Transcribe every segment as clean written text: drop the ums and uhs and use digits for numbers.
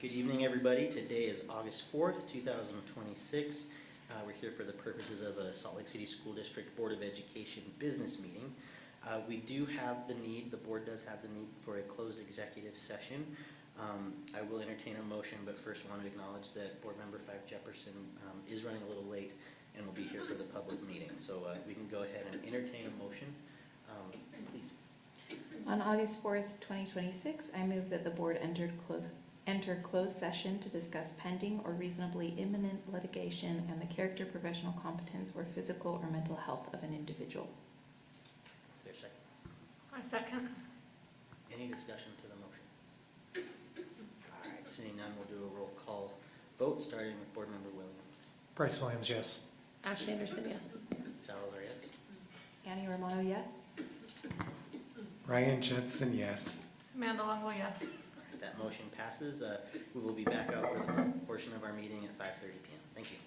Good evening, everybody. Today is August 4th, 2026. We're here for the purposes of a Salt Lake City School District Board of Education business meeting. We do have the need, the board does have the need for a closed executive session. I will entertain a motion, but first I want to acknowledge that Board Member 5 Jefferson is running a little late and will be here for the public meeting. So we can go ahead and entertain a motion. Please. On August 4th, 2026, I move that the board enter closed session to discuss pending or reasonably imminent litigation and the character, professional competence, or physical or mental health of an individual. Is there a second? I second. Any discussion to the motion? All right, seeing none, we'll do a roll call vote, starting with Board Member Williams. Bryce Williams, yes. Ashley Anderson, yes. Salazar, yes. Annie Romano, yes. Ryan Jensen, yes. Amanda Longo, yes. All right, that motion passes. We will be back out for the portion of our meeting at 5:30 p.m. Thank you.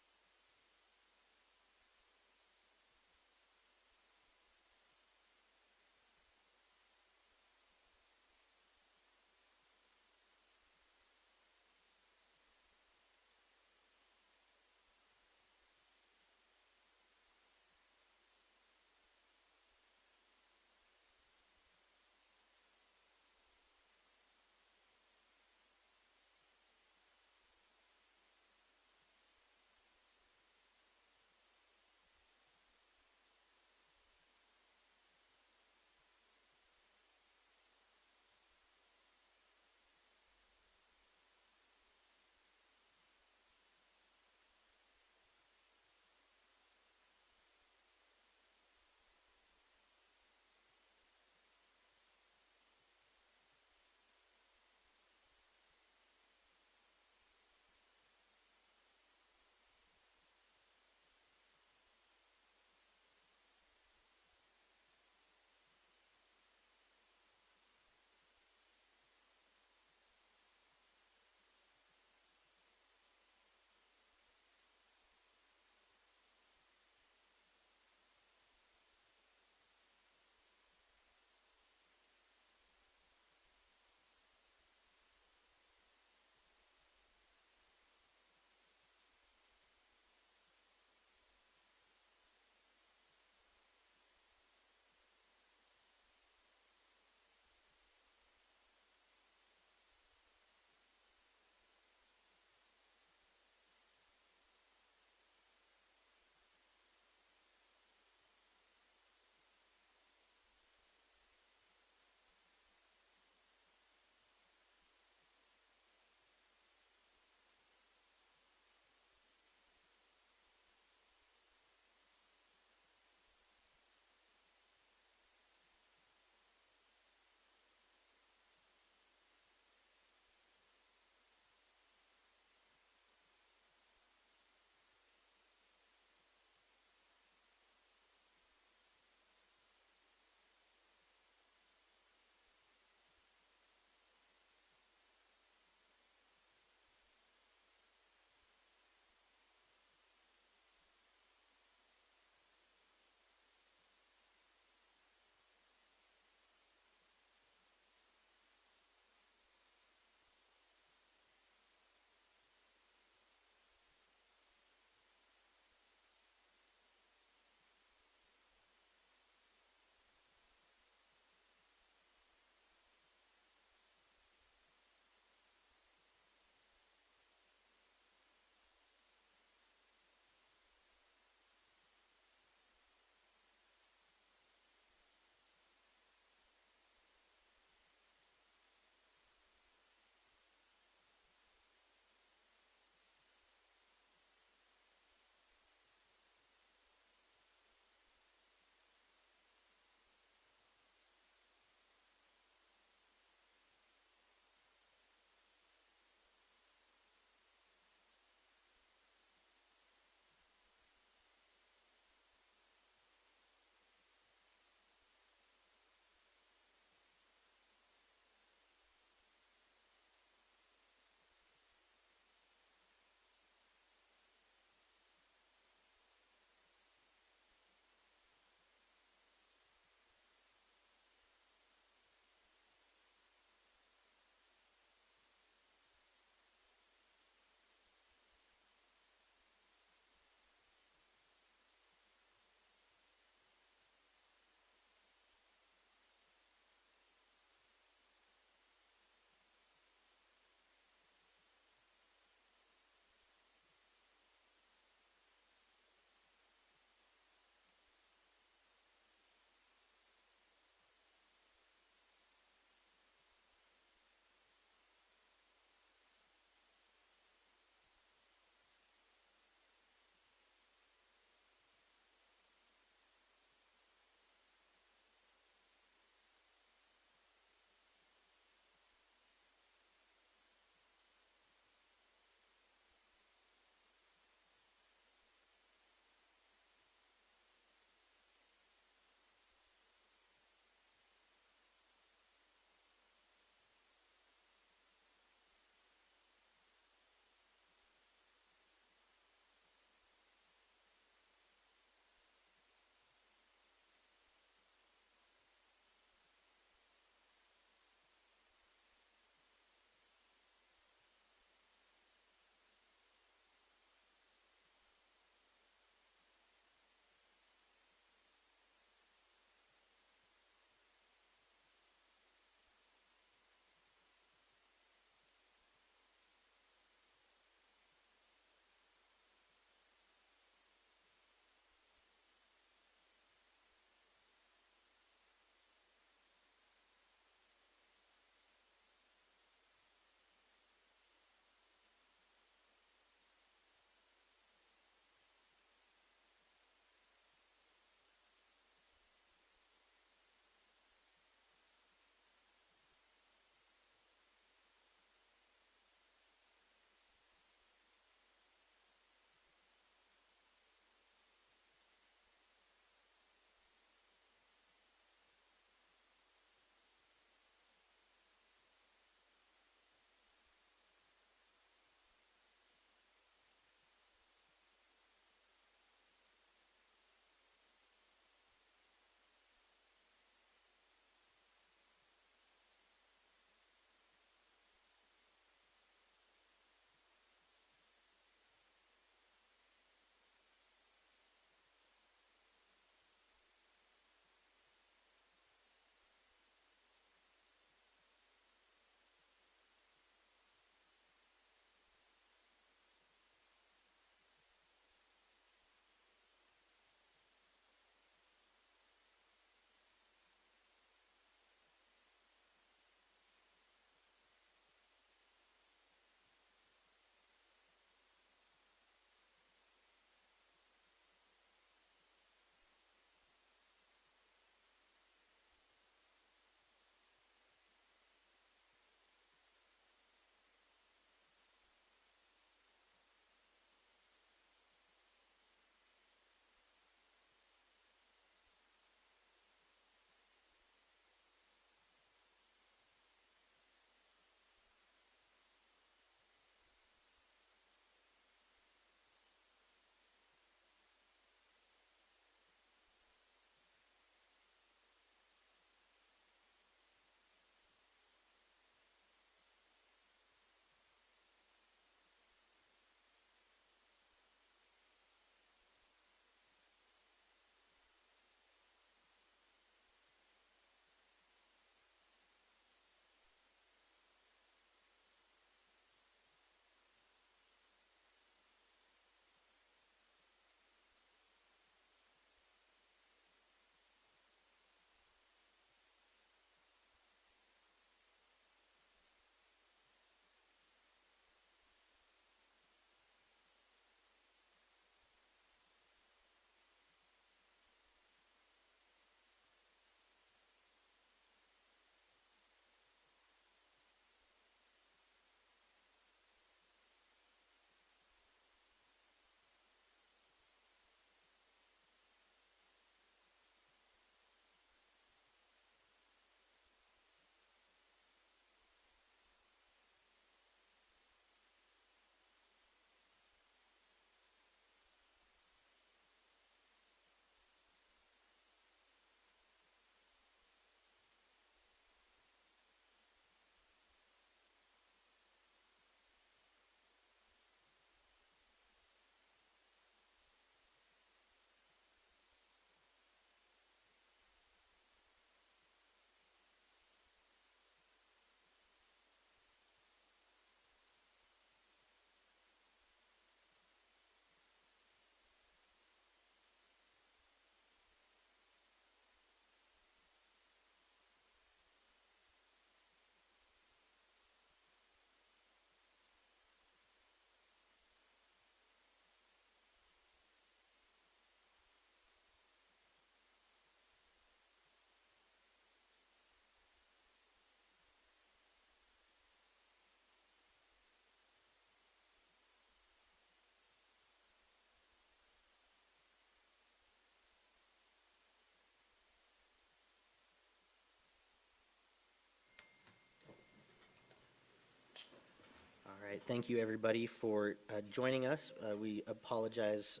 right, thank you everybody for joining us. We apologize,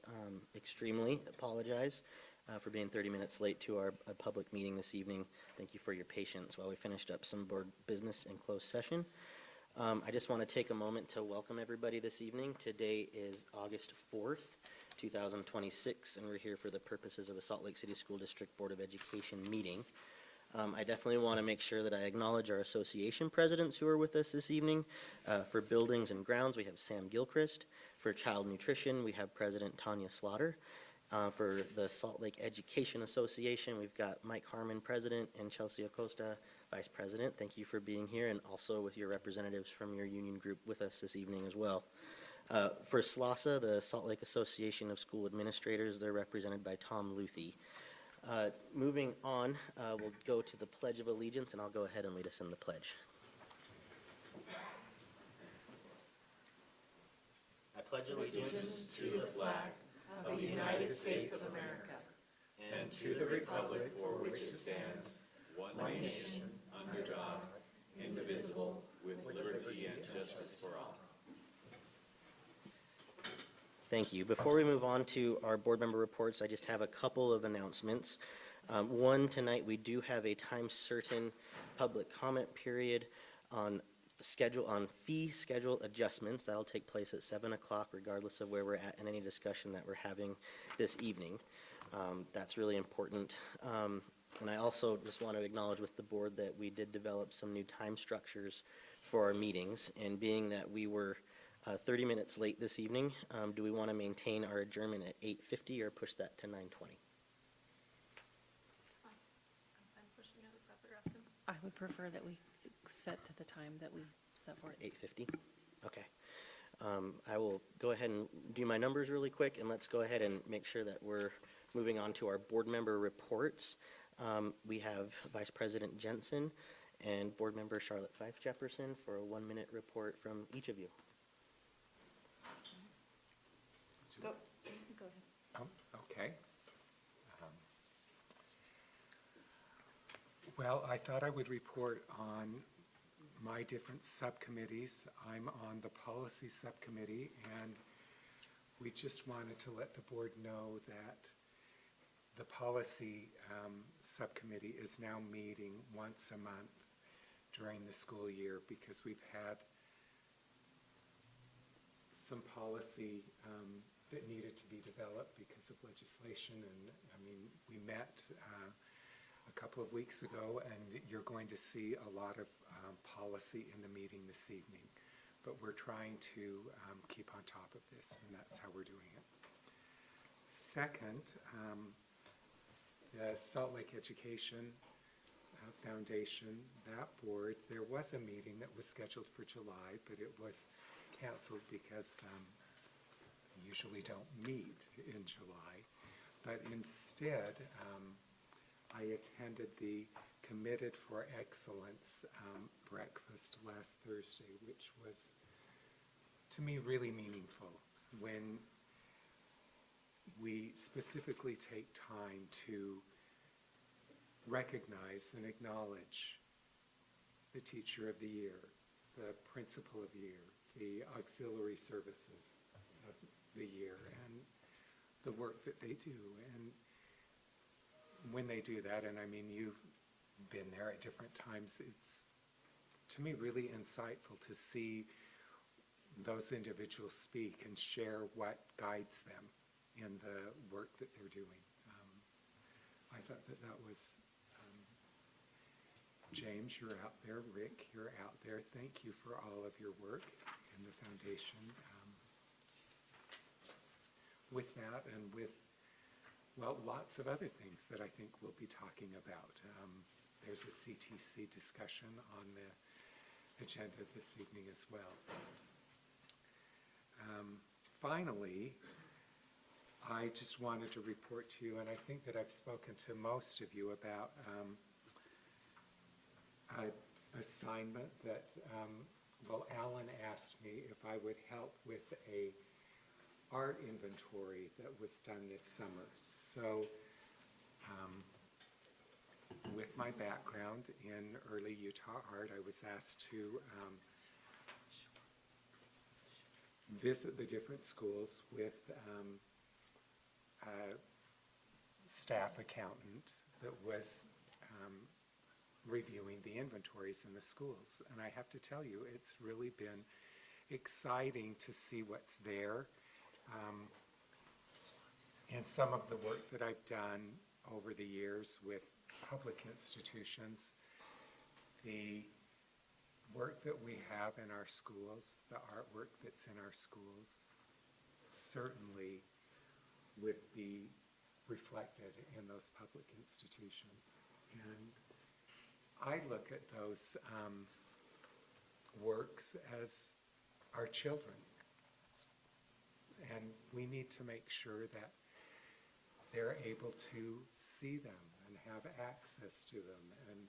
extremely apologize for being 30 minutes late to our public meeting this evening. Thank you for your patience while we finished up some board business in closed session. I just want to take a moment to welcome everybody this evening. Today is August 4th, 2026, and we're here for the purposes of a Salt Lake City School District Board of Education meeting. I definitely want to make sure that I acknowledge our association presidents who are with us this evening. For Buildings and Grounds, we have Sam Gilchrist. For Child Nutrition, we have President Tanya Slaughter. For the Salt Lake Education Association, we've got Mike Harmon, President, and Chelsea Acosta, Vice President. Thank you for being here, and also with your representatives from your union group with us this evening as well. For SLCSD, the Salt Lake Association of School Administrators, they're represented by Tom Luthi. Moving on, we'll go to the Pledge of Allegiance, and I'll go ahead and lead us in the pledge. I pledge allegiance to the flag of the United States of America and to the republic for which it stands, one nation, under God, indivisible, with liberty and justice for all. Thank you. Before we move on to our board member reports, I just have a couple of announcements. One, tonight we do have a time-certain public comment period on fee schedule adjustments. That'll take place at 7 o'clock regardless of where we're at in any discussion that we're having this evening. That's really important. And I also just want to acknowledge with the board that we did develop some new time structures for our meetings, and being that we were 30 minutes late this evening, do we want to maintain our adjournment at 8:50 or push that to 9:20? I'm pushing it if that's what you're asking. I would prefer that we set to the time that we set forth. 8:50? Okay. I will go ahead and do my numbers really quick, and let's go ahead and make sure that we're moving on to our board member reports. We have Vice President Jensen and Board Member Charlotte Fife Jefferson for a 1-minute report from each of you. Go ahead. Okay. Well, I thought I would report on my different subcommittees. I'm on the policy subcommittee, and we just wanted to let the board know that the policy subcommittee is now meeting once a month during the school year, because we've had some policy that needed to be developed because of legislation. And I mean, we met a couple of weeks ago, and you're going to see a lot of policy in the meeting this evening. But we're trying to keep on top of this, and that's how we're doing it. Second, the Salt Lake Education Foundation, that board, there was a meeting that was scheduled for July, but it was canceled because we usually don't meet in July. But instead, I attended the Committed for Excellence breakfast last Thursday, which was, to me, really meaningful, when we specifically take time to recognize and acknowledge the Teacher of the Year, the Principal of the Year, the Auxiliary Services of the Year, and the work that they do. And when they do that, and I mean, you've been there at different times, it's, to me, really insightful to see those individuals speak and share what guides them in the work that they're doing. I thought that that was, James, you're out there, Rick, you're out there, thank you for all of your work in the foundation. With that, and with, well, lots of other things that I think we'll be talking about. There's a CTC discussion on the agenda this evening as well. Finally, I just wanted to report to you, and I think that I've spoken to most of you about an assignment that, well, Alan asked me if I would help with a art inventory that was done this summer. So with my background in early Utah art, I was asked to visit the different schools with a staff accountant that was reviewing the inventories in the schools. And I have to tell you, it's really been exciting to see what's there. And some of the work that I've done over the years with public institutions, the work that we have in our schools, the artwork that's in our schools, certainly would be reflected in those public institutions. And I look at those works as our children. And we need to make sure that they're able to see them and have access to them. And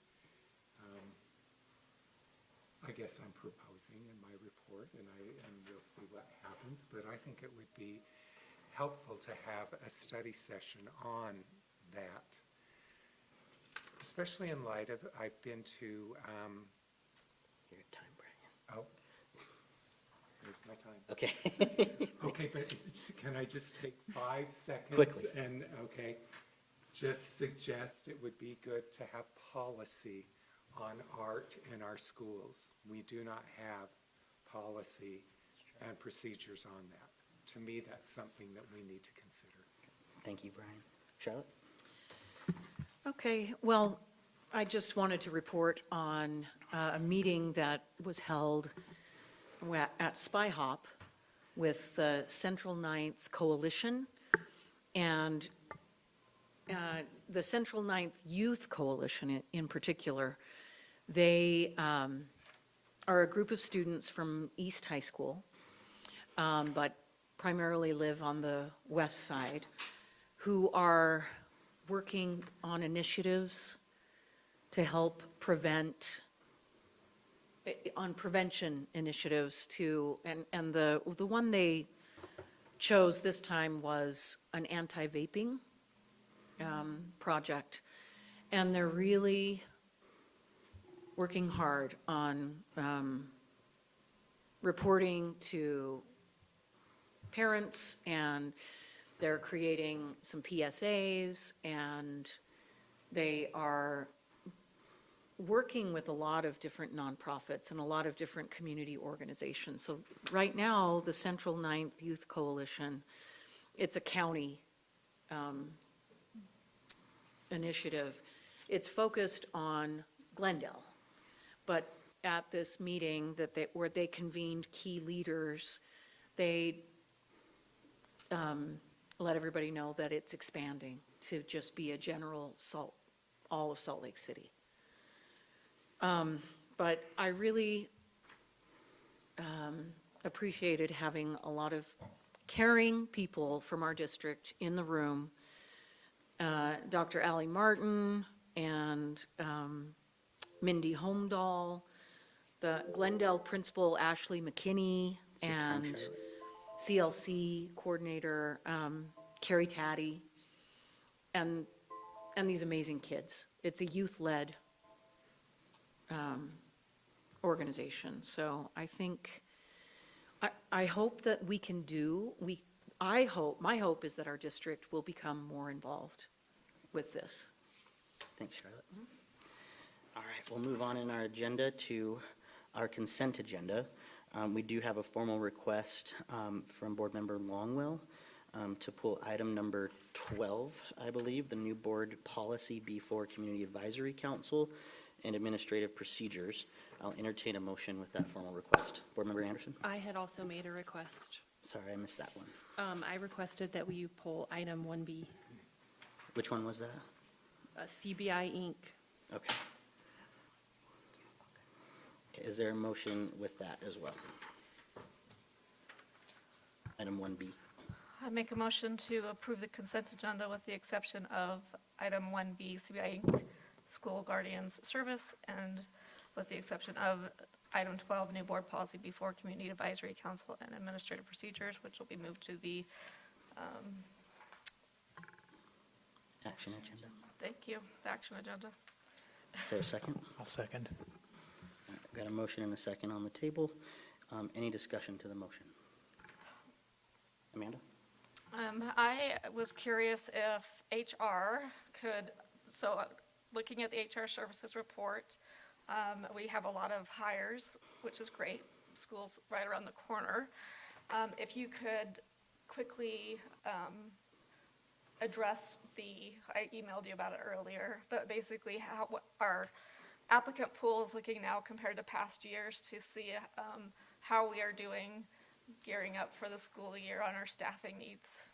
I guess I'm proposing in my report, and we'll see what happens, but I think it would be helpful to have a study session on that, especially in light of, I've been to, Your time, Brian. oh, there's my time. Okay. Okay, but can I just take 5 seconds? Quickly. And, okay, just suggest it would be good to have policy on art in our schools. We do not have policy and procedures on that. To me, that's something that we need to consider. Thank you, Brian. Charlotte? Okay, well, I just wanted to report on a meeting that was held at Spy Hop with the Central Ninth Coalition and the Central Ninth Youth Coalition in particular. They are a group of students from East High School, but primarily live on the west side, who are working on initiatives to help on prevention initiatives to, and the one they chose this time was an anti-vaping project. And they're really working hard on reporting to parents, and they're creating some PSAs, and they are working with a lot of different nonprofits and a lot of different community organizations. So right now, the Central Ninth Youth Coalition, it's a county initiative. It's focused on Glendale, but at this meeting where they convened key leaders, they let everybody know that it's expanding to just be a general all of Salt Lake City. But I really appreciated having a lot of caring people from our district in the room. Dr. Allie Martin and Mindy Holmdahl, the Glendale principal Ashley McKinney, and CLC coordinator Carrie Taddy, and these amazing kids. It's a youth-led organization. So I think, I hope that we can my hope is that our district will become more involved with this. Thanks, Charlotte. All right, we'll move on in our agenda to our consent agenda. We do have a formal request from Board Member Longwell to pull item number 12, I believe, the new board policy B4 Community Advisory Council and Administrative Procedures. I'll entertain a motion with that formal request. Board Member Anderson? I had also made a request. Sorry, I missed that one. I requested that we pull item 1B, Which one was that? CBI Inc. Okay. Okay, is there a motion with that as well? Item 1B. I make a motion to approve the consent agenda with the exception of item 1B, CBI Inc., School Guardians Service, and with the exception of item 12, new board policy before Community Advisory Council and Administrative Procedures, which will be moved to the, Action agenda. thank you, the action agenda. Is there a second? I'll second. Got a motion and a second on the table. Any discussion to the motion? Amanda? I was curious if HR could, looking at the HR services report, we have a lot of hires, which is great. School's right around the corner. If you could quickly address I emailed you about it earlier, but basically what our applicant pool is looking now compared to past years to see how we are doing gearing up for the school year on our staffing needs.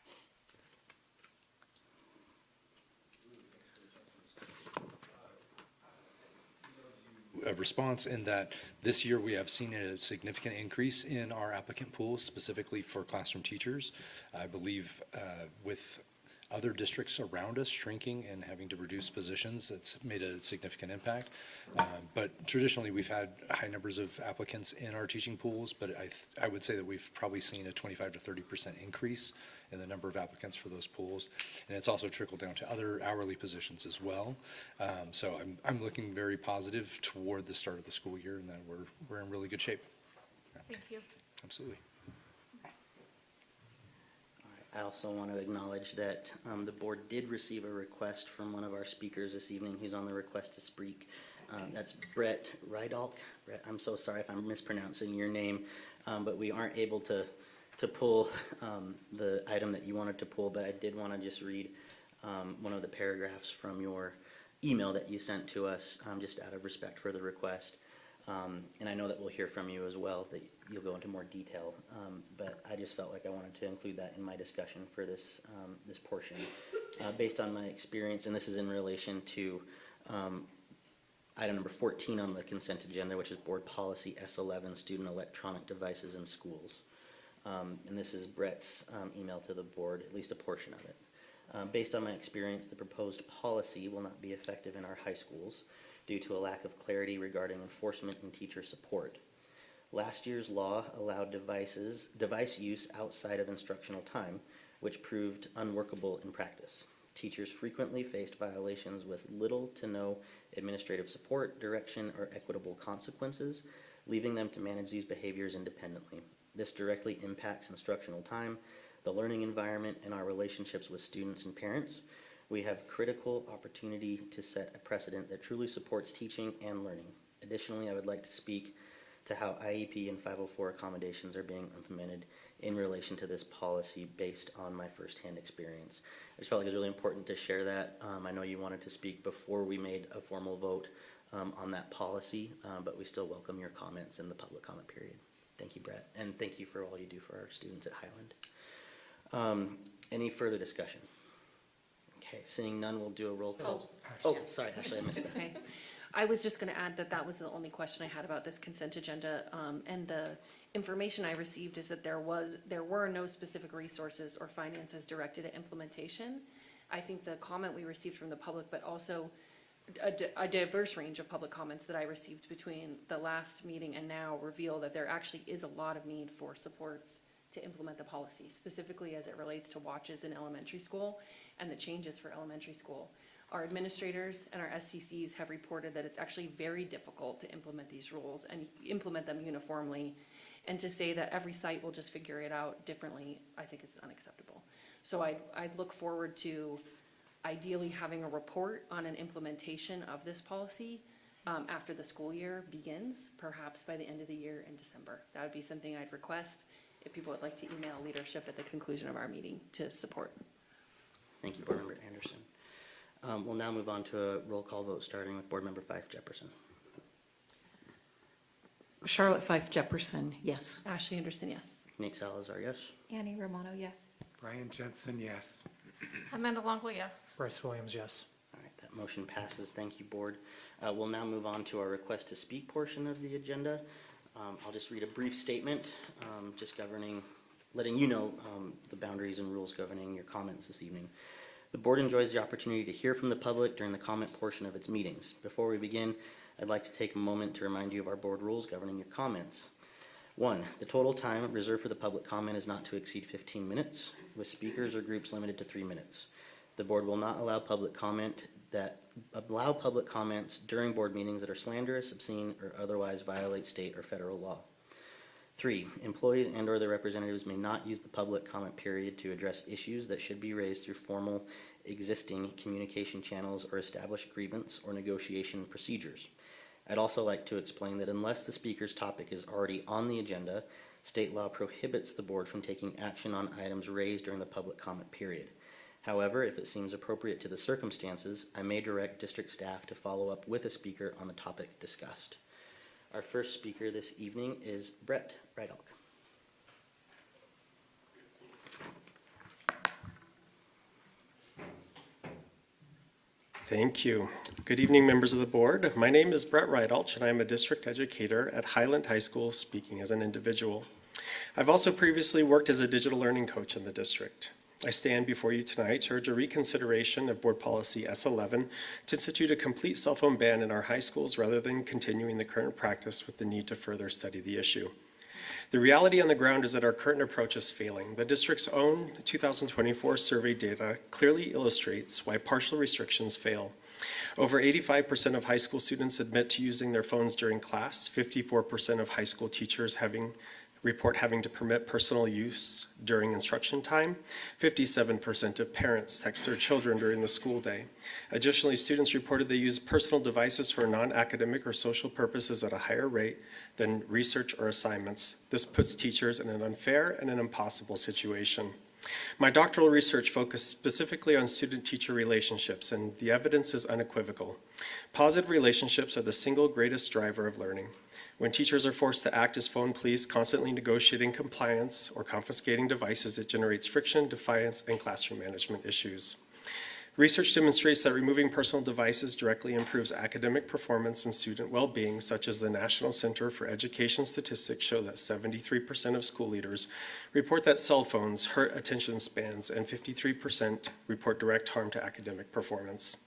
A response in that this year we have seen a significant increase in our applicant pool, specifically for classroom teachers. I believe with other districts around us shrinking and having to reduce positions, it's made a significant impact. But traditionally, we've had high numbers of applicants in our teaching pools, but I would say that we've probably seen a 25 to 30% increase in the number of applicants for those pools. And it's also trickled down to other hourly positions as well. So I'm looking very positive toward the start of the school year, and that we're in really good shape. Thank you. Absolutely. I also want to acknowledge that the board did receive a request from one of our speakers this evening who's on the request to speak. That's Brett Rydalk. Brett, I'm so sorry if I'm mispronouncing your name, but we aren't able to pull the item that you wanted to pull, but I did want to just read one of the paragraphs from your email that you sent to us, just out of respect for the request. And I know that we'll hear from you as well, that you'll go into more detail, but I just felt like I wanted to include that in my discussion for this portion. Based on my experience, and this is in relation to item number 14 on the consent agenda, which is Board Policy S11, Student Electronic Devices in Schools. And this is Brett's email to the board, at least a portion of it. Based on my experience, the proposed policy will not be effective in our high schools due to a lack of clarity regarding enforcement and teacher support. Last year's law allowed device use outside of instructional time, which proved unworkable in practice. Teachers frequently faced violations with little to no administrative support, direction, or equitable consequences, leaving them to manage these behaviors independently. This directly impacts instructional time, the learning environment, and our relationships with students and parents. We have critical opportunity to set a precedent that truly supports teaching and learning. Additionally, I would like to speak to how IEP and 504 accommodations are being implemented in relation to this policy based on my firsthand experience. I just felt like it was really important to share that. I know you wanted to speak before we made a formal vote on that policy, but we still welcome your comments in the public comment period. Thank you, Brett, and thank you for all you do for our students at Highland. Any further discussion? Okay, seeing none, we'll do a roll call. Oh, sorry, Ashley, I missed that. Okay. I was just going to add that that was the only question I had about this consent agenda. And the information I received is that there were no specific resources or finances directed at implementation. I think the comment we received from the public, but also a diverse range of public comments that I received between the last meeting and now reveal that there actually is a lot of need for supports to implement the policy, specifically as it relates to watches in elementary school and the changes for elementary school. Our administrators and our SCCs have reported that it's actually very difficult to implement these rules and implement them uniformly. And to say that every site will just figure it out differently, I think is unacceptable. So I'd look forward to ideally having a report on an implementation of this policy after the school year begins, perhaps by the end of the year in December. That would be something I'd request if people would like to email leadership at the conclusion of our meeting to support. Thank you, Board Member Anderson. We'll now move on to a roll call vote, starting with Board Member Fife Jefferson. Charlotte Fife Jefferson, yes. Ashley Anderson, yes. Nate Salazar, yes. Annie Romano, yes. Brian Jensen, yes. Amanda Longo, yes. Bryce Williams, yes. All right, that motion passes. Thank you, Board. We'll now move on to our request to speak portion of the agenda. I'll just read a brief statement, just letting you know the boundaries and rules governing your comments this evening. The board enjoys the opportunity to hear from the public during the comment portion of its meetings. Before we begin, I'd like to take a moment to remind you of our board rules governing your comments. 1, the total time reserved for the public comment is not to exceed 15 minutes, with speakers or groups limited to 3 minutes. The board will not allow public comments during board meetings that are slanderous, obscene, or otherwise violate state or federal law. 3, employees and/or their representatives may not use the public comment period to address issues that should be raised through formal existing communication channels or established grievance or negotiation procedures. I'd also like to explain that unless the speaker's topic is already on the agenda, state law prohibits the board from taking action on items raised during the public comment period. However, if it seems appropriate to the circumstances, I may direct district staff to follow up with a speaker on the topic discussed. Our first speaker this evening is Brett Rydalk. Thank you. Good evening, members of the board. My name is Brett Rydalch, and I'm a district educator at Highland High School, speaking as an individual. I've also previously worked as a digital learning coach in the district. I stand before you tonight to urge a reconsideration of Board Policy S11 to institute a complete cell phone ban in our high schools rather than continuing the current practice with the need to further study the issue. The reality on the ground is that our current approach is failing. The district's own 2024 survey data clearly illustrates why partial restrictions fail. Over 85% of high school students admit to using their phones during class. 54% of high school teachers report having to permit personal use during instruction time. 57% of parents text their children during the school day. Additionally, students reported they use personal devices for non-academic or social purposes at a higher rate than research or assignments. This puts teachers in an unfair and an impossible situation. My doctoral research focused specifically on student-teacher relationships, and the evidence is unequivocal. Positive relationships are the single greatest driver of learning. When teachers are forced to act as phone police, constantly negotiating compliance or confiscating devices, it generates friction, defiance, and classroom management issues. Research demonstrates that removing personal devices directly improves academic performance and student well-being, such as the National Center for Education Statistics show that 73% of school leaders report that cell phones hurt attention spans, and 53% report direct harm to academic performance.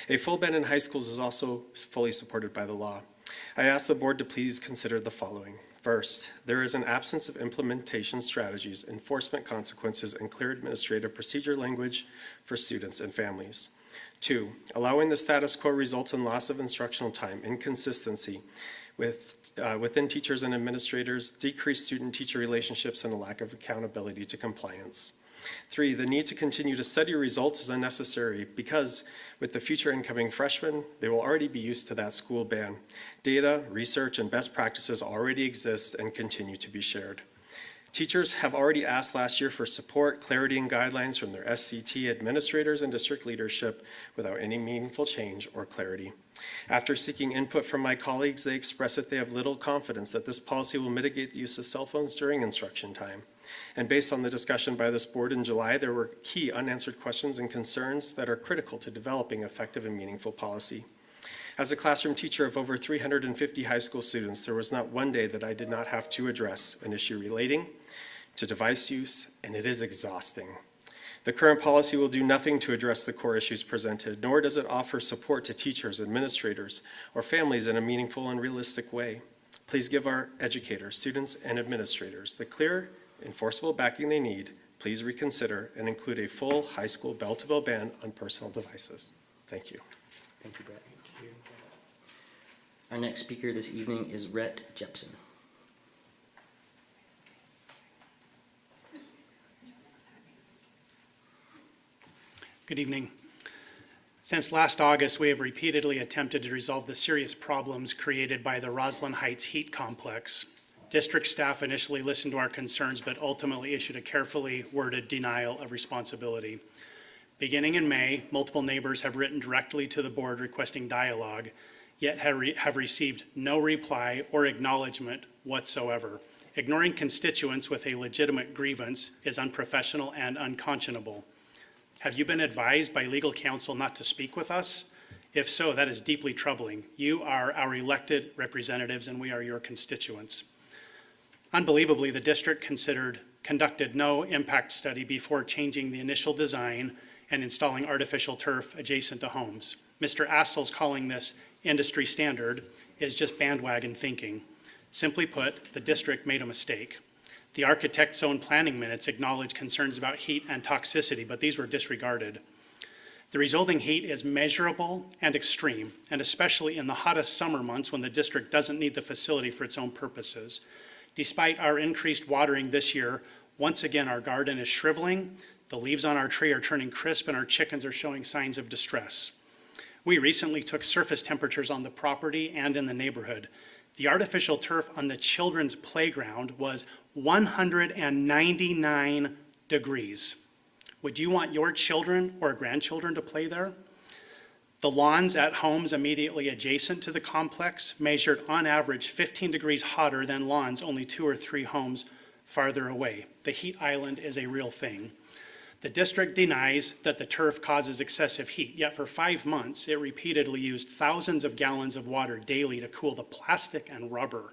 A full ban in high schools is also fully supported by the law. I ask the board to please consider the following. First, there is an absence of implementation strategies, enforcement consequences, and clear administrative procedure language for students and families. 2, allowing the status quo results in loss of instructional time, inconsistency within teachers and administrators, decreased student-teacher relationships, and a lack of accountability to compliance. 3, the need to continue to study results is unnecessary because with the future incoming freshmen, they will already be used to that school ban. Data, research, and best practices already exist and continue to be shared. Teachers have already asked last year for support, clarity, and guidelines from their SCT administrators and district leadership without any meaningful change or clarity. After seeking input from my colleagues, they express that they have little confidence that this policy will mitigate the use of cell phones during instruction time. And based on the discussion by this board in July, there were key unanswered questions and concerns that are critical to developing effective and meaningful policy. As a classroom teacher of over 350 high school students, there was not one day that I did not have to address an issue relating to device use, and it is exhausting. The current policy will do nothing to address the core issues presented, nor does it offer support to teachers, administrators, or families in a meaningful and realistic way. Please give our educators, students, and administrators the clear, enforceable backing they need. Please reconsider and include a full high school bell-to-bell ban on personal devices. Thank you. Thank you, Brett. Our next speaker this evening is Rhett Jepson. Good evening. Since last August, we have repeatedly attempted to resolve the serious problems created by the Roslyn Heights heat complex. District staff initially listened to our concerns, but ultimately issued a carefully worded denial of responsibility. Beginning in May, multiple neighbors have written directly to the board requesting dialogue, yet have received no reply or acknowledgement whatsoever. Ignoring constituents with a legitimate grievance is unprofessional and unconscionable. Have you been advised by legal counsel not to speak with us? If so, that is deeply troubling. You are our elected representatives and we are your constituents. Unbelievably, the district conducted no impact study before changing the initial design and installing artificial turf adjacent to homes. Mr. Astel's calling this industry standard is just bandwagon thinking. Simply put, the district made a mistake. The architect's own planning minutes acknowledge concerns about heat and toxicity, but these were disregarded. The resulting heat is measurable and extreme, and especially in the hottest summer months when the district doesn't need the facility for its own purposes. Despite our increased watering this year, once again, our garden is shriveling, the leaves on our tree are turning crisp, and our chickens are showing signs of distress. We recently took surface temperatures on the property and in the neighborhood. The artificial turf on the children's playground was 199 degrees. Would you want your children or grandchildren to play there? The lawns at homes immediately adjacent to the complex measured on average 15 degrees hotter than lawns only 2 or 3 homes farther away. The heat island is a real thing. The district denies that the turf causes excessive heat, yet for 5 months it repeatedly used thousands of gallons of water daily to cool the plastic and rubber.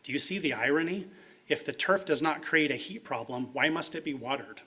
Do you see the irony? If the turf does not create a heat problem, why must it be watered?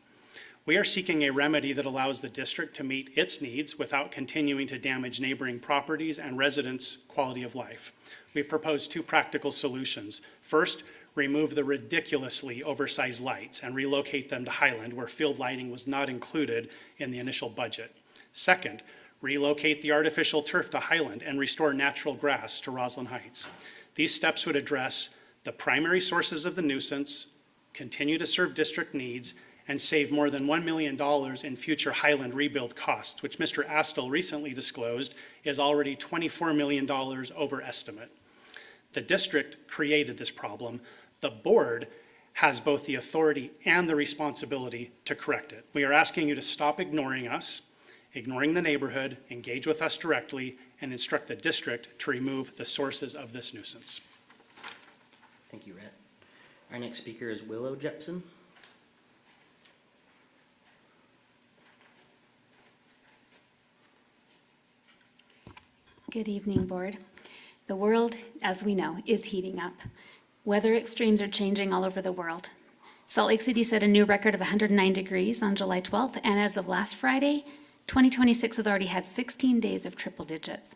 We are seeking a remedy that allows the district to meet its needs without continuing to damage neighboring properties and residents' quality of life. We propose 2 practical solutions. First, remove the ridiculously oversized lights and relocate them to Highland, where field lighting was not included in the initial budget. Second, relocate the artificial turf to Highland and restore natural grass to Roslyn Heights. These steps would address the primary sources of the nuisance, continue to serve district needs, and save more than $1 million in future Highland rebuild costs, which Mr. Astle recently disclosed is already $24 million over estimate. The district created this problem. The board has both the authority and the responsibility to correct it. We are asking you to stop ignoring us, ignoring the neighborhood, engage with us directly, and instruct the district to remove the sources of this nuisance. Thank you, Rhett. Our next speaker is Willow Jepson. Good evening, Board. The world, as we know, is heating up. Weather extremes are changing all over the world. Salt Lake City set a new record of 109 degrees on July 12th, and as of last Friday, 2026 has already had 16 days of triple digits.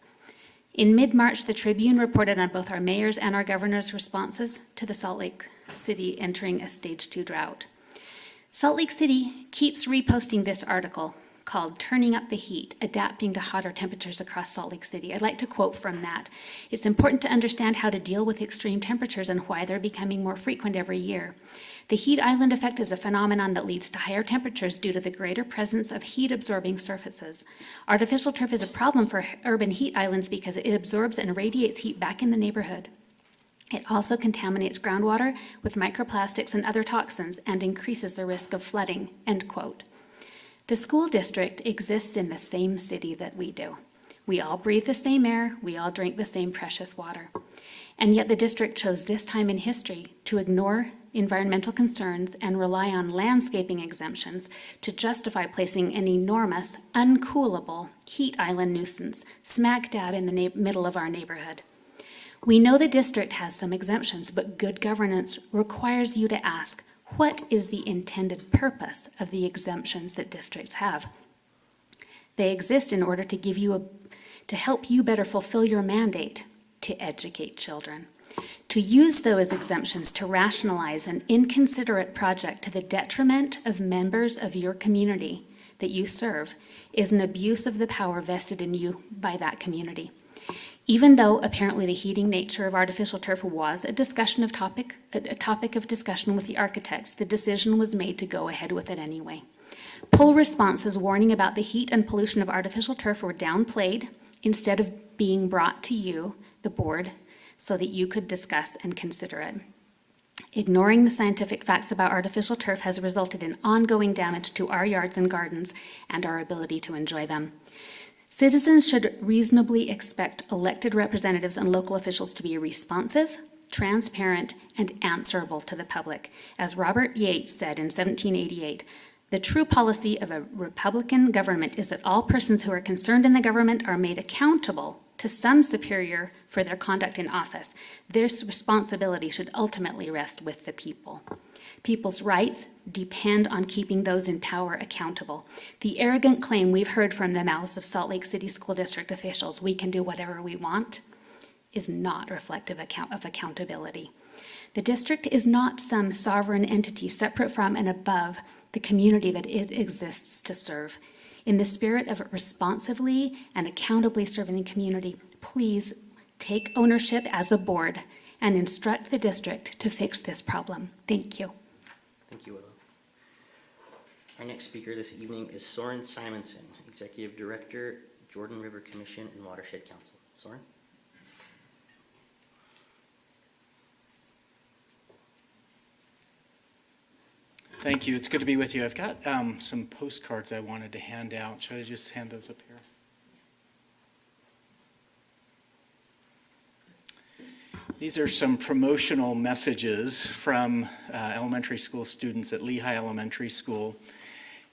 In mid-March, the Tribune reported on both our mayor's and our governor's responses to the Salt Lake City entering a stage 2 drought. Salt Lake City keeps reposting this article called Turning Up the Heat, Adapting to Hotter Temperatures Across Salt Lake City. I'd like to quote from that. It's important to understand how to deal with extreme temperatures and why they're becoming more frequent every year. The heat island effect is a phenomenon that leads to higher temperatures due to the greater presence of heat-absorbing surfaces. Artificial turf is a problem for urban heat islands because it absorbs and radiates heat back in the neighborhood. It also contaminates groundwater with microplastics and other toxins and increases the risk of flooding, end quote. The school district exists in the same city that we do. We all breathe the same air, we all drink the same precious water. And yet the district chose this time in history to ignore environmental concerns and rely on landscaping exemptions to justify placing an enormous, uncoolable heat island nuisance smack dab in the middle of our neighborhood. We know the district has some exemptions, but good governance requires you to ask, what is the intended purpose of the exemptions that districts have? They exist in order to help you better fulfill your mandate to educate children. To use those exemptions to rationalize an inconsiderate project to the detriment of members of your community that you serve is an abuse of the power vested in you by that community. Even though apparently the heating nature of artificial turf was a topic of discussion with the architects, the decision was made to go ahead with it anyway. Poll responses warning about the heat and pollution of artificial turf were downplayed instead of being brought to you, the board, so that you could discuss and consider it. Ignoring the scientific facts about artificial turf has resulted in ongoing damage to our yards and gardens and our ability to enjoy them. Citizens should reasonably expect elected representatives and local officials to be responsive, transparent, and answerable to the public. As Robert Yates said in 1788, the true policy of a Republican government is that all persons who are concerned in the government are made accountable to some superior for their conduct in office. This responsibility should ultimately rest with the people. People's rights depend on keeping those in power accountable. The arrogant claim we've heard from the mouths of Salt Lake City School District officials, we can do whatever we want, is not reflective of accountability. The district is not some sovereign entity separate from and above the community that it exists to serve. In the spirit of responsively and accountably serving the community, please take ownership as a board and instruct the district to fix this problem. Thank you. Thank you, Willow. Our next speaker this evening is Soren Simonson, Executive Director, Jordan River Commission and Watershed Council. Soren? Thank you. It's good to be with you. I've got some postcards I wanted to hand out. Should I just hand those up here? These are some promotional messages from elementary school students at Lehigh Elementary School,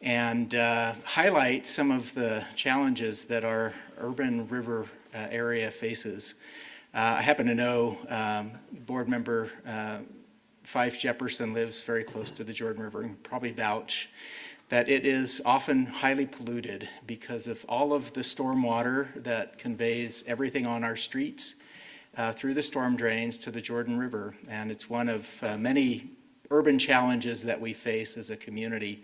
and highlight some of the challenges that our urban river area faces. I happen to know board member Fife Jefferson lives very close to the Jordan River and probably vouch that it is often highly polluted because of all of the storm water that conveys everything on our streets through the storm drains to the Jordan River. And it's one of many urban challenges that we face as a community.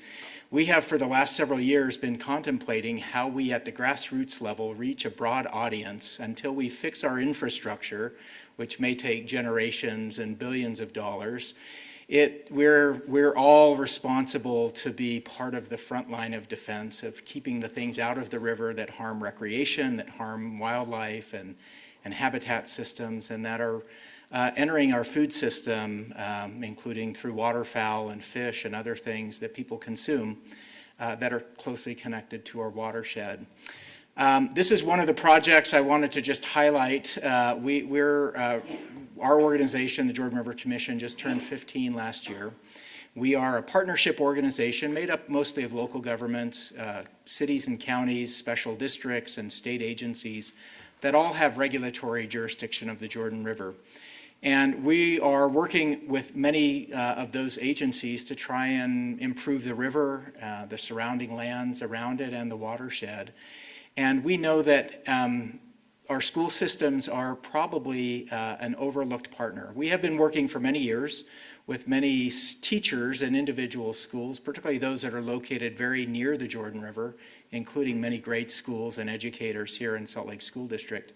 We have for the last several years been contemplating how we at the grassroots level reach a broad audience until we fix our infrastructure, which may take generations and billions of dollars. We're all responsible to be part of the front line of defense of keeping the things out of the river that harm recreation, that harm wildlife and habitat systems, and that are entering our food system, including through waterfowl and fish and other things that people consume that are closely connected to our watershed. This is one of the projects I wanted to just highlight. Our organization, the Jordan River Commission, just turned 15 last year. We are a partnership organization made up mostly of local governments, cities and counties, special districts, and state agencies that all have regulatory jurisdiction of the Jordan River. And we are working with many of those agencies to try and improve the river, the surrounding lands around it, and the watershed. And we know that our school systems are probably an overlooked partner. We have been working for many years with many teachers and individual schools, particularly those that are located very near the Jordan River, including many great schools and educators here in Salt Lake School District.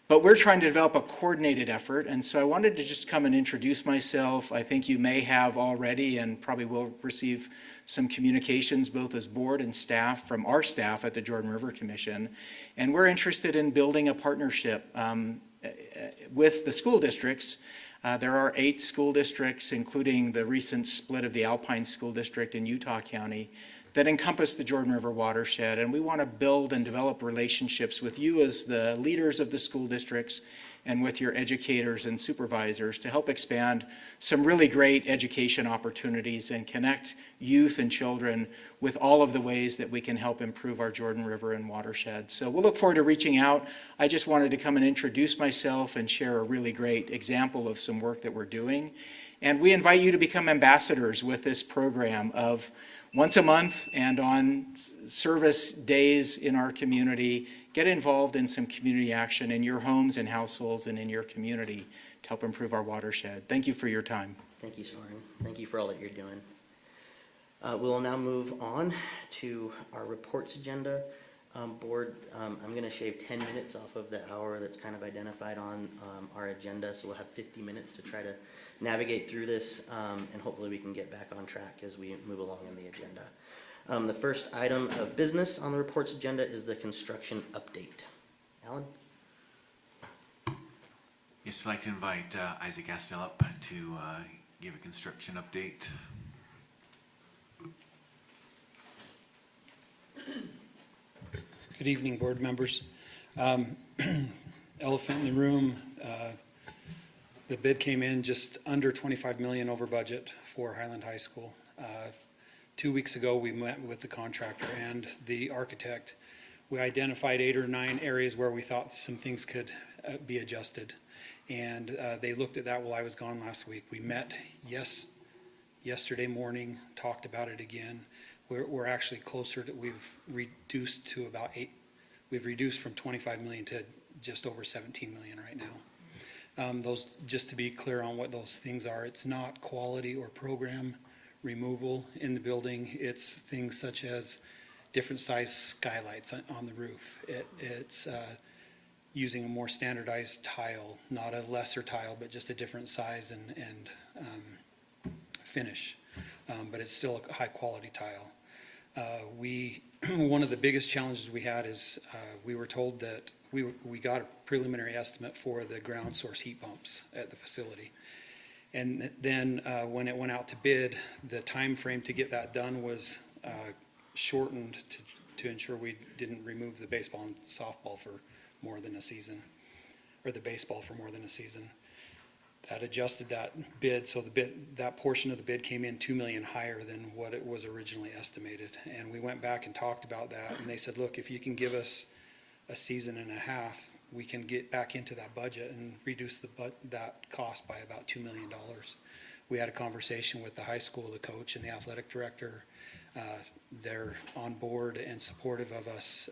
But we're trying to develop a coordinated effort, and so I wanted to just come and introduce myself. I think you may have already and probably will receive some communications both as board and staff from our staff at the Jordan River Commission. And we're interested in building a partnership with the school districts. There are 8 school districts, including the recent split of the Alpine School District in Utah County, that encompass the Jordan River watershed, and we want to build and develop relationships with you as the leaders of the school districts and with your educators and supervisors to help expand some really great education opportunities and connect youth and children with all of the ways that we can help improve our Jordan River and watershed. So we'll look forward to reaching out. I just wanted to come and introduce myself and share a really great example of some work that we're doing. And we invite you to become ambassadors with this program of once a month and on service days in our community, get involved in some community action in your homes and households and in your community to help improve our watershed. Thank you for your time. Thank you, Soren. Thank you for all that you're doing. We'll now move on to our reports agenda. Board, I'm going to shave 10 minutes off of the hour that's kind of identified on our agenda, so we'll have 50 minutes to try to navigate through this, and hopefully we can get back on track as we move along in the agenda. The first item of business on the reports agenda is the construction update. Alan? Yes, I'd like to invite Isaac Astel up to give a construction update. Good evening, board members. Elephant in the room, the bid came in just under 25 million over budget for Highland High School. 2 weeks ago, we met with the contractor and the architect. We identified 8 or 9 areas where we thought some things could be adjusted. And they looked at that while I was gone last week. We met yesterday morning, talked about it again. We're actually closer to, we've reduced to about 8, we've reduced from 25 million to just over 17 million right now. Those, just to be clear on what those things are, it's not quality or program removal in the building. It's things such as different size skylights on the roof. It's using a more standardized tile, not a lesser tile, but just a different size and finish. But it's still a high-quality tile. One of the biggest challenges we had is we were told that we got a preliminary estimate for the ground source heat pumps at the facility. And then when it went out to bid, the time frame to get that done was shortened to ensure we didn't remove the baseball and softball for more than a season, or the baseball for more than a season. That adjusted that bid, so that portion of the bid came in $2 million higher than what it was originally estimated. And we went back and talked about that, and they said, look, if you can give us a season and a half, we can get back into that budget and reduce that cost by about $2 million. We had a conversation with the high school, the coach and the athletic director. They're on board and supportive of us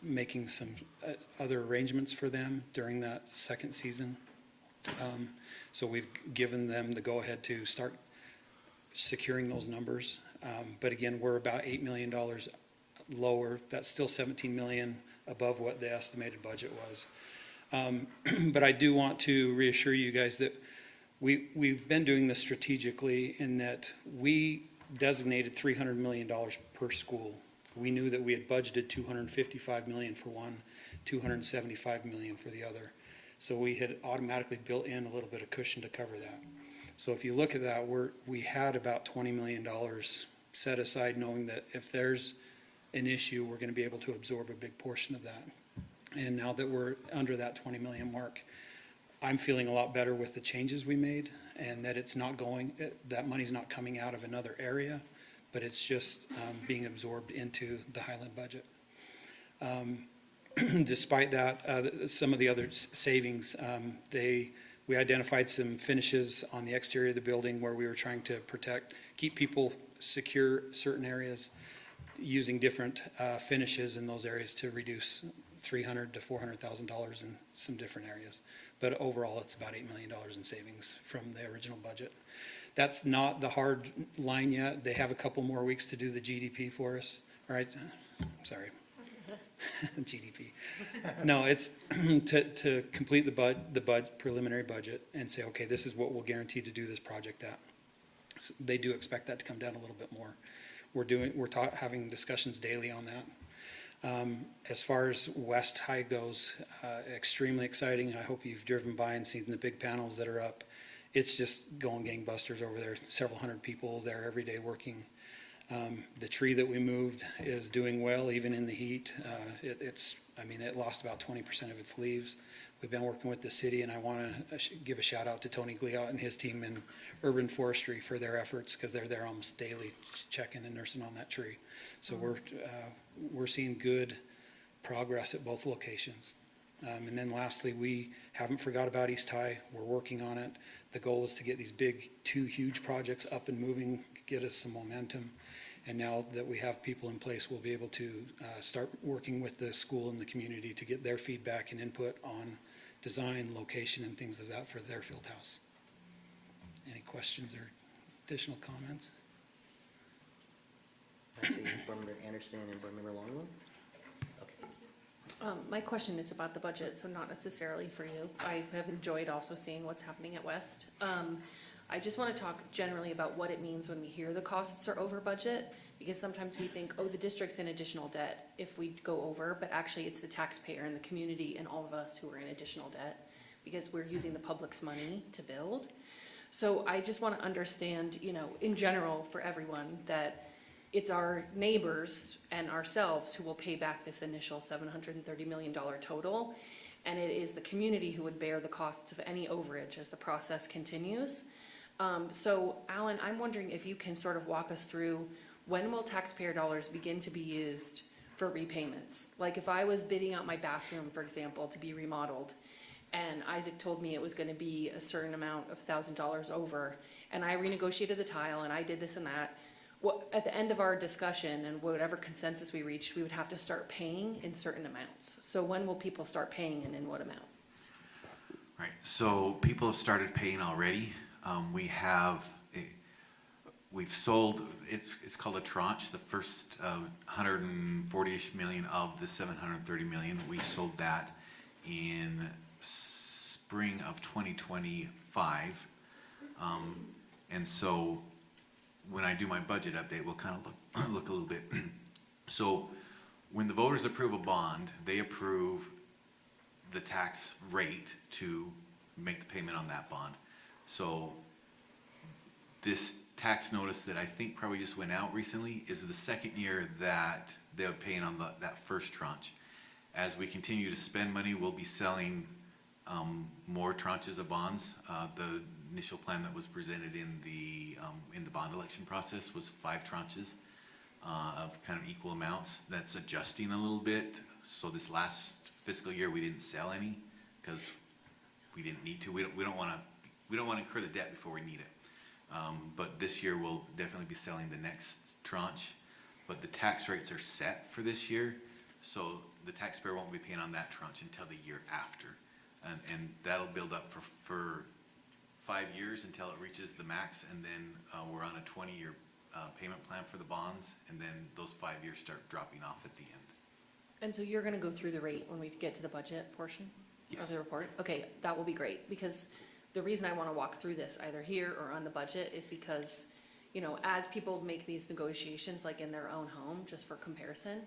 making some other arrangements for them during that second season. So we've given them the go-ahead to start securing those numbers. But again, we're about $8 million lower. That's still $17 million above what the estimated budget was. But I do want to reassure you guys that we've been doing this strategically in that we designated $300 million per school. We knew that we had budgeted $255 million for one, $275 million for the other. So we had automatically built in a little bit of cushion to cover that. So if you look at that, we had about $20 million set aside, knowing that if there's an issue, we're going to be able to absorb a big portion of that. And now that we're under that 20 million mark, I'm feeling a lot better with the changes we made, and that that money's not coming out of another area, but it's just being absorbed into the Highland budget. Despite that, some of the other savings, we identified some finishes on the exterior of the building where we were trying to keep people secure certain areas, using different finishes in those areas to reduce $300,000 to $400,000 in some different areas. But overall, it's about $8 million in savings from the original budget. That's not the hard line yet. They have a couple more weeks to do the GDP for us. All right, sorry. GDP. No, it's to complete the preliminary budget and say, okay, this is what we'll guarantee to do this project at. So they do expect that to come down a little bit more. We're having discussions daily on that. As far as West High goes, extremely exciting. I hope you've driven by and seen the big panels that are up. It's just going gangbusters over there. Several hundred people there every day working. The tree that we moved is doing well, even in the heat. It lost about 20% of its leaves. We've been working with the city, and I want to give a shout out to Tony Gliot and his team in urban forestry for their efforts, because they're there almost daily checking and nursing on that tree. So we're seeing good progress at both locations. And then lastly, we haven't forgot about East High. We're working on it. The goal is to get these two huge projects up and moving, get us some momentum. And now that we have people in place, we'll be able to start working with the school and the community to get their feedback and input on design, location, and things of that for their field house. Any questions or additional comments? I see Board Member Anderson and Board Member Longwell. Okay. My question is about the budget, so not necessarily for you. I have enjoyed also seeing what's happening at West. I just want to talk generally about what it means when we hear the costs are over budget, because sometimes we think, oh, the district's in additional debt if we go over, but actually it's the taxpayer and the community and all of us who are in additional debt because we're using the public's money to build. So I just want to understand, in general for everyone, that it's our neighbors and ourselves who will pay back this initial $730 million total, and it is the community who would bear the costs of any overage as the process continues. So Alan, I'm wondering if you can sort of walk us through, when will taxpayer dollars begin to be used for repayments? Like if I was bidding out my bathroom, for example, to be remodeled, and Isaac told me it was going to be a certain amount of $1,000 over, and I renegotiated the tile and I did this and that, at the end of our discussion and whatever consensus we reached, we would have to start paying in certain amounts. So when will people start paying and in what amount? Right, so people have started paying already. We've sold, it's called a tranche, the first 140-ish million of the 730 million. We sold that in spring of 2025. And so when I do my budget update, we'll kind of look a little bit. So when the voters approve a bond, they approve the tax rate to make the payment on that bond. So this tax notice that I think probably just went out recently is the second year that they're paying on that first tranche. As we continue to spend money, we'll be selling more tranches of bonds. The initial plan that was presented in the bond election process was 5 tranches of kind of equal amounts. That's adjusting a little bit. So this last fiscal year, we didn't sell any because we didn't need to. We don't want to incur the debt before we need it. But this year we'll definitely be selling the next tranche. But the tax rates are set for this year, so the taxpayer won't be paying on that tranche until the year after, and that'll build up for 5 years until it reaches the max, and then we're on a 20-year payment plan for the bonds, and then those 5 years start dropping off at the end. And so you're gonna go through the rate when we get to the budget portion of Yes. the report? Okay, that will be great, because the reason I wanna walk through this either here or on the budget is because, you know, as people make these negotiations, like in their own home, just for comparison,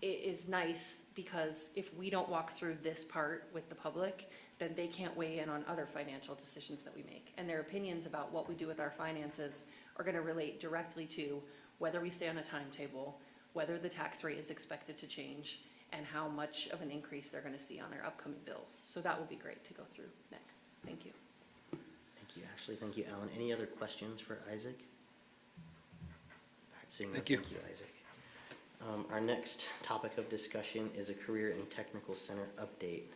it is nice because if we don't walk through this part with the public, then they can't weigh in on other financial decisions that we make. And their opinions about what we do with our finances are gonna relate directly to whether we stay on a timetable, whether the tax rate is expected to change, and how much of an increase they're gonna see on their upcoming bills. So that will be great to go through next. Thank you. Thank you, Ashley. Thank you, Alan. Any other questions for Isaac? All right, seeing none, Thank you. thank you, Isaac. Our next topic of discussion is a Career and Technical Center update.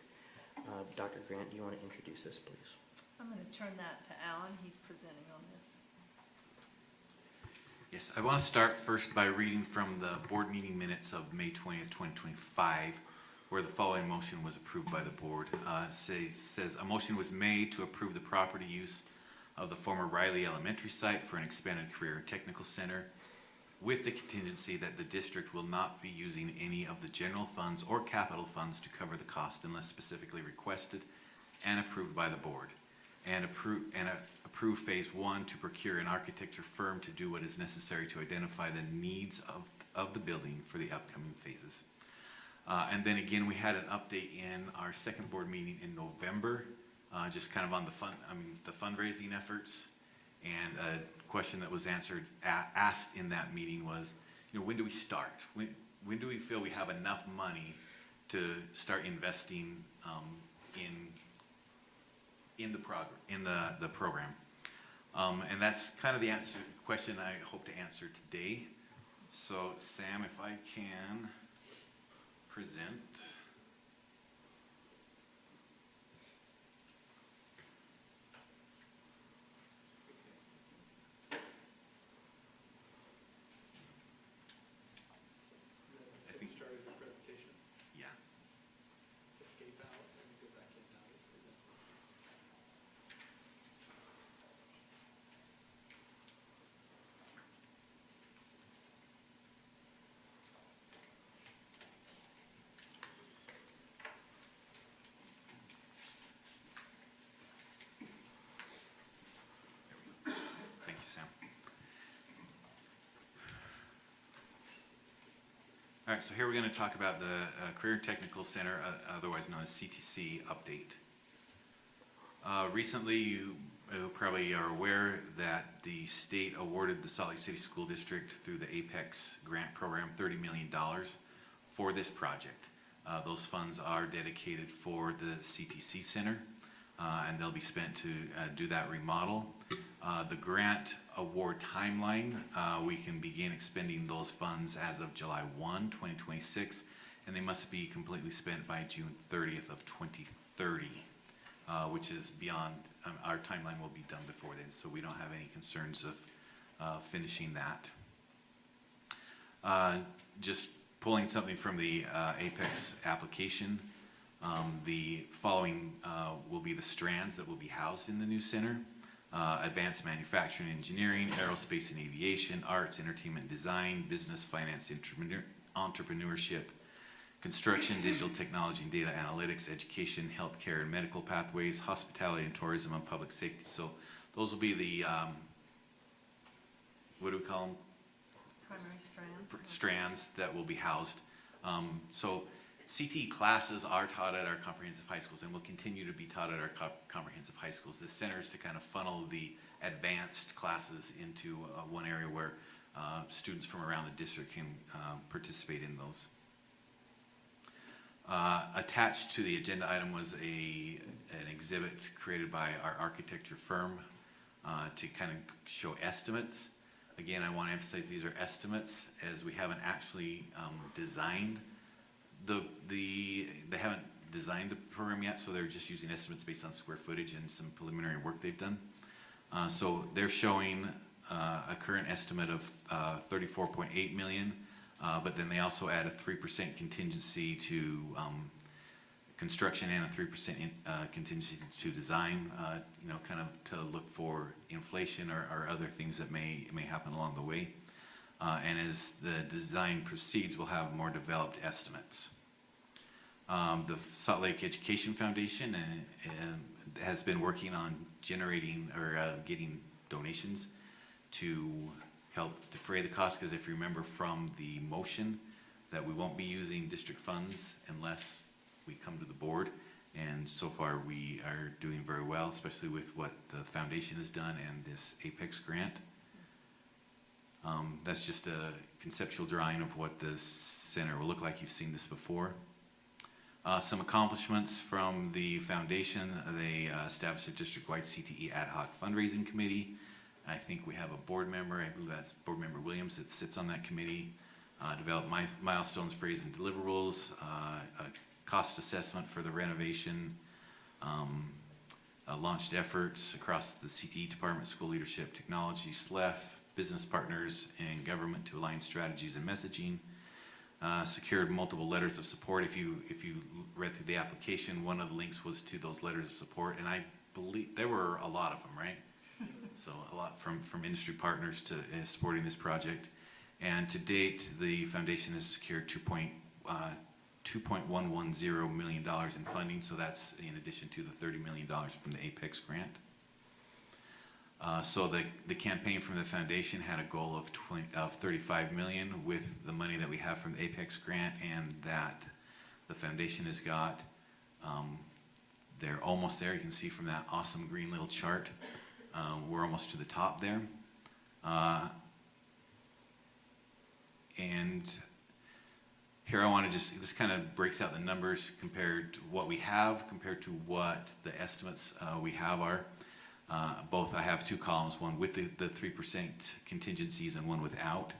Dr. Grant, do you want to introduce us, please? I'm going to turn that to Alan. He's presenting on this. Yes, I want to start first by reading from the board meeting minutes of May 20th, 2025, where the following motion was approved by the board. Says, a motion was made to approve the property use of the former Riley Elementary site for an expanded Career and Technical Center, with the contingency that the district will not be using any of the general funds or capital funds to cover the cost unless specifically requested and approved by the board. And approve phase 1 to procure an architecture firm to do what is necessary to identify the needs of the building for the upcoming phases. And then again, we had an update in our second board meeting in November, just kind of on the fundraising efforts. And a question that was asked in that meeting was, you know, when do we start? When do we feel we have enough money to start investing in the program? And that's kind of the question I hope to answer today. So Sam, if I can present. Yeah. Escape out and go back in now. Thank you, Sam. All right, so here we're going to talk about the Career Technical Center, otherwise known as CTC, update. Recently, you probably are aware that the state awarded the Salt Lake City School District through the Apex grant program $30 million for this project. Those funds are dedicated for the CTC Center, and they'll be spent to do that remodel. The grant award timeline, we can begin expending those funds as of July 1, 2026, and they must be completely spent by June 30th of 2030, which is beyond, our timeline will be done before then, so we don't have any concerns of finishing that. Just pulling something from the Apex application, the following will be the strands that will be housed in the new center. Advanced manufacturing, engineering, aerospace and aviation, arts, entertainment, design, business, finance, entrepreneurship, construction, digital technology and data analytics, education, healthcare and medical pathways, hospitality and tourism, and public safety. So those will be the, what do we call them? Primary strands. Strands that will be housed. So CTE classes are taught at our comprehensive high schools and will continue to be taught at our comprehensive high schools. The center is to kind of funnel the advanced classes into one area where students from around the district can participate in those. Attached to the agenda item was an exhibit created by our architecture firm to kind of show estimates. Again, I want to emphasize these are estimates, as we haven't actually designed they haven't designed the program yet, so they're just using estimates based on square footage and some preliminary work they've done. So they're showing a current estimate of 34.8 million, but then they also add a 3% contingency to construction and a 3% contingency to design, you know, kind of to look for inflation or other things that may happen along the way. And as the design proceeds, we'll have more developed estimates. The Salt Lake Education Foundation has been working on generating or getting donations to help defray the cost, because if you remember from the motion that we won't be using district funds unless we come to the board, and so far we are doing very well, especially with what the foundation has done and this Apex grant. That's just a conceptual drawing of what the center will look like. You've seen this before. Some accomplishments from the foundation: they established a district-wide CTE ad hoc fundraising committee. I think we have a board member, I believe that's Board Member Williams, that sits on that committee. Developed milestones, phrases, and deliverables, a cost assessment for the renovation, launched efforts across the CTE department, school leadership, technology, SLEF, business partners, and government to align strategies and messaging. Secured multiple letters of support. If you read through the application, one of the links was to those letters of support, and I believe there were a lot of them, right? So a lot from industry partners to supporting this project. And to date, the foundation has secured $2.110 million in funding, so that's in addition to the $30 million from the Apex grant. So the campaign from the foundation had a goal of 35 million with the money that we have from the Apex grant and that the foundation has got. They're almost there. You can see from that awesome green little chart. We're almost to the top there. And here I want to this kind of breaks out the numbers compared to what we have, compared to what the estimates we have are. Both, I have two columns, one with the 3% contingencies and one without.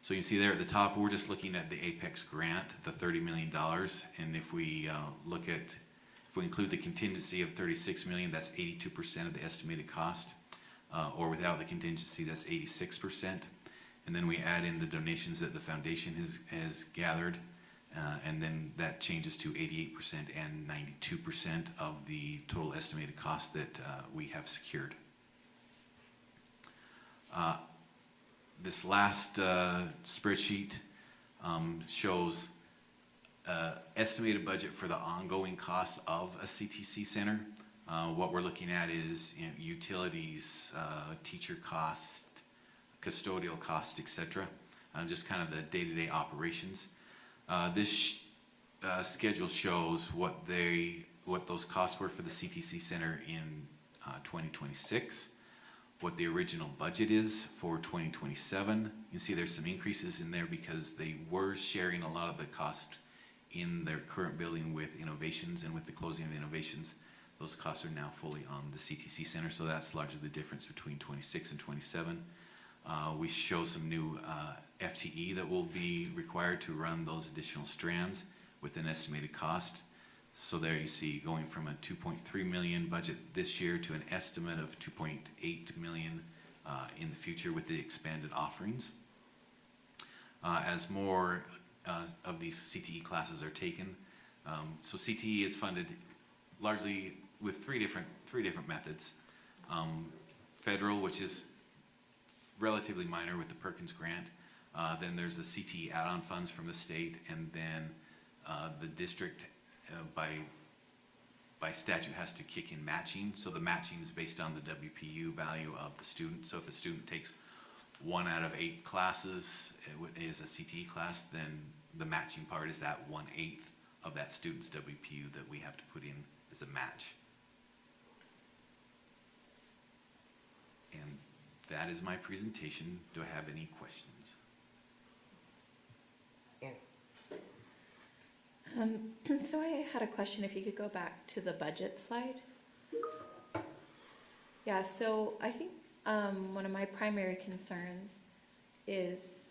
So you can see there at the top, we're just looking at the Apex grant, the $30 million. And if we if we include the contingency of 36 million, that's 82% of the estimated cost. Or without the contingency, that's 86%. And then we add in the donations that the foundation has gathered, and then that changes to 88% and 92% of the total estimated cost that we have secured. This last spreadsheet shows estimated budget for the ongoing cost of a CTC center. What we're looking at is, you know, utilities, teacher costs, custodial costs, etc. Just kind of the day-to-day operations. This schedule shows what those costs were for the CTC Center in 2026, what the original budget is for 2027. You can see there's some increases in there because they were sharing a lot of the cost in their current building with Innovations, and with the closing of Innovations, those costs are now fully on the CTC Center, so that's largely the difference between 26 and 27. We show some new FTE that will be required to run those additional strands with an estimated cost. So there you see going from a 2.3 million budget this year to an estimate of 2.8 million in the future with the expanded offerings. As more of these CTE classes are taken, so CTE is funded largely with three different methods. Federal, which is relatively minor with the Perkins grant. Then there's the CTE add-on funds from the state, and then the district by statute has to kick in matching. So the matching is based on the WPU value of the student. So if a student takes 1 out of 8 classes, it is a CTE class, then the matching part is that 1/8 of that student's WPU that we have to put in as a match. And that is my presentation. Do I have any questions? So I had a question, if you could go back to the budget slide. Yeah, so I think one of my primary concerns is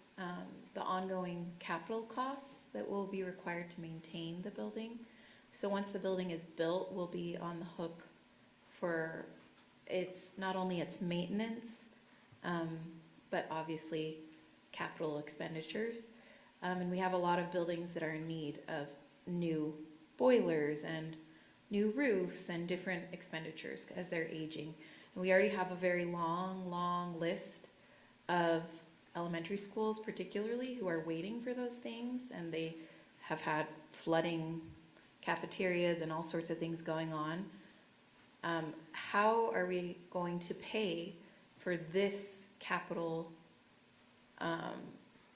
the ongoing capital costs that will be required to maintain the building. So once the building is built, we'll be on the hook for not only its maintenance, but obviously capital expenditures. And we have a lot of buildings that are in need of new boilers and new roofs and different expenditures as they're aging. And we already have a very long list of elementary schools particularly who are waiting for those things, and they have had flooding cafeterias and all sorts of things going on. How are we going to pay for this capital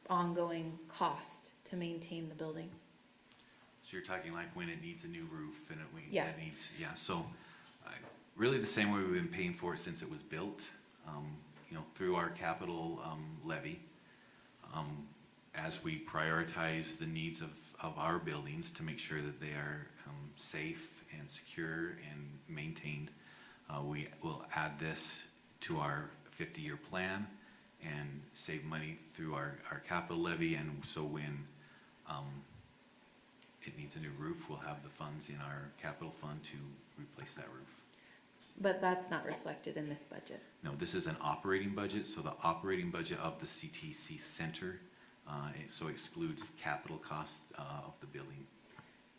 ongoing cost to maintain the building? So you're talking like when it needs a new roof and Yeah. it needs, yeah, so really the same way we've been paying for it since it was built, through our capital levy. As we prioritize the needs of our buildings to make sure that they are safe and secure and maintained, we will add this to our 50-year plan and save money through our capital levy. And so when it needs a new roof, we'll have the funds in our capital fund to replace that roof. But that's not reflected in this budget. No, this is an operating budget, so the operating budget of the CTC Center, so excludes capital cost of the building.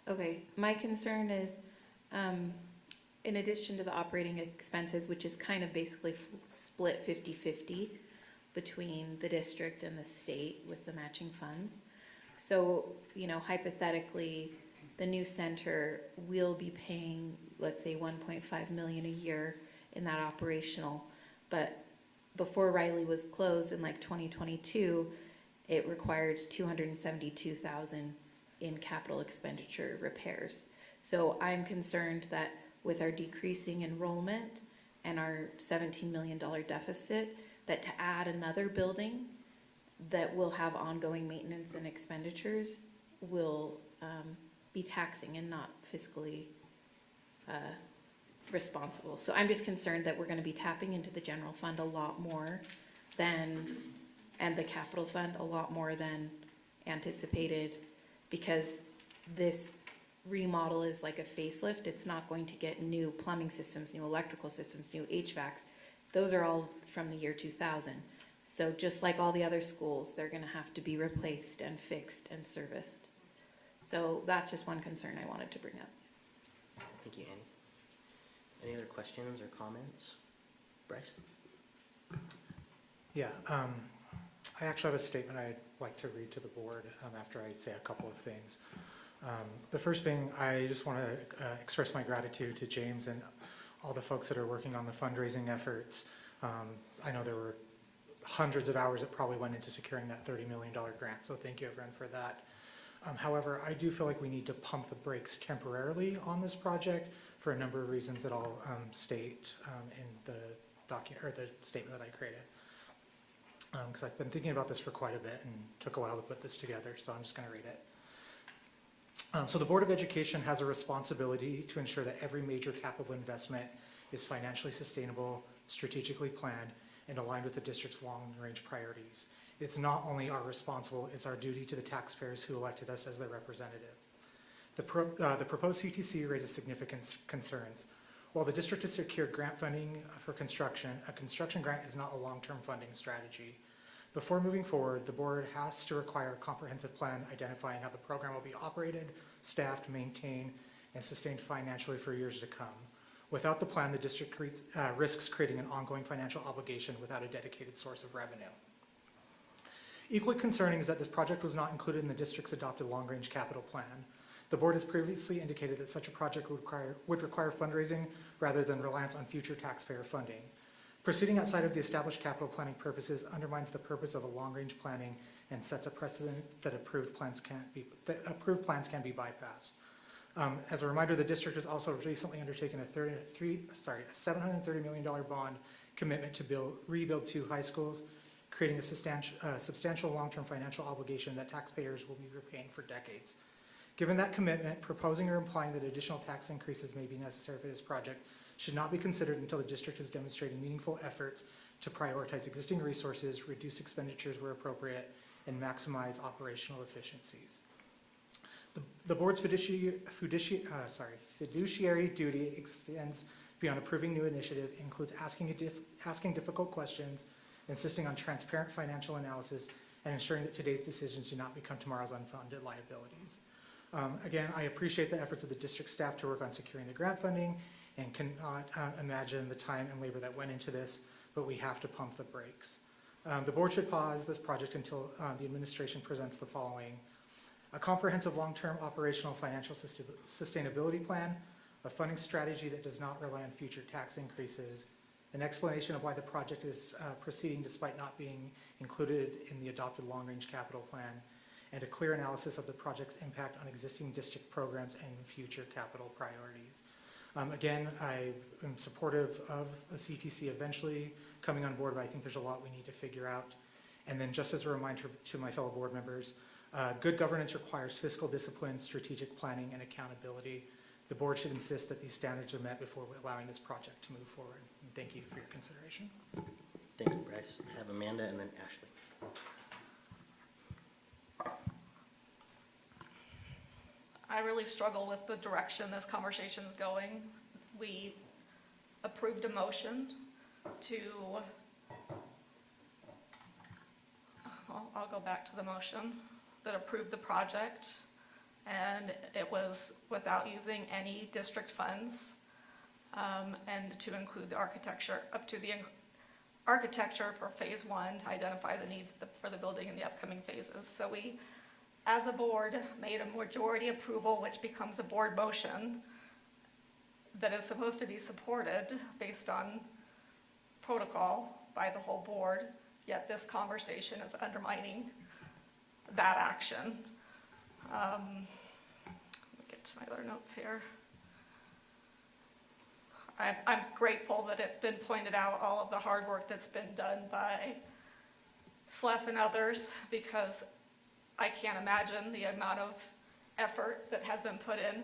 Okay, my concern is, in addition to the operating expenses, which is kind of basically split 50-50 between the district and the state with the matching funds. So, hypothetically, the new center will be paying, let's say, 1.5 million a year in that operational. But before Riley was closed in like 2022, it required 272,000 in capital expenditure repairs. So I'm concerned that with our decreasing enrollment and our $17 million deficit, that to add another building that will have ongoing maintenance and expenditures will be taxing and not fiscally responsible. So I'm just concerned that we're going to be tapping into the general fund a lot more than, and the capital fund a lot more than anticipated, because this remodel is like a facelift. It's not going to get new plumbing systems, new electrical systems, new HVACs. Those are all from the year 2000. So just like all the other schools, they're gonna have to be replaced and fixed and serviced. So that's just one concern I wanted to bring up. Thank you, Annie. Any other questions or comments? Bryce? Yeah, I actually have a statement I'd like to read to the board after I say a couple of things. The first being, I just want to express my gratitude to James and all the folks that are working on the fundraising efforts. I know there were hundreds of hours that probably went into securing that $30 million grant, so thank you everyone for that. However, I do feel like we need to pump the brakes temporarily on this project for a number of reasons that I'll state in the document or the statement that I created. Because I've been thinking about this for quite a bit and took a while to put this together, so I'm just going to read it. So the Board of Education has a responsibility to ensure that every major capital investment is financially sustainable, strategically planned, and aligned with the district's long-range priorities. It's not only our responsibility, it's our duty to the taxpayers who elected us as their representative. The proposed CTC raises significant concerns. While the district has secured grant funding for construction, a construction grant is not a long-term funding strategy. Before moving forward, the board has to require a comprehensive plan identifying how the program will be operated, staffed, maintained, and sustained financially for years to come. Without the plan, the district risks creating an ongoing financial obligation without a dedicated source of revenue. Equally concerning is that this project was not included in the district's adopted long-range capital plan. The board has previously indicated that such a project would require fundraising rather than reliance on future taxpayer funding. Proceeding outside of the established capital planning purposes undermines the purpose of a long-range planning and sets a precedent that approved plans can be bypassed. As a reminder, the district has also recently undertaken a $730 million bond commitment to rebuild 2 high schools, creating a substantial long-term financial obligation that taxpayers will be repaying for decades. Given that commitment, proposing or implying that additional tax increases may be necessary for this project should not be considered until the district has demonstrated meaningful efforts to prioritize existing resources, reduce expenditures where appropriate, and maximize operational efficiencies. The board's fiduciary duty extends beyond approving new initiative, includes asking difficult questions, insisting on transparent financial analysis, and ensuring that today's decisions do not become tomorrow's unfunded liabilities. Again, I appreciate the efforts of the district staff to work on securing the grant funding and cannot imagine the time and labor that went into this, but we have to pump the brakes. The board should pause this project until the administration presents the following: a comprehensive long-term operational financial sustainability plan, a funding strategy that does not rely on future tax increases, an explanation of why the project is proceeding despite not being included in the adopted long-range capital plan, and a clear analysis of the project's impact on existing district programs and future capital priorities. Again, I am supportive of the CTC eventually coming on board, but I think there's a lot we need to figure out. And then just as a reminder to my fellow board members, good governance requires fiscal discipline, strategic planning, and accountability. The board should insist that these standards are met before allowing this project to move forward. And thank you for your consideration. Thank you, Bryce. I have Amanda and then Ashley. I really struggle with the direction this conversation is going. We approved a motion to, I'll go back to the motion, that approved the project, and it was without using any district funds, and to include the architecture, up to the architecture for phase 1 to identify the needs for the building in the upcoming phases. So we, as a board, made a majority approval, which becomes a board motion that is supposed to be supported based on protocol by the whole board, yet this conversation is undermining that action. Let me get to my other notes here. I'm grateful that it's been pointed out, all of the hard work that's been done by SLEF and others, because I can't imagine the amount of effort that has been put in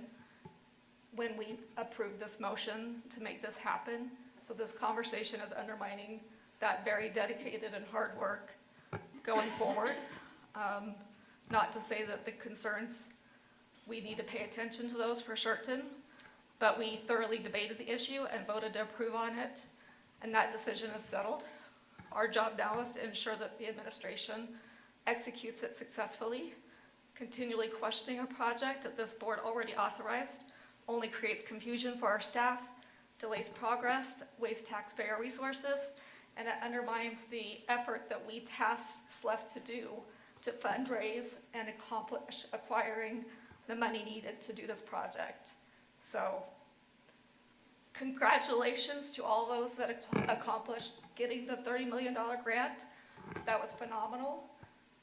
when we approved this motion to make this happen. So this conversation is undermining that very dedicated and hard work going forward. Not to say that the concerns, we need to pay attention to those for certain, but we thoroughly debated the issue and voted to approve on it, and that decision is settled. Our job now is to ensure that the administration executes it successfully. Continually questioning a project that this board already authorized only creates confusion for our staff, delays progress, wastes taxpayer resources, and it undermines the effort that we tasked SLEF to do to fundraise and accomplish acquiring the money needed to do this project. So congratulations to all those that accomplished getting the $30 million grant. That was phenomenal.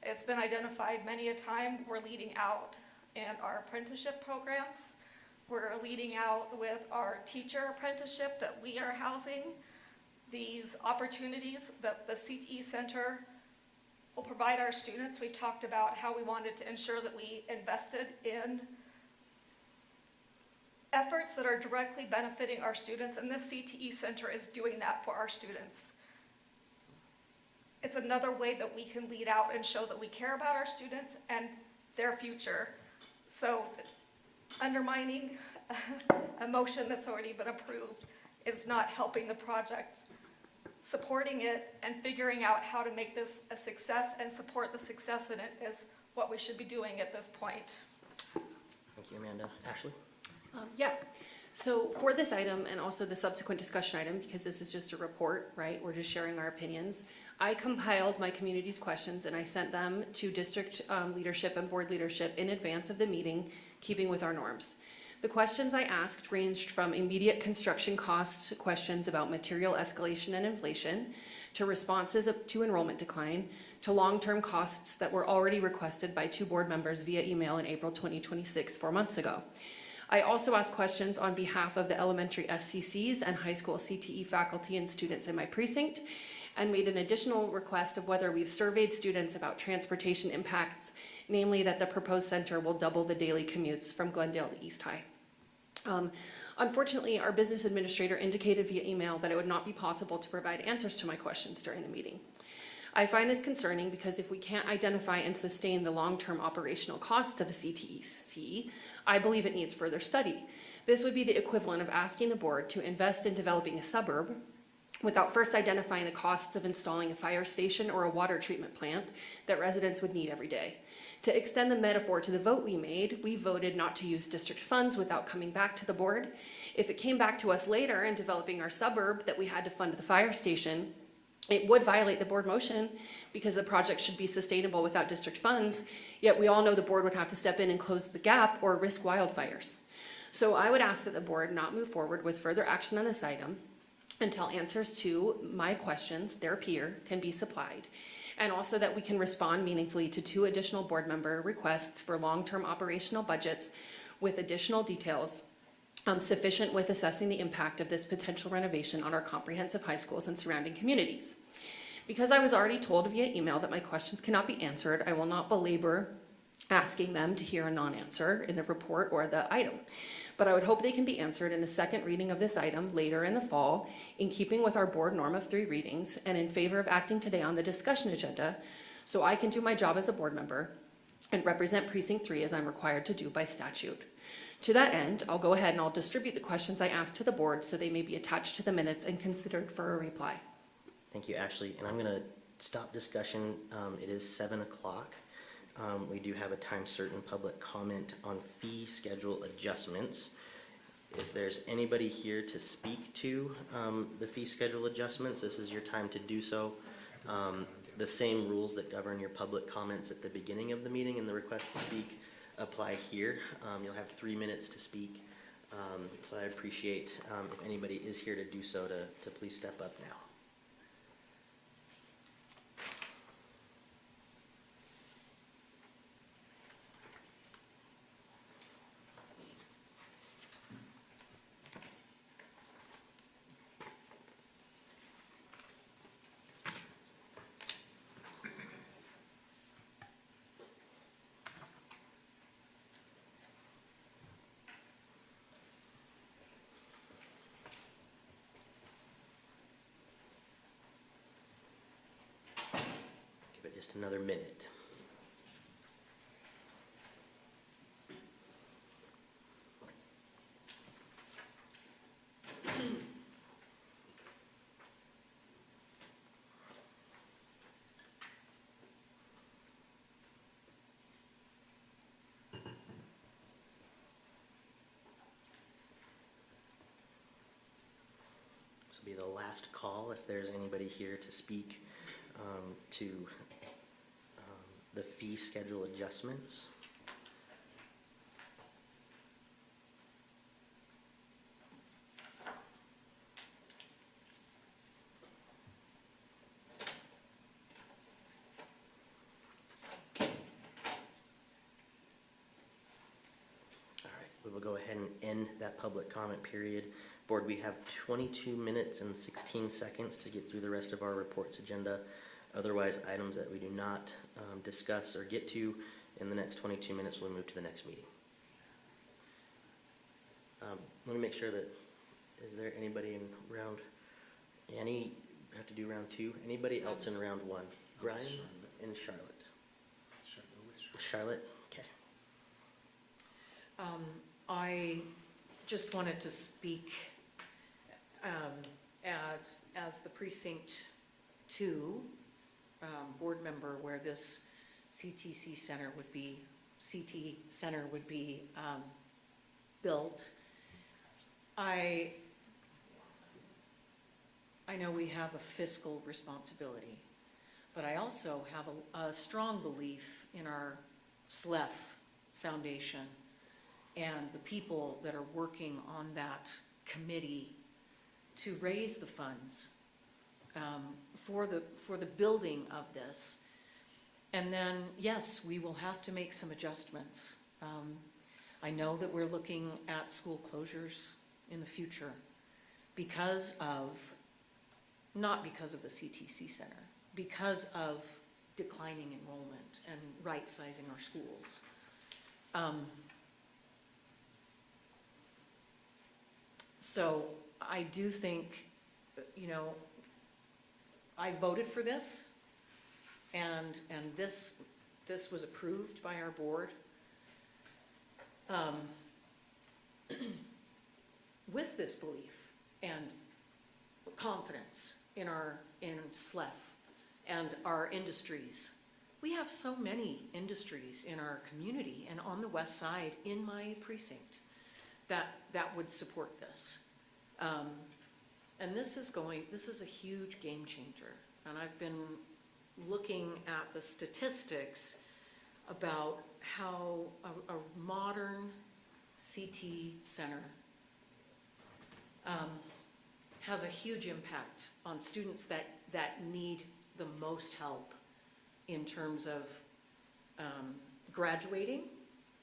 It's been identified many a time we're leading out in our apprenticeship programs. We're leading out with our teacher apprenticeship that we are housing. These opportunities that the CTE Center will provide our students. We've talked about how we wanted to ensure that we invested in efforts that are directly benefiting our students, and this CTE Center is doing that for our students. It's another way that we can lead out and show that we care about our students and their future. So undermining a motion that's already been approved is not helping the project. Supporting it and figuring out how to make this a success and support the success in it is what we should be doing at this point. Thank you, Amanda. Ashley? Yeah, so for this item and also the subsequent discussion item, because this is just a report, right? We're just sharing our opinions. I compiled my community's questions and I sent them to district leadership and board leadership in advance of the meeting, keeping with our norms. The questions I asked ranged from immediate construction costs questions about material escalation and inflation, to responses to enrollment decline, to long-term costs that were already requested by 2 board members via email in April 2026, 4 months ago. I also asked questions on behalf of the elementary SCCs and high school CTE faculty and students in my precinct, and made an additional request of whether we've surveyed students about transportation impacts, namely that the proposed center will double the daily commutes from Glendale to East High. Unfortunately, our business administrator indicated via email that it would not be possible to provide answers to my questions during the meeting. I find this concerning because if we can't identify and sustain the long-term operational costs of a CTEC, I believe it needs further study. This would be the equivalent of asking the board to invest in developing a suburb without first identifying the costs of installing a fire station or a water treatment plant that residents would need every day. To extend the metaphor to the vote we made, we voted not to use district funds without coming back to the board. If it came back to us later in developing our suburb that we had to fund the fire station, it would violate the board motion because the project should be sustainable without district funds, yet we all know the board would have to step in and close the gap or risk wildfires. So I would ask that the board not move forward with further action on this item until answers to my questions, their peer, can be supplied. And also that we can respond meaningfully to 2 additional board member requests for long-term operational budgets with additional details sufficient with assessing the impact of this potential renovation on our comprehensive high schools and surrounding communities. Because I was already told via email that my questions cannot be answered, I will not belabor asking them to hear a non-answer in the report or the item. But I would hope they can be answered in a second reading of this item later in the fall, in keeping with our board norm of 3 readings, and in favor of acting today on the discussion agenda, so I can do my job as a board member and represent Precinct 3 as I'm required to do by statute. To that end, I'll go ahead and I'll distribute the questions I asked to the board so they may be attached to the minutes and considered for a reply. Thank you, Ashley. And I'm going to stop discussion. It is 7 o'clock. We do have a time certain public comment on fee schedule adjustments. If there's anybody here to speak to the fee schedule adjustments, this is your time to do so. The same rules that govern your public comments at the beginning of the meeting and the request to speak apply here. You'll have 3 minutes to speak. So I appreciate if anybody is here to do so to please step up now. Just another minute. This will be the last call if there's anybody here to speak to the fee schedule adjustments. All right, we will go ahead and end that public comment period. Board, we have 22 minutes and 16 seconds to get through the rest of our reports agenda. Otherwise, items that we do not discuss or get to in the next 22 minutes will move to the next meeting. Let me make sure that, is there anybody in round, Annie, we have to do round 2? Anybody else in round 1? Brian and Charlotte. Charlotte, okay. I just wanted to speak as the Precinct 2 board member where this CT center would be built. I know we have a fiscal responsibility, but I also have a strong belief in our SLEF Foundation and the people that are working on that committee to raise the funds for the building of this. And then, yes, we will have to make some adjustments. I know that we're looking at school closures in the future because of, not because of the CTC Center, because of declining enrollment and right-sizing our schools. So I do think, you know, I voted for this, and this was approved by our board. With this belief and confidence in SLEF and our industries. We have so many industries in our community and on the west side in my precinct that would support this. And this is a huge game changer. And I've been looking at the statistics about how a modern CT center has a huge impact on students that need the most help in terms of graduating,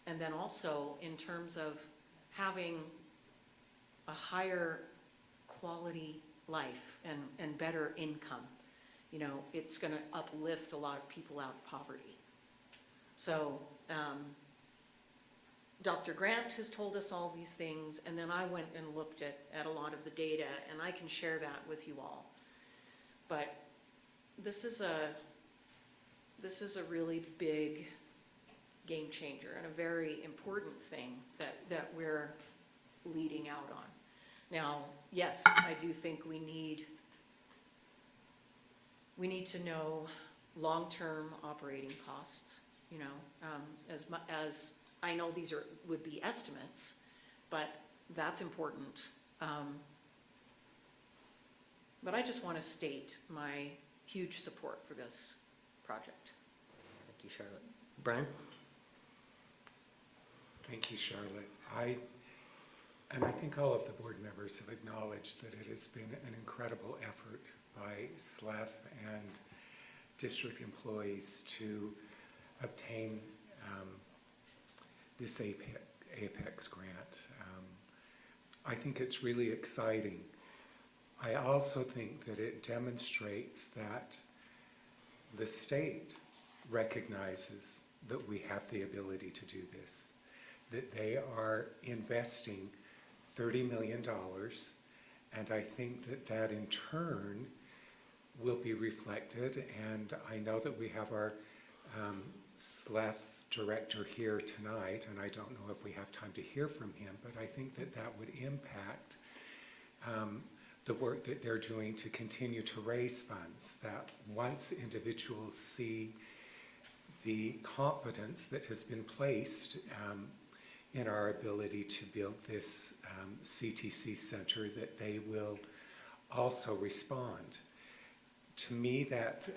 and then also in terms of having a higher quality life and better income. You know, it's going to uplift a lot of people out of poverty. So Dr. Grant has told us all these things, and then I went and looked at a lot of the data, and I can share that with you all. But this is a really big game changer and a very important thing that we're leading out on. Now, yes, I do think we need to know long-term operating costs, you know, as I know these would be estimates, but that's important. But I just want to state my huge support for this project. Thank you, Charlotte. Brian? Thank you, Charlotte. I think all of the board members have acknowledged that it has been an incredible effort by SLEF and district employees to obtain this APEX grant. I think it's really exciting. I also think that it demonstrates that the state recognizes that we have the ability to do this, that they are investing $30 million, and I think that in turn will be reflected, and I know that we have our SLEF director here tonight, and I don't know if we have time to hear from him, but I think that would impact the work that they're doing to continue to raise funds, that once individuals see the confidence that has been placed in our ability to build this CTC center, that they will also respond. To me, that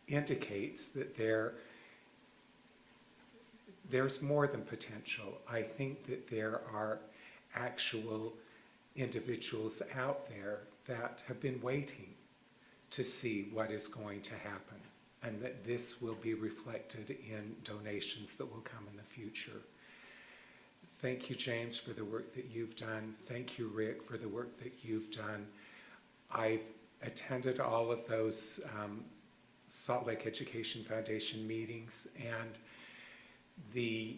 indicates that there's more than potential. I think that there are actual individuals out there that have been waiting to see what is going to happen, and that this will be reflected in donations that will come in the future. Thank you, James, for the work that you've done. Thank you, Rick, for the work that you've done. I've attended all of those Salt Lake Education Foundation meetings, and the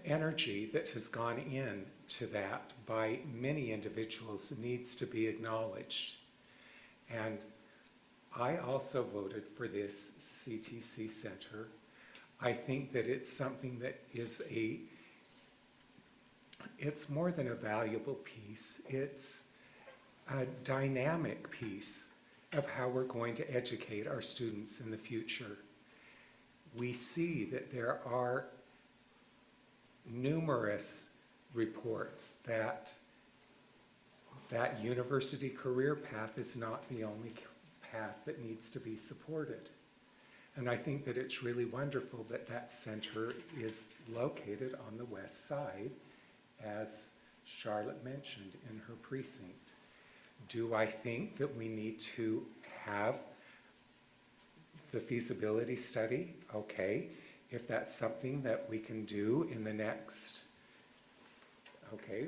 energy that has gone into that by many individuals needs to be acknowledged. And I also voted for this CTC Center. I think that it's something that is it's more than a valuable piece. It's a dynamic piece of how we're going to educate our students in the future. We see that there are numerous reports that university career path is not the only path that needs to be supported. And I think that it's really wonderful that that center is located on the west side, as Charlotte mentioned in her precinct. Do I think that we need to have the feasibility study? Okay, if that's something that we can do in the next, okay,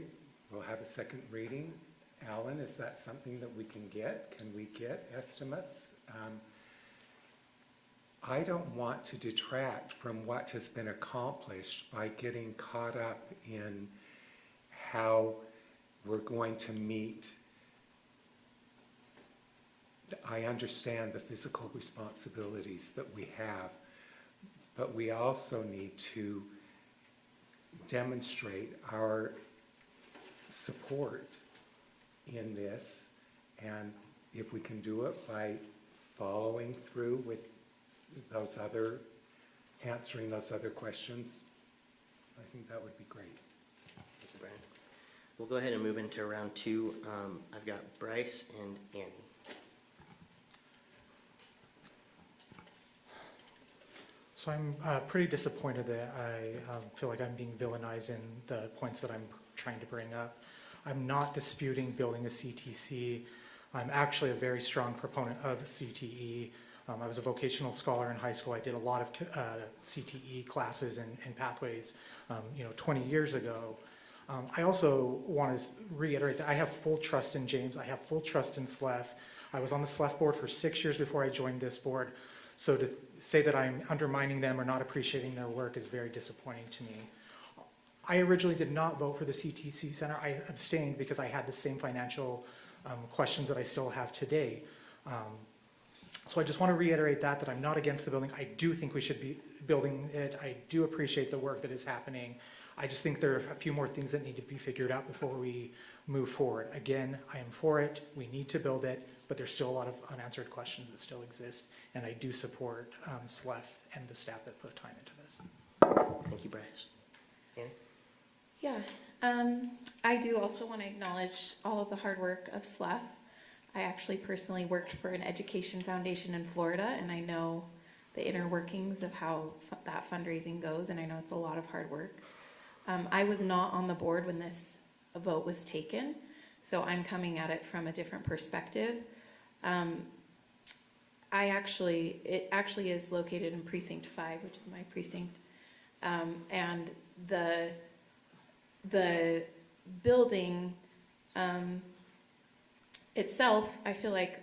we'll have a second reading. Alan, is that something that we can get? Can we get estimates? I don't want to detract from what has been accomplished by getting caught up in how we're going to meet. I understand the physical responsibilities that we have, but we also need to demonstrate our support in this, and if we can do it by following through with those other, answering those other questions, I think that would be great. Thank you, Brian. We'll go ahead and move into round two. I've got Bryce and Annie. So I'm pretty disappointed that I feel like I'm being villainized in the points that I'm trying to bring up. I'm not disputing building a CTC. I'm actually a very strong proponent of CTE. I was a vocational scholar in high school. I did a lot of CTE classes and pathways, 20 years ago. I also want to reiterate that I have full trust in James. I have full trust in SLEF. I was on the SLEF board for 6 years before I joined this board. So to say that I'm undermining them or not appreciating their work is very disappointing to me. I originally did not vote for the CTC Center. I abstained because I had the same financial questions that I still have today. So I just want to reiterate that I'm not against the building. I do think we should be building it. I do appreciate the work that is happening. I just think there are a few more things that need to be figured out before we move forward. Again, I am for it. We need to build it, but there's still a lot of unanswered questions that still exist, and I do support SLEF and the staff that put time into this. Thank you, Bryce. Annie? Yeah, I do also want to acknowledge all of the hard work of SLEF. I actually personally worked for an education foundation in Florida, and I know the inner workings of how that fundraising goes, and I know it's a lot of hard work. I was not on the board when this vote was taken, so I'm coming at it from a different perspective. It actually is located in Precinct 5, which is my precinct, and the building itself, I feel like,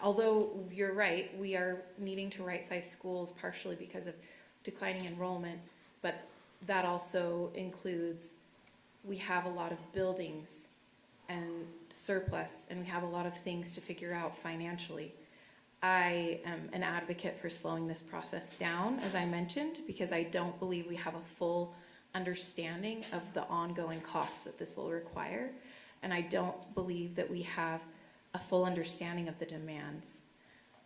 although you're right, we are needing to right-size schools partially because of declining enrollment, but that also includes, we have a lot of buildings and surplus, and we have a lot of things to figure out financially. I am an advocate for slowing this process down, as I mentioned, because I don't believe we have a full understanding of the ongoing costs that this will require. And I don't believe that we have a full understanding of the demands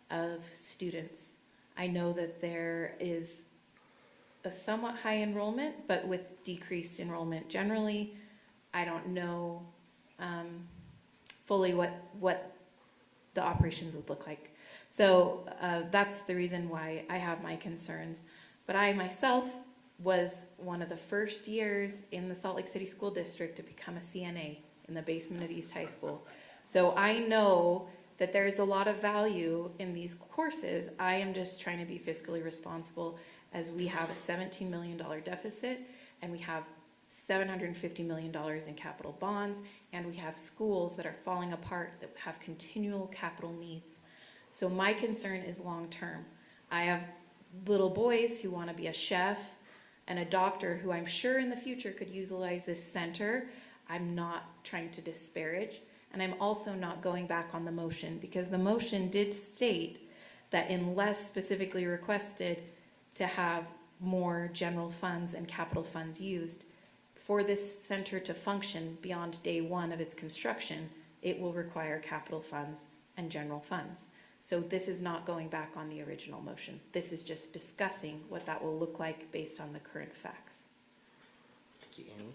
of students. I know that there is a somewhat high enrollment, but with decreased enrollment generally. I don't know fully what the operations would look like. So that's the reason why I have my concerns. But I myself was one of the first years in the Salt Lake City School District to become a CNA in the basement of East High School. So I know that there's a lot of value in these courses. I am just trying to be fiscally responsible, as we have a $17 million deficit, and we have $750 million in capital bonds, and we have schools that are falling apart that have continual capital needs. So my concern is long-term. I have little boys who want to be a chef and a doctor who I'm sure in the future could utilize this center. I'm not trying to disparage, and I'm also not going back on the motion, because the motion did state that unless specifically requested to have more general funds and capital funds used, for this center to function beyond day one of its construction, it will require capital funds and general funds. So this is not going back on the original motion. This is just discussing what that will look like based on the current facts. Thank you, Annie.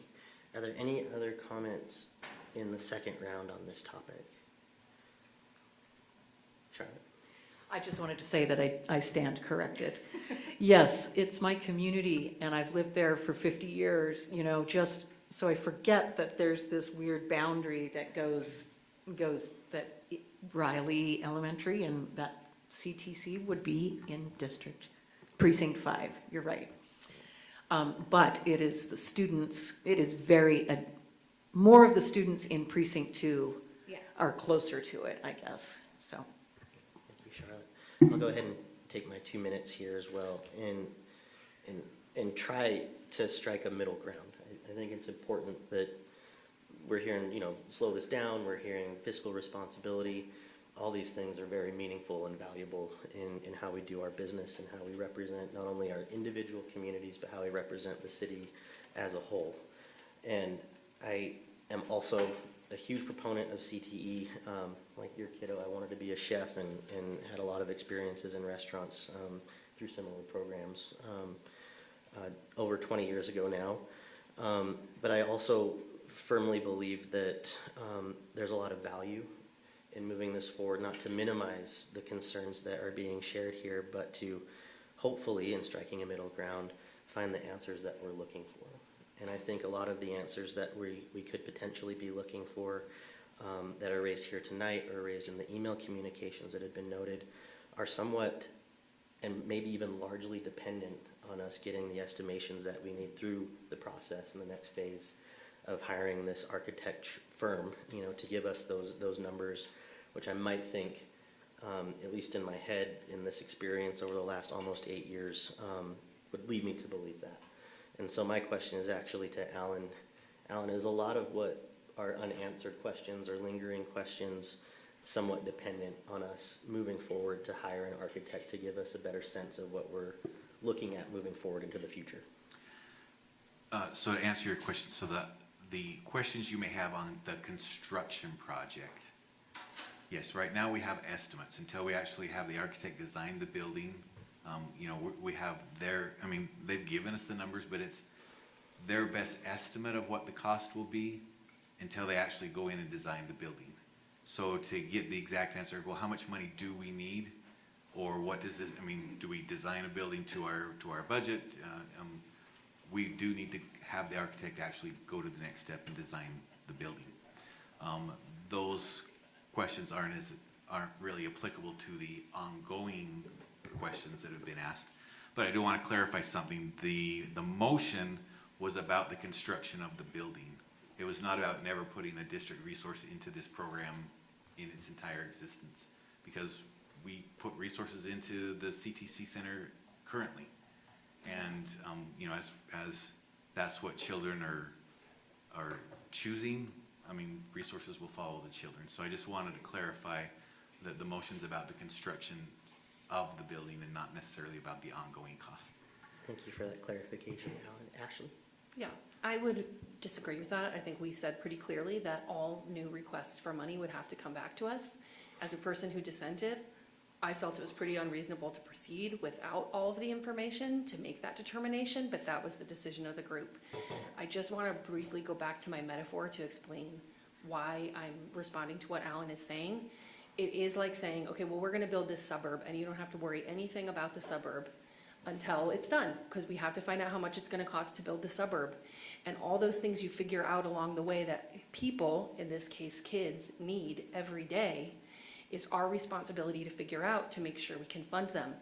Are there any other comments in the second round on this topic? Charlotte? I just wanted to say that I stand corrected. Yes, it's my community, and I've lived there for 50 years, you know, just so I forget that there's this weird boundary that goes that Riley Elementary and that CTC would be in District Precinct 5. You're right. But it is the students, it is more of the students in Precinct 2 are closer to it, I guess, so. Thank you, Charlotte. I'll go ahead and take my 2 minutes here as well and try to strike a middle ground. I think it's important that we're hearing, you know, slow this down, we're hearing fiscal responsibility. All these things are very meaningful and valuable in how we do our business and how we represent not only our individual communities, but how we represent the city as a whole. And I am also a huge proponent of CTE. Like your kiddo, I wanted to be a chef and had a lot of experiences in restaurants through similar programs over 20 years ago now. But I also firmly believe that there's a lot of value in moving this forward, not to minimize the concerns that are being shared here, but to hopefully, in striking a middle ground, find the answers that we're looking for. And I think a lot of the answers that we could potentially be looking for that are raised here tonight or raised in the email communications that have been noted are somewhat and maybe even largely dependent on us getting the estimations that we need through the process in the next phase of hiring this architect firm, you know, to give us those numbers, which I might think, at least in my head, in this experience over the last almost 8 years, would lead me to believe that. And so my question is actually to Alan. Alan, is a lot of what are unanswered questions or lingering questions somewhat dependent on us moving forward to hire an architect to give us a better sense of what we're looking at moving forward into the future? So to answer your question, so the questions you may have on the construction project, yes, right now we have estimates until we actually have the architect design the building. You know, we have I mean, they've given us the numbers, but it's their best estimate of what the cost will be until they actually go in and design the building. So to get the exact answer, well, how much money do we need? Or what does this, I mean, do we design a building to our budget? We do need to have the architect actually go to the next step and design the building. Those questions aren't really applicable to the ongoing questions that have been asked. But I do want to clarify something. The motion was about the construction of the building. It was not about never putting a district resource into this program in its entire existence, because we put resources into the CTC Center currently. And you know, as that's what children are choosing, I mean, resources will follow the children. So I just wanted to clarify that the motion's about the construction of the building and not necessarily about the ongoing cost. Thank you for that clarification, Alan. Ashley? Yeah, I would disagree with that. I think we said pretty clearly that all new requests for money would have to come back to us. As a person who dissented, I felt it was pretty unreasonable to proceed without all of the information to make that determination, but that was the decision of the group. I just want to briefly go back to my metaphor to explain why I'm responding to what Alan is saying. It is like saying, okay, well, we're going to build this suburb and you don't have to worry anything about the suburb until it's done, because we have to find out how much it's going to cost to build the suburb. And all those things you figure out along the way that people, in this case kids, need every day is our responsibility to figure out to make sure we can fund them.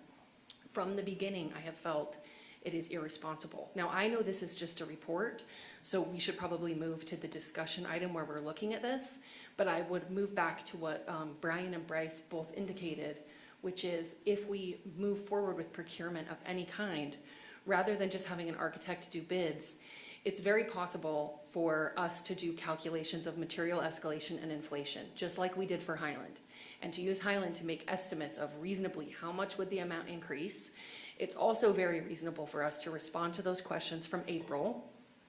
From the beginning, I have felt it is irresponsible. Now, I know this is just a report, so we should probably move to the discussion item where we're looking at this, but I would move back to what Brian and Bryce both indicated, which is if we move forward with procurement of any kind, rather than just having an architect do bids, it's very possible for us to do calculations of material escalation and inflation, just like we did for Highland. And to use Highland to make estimates of reasonably how much would the amount increase. It's also very reasonable for us to respond to those questions from April.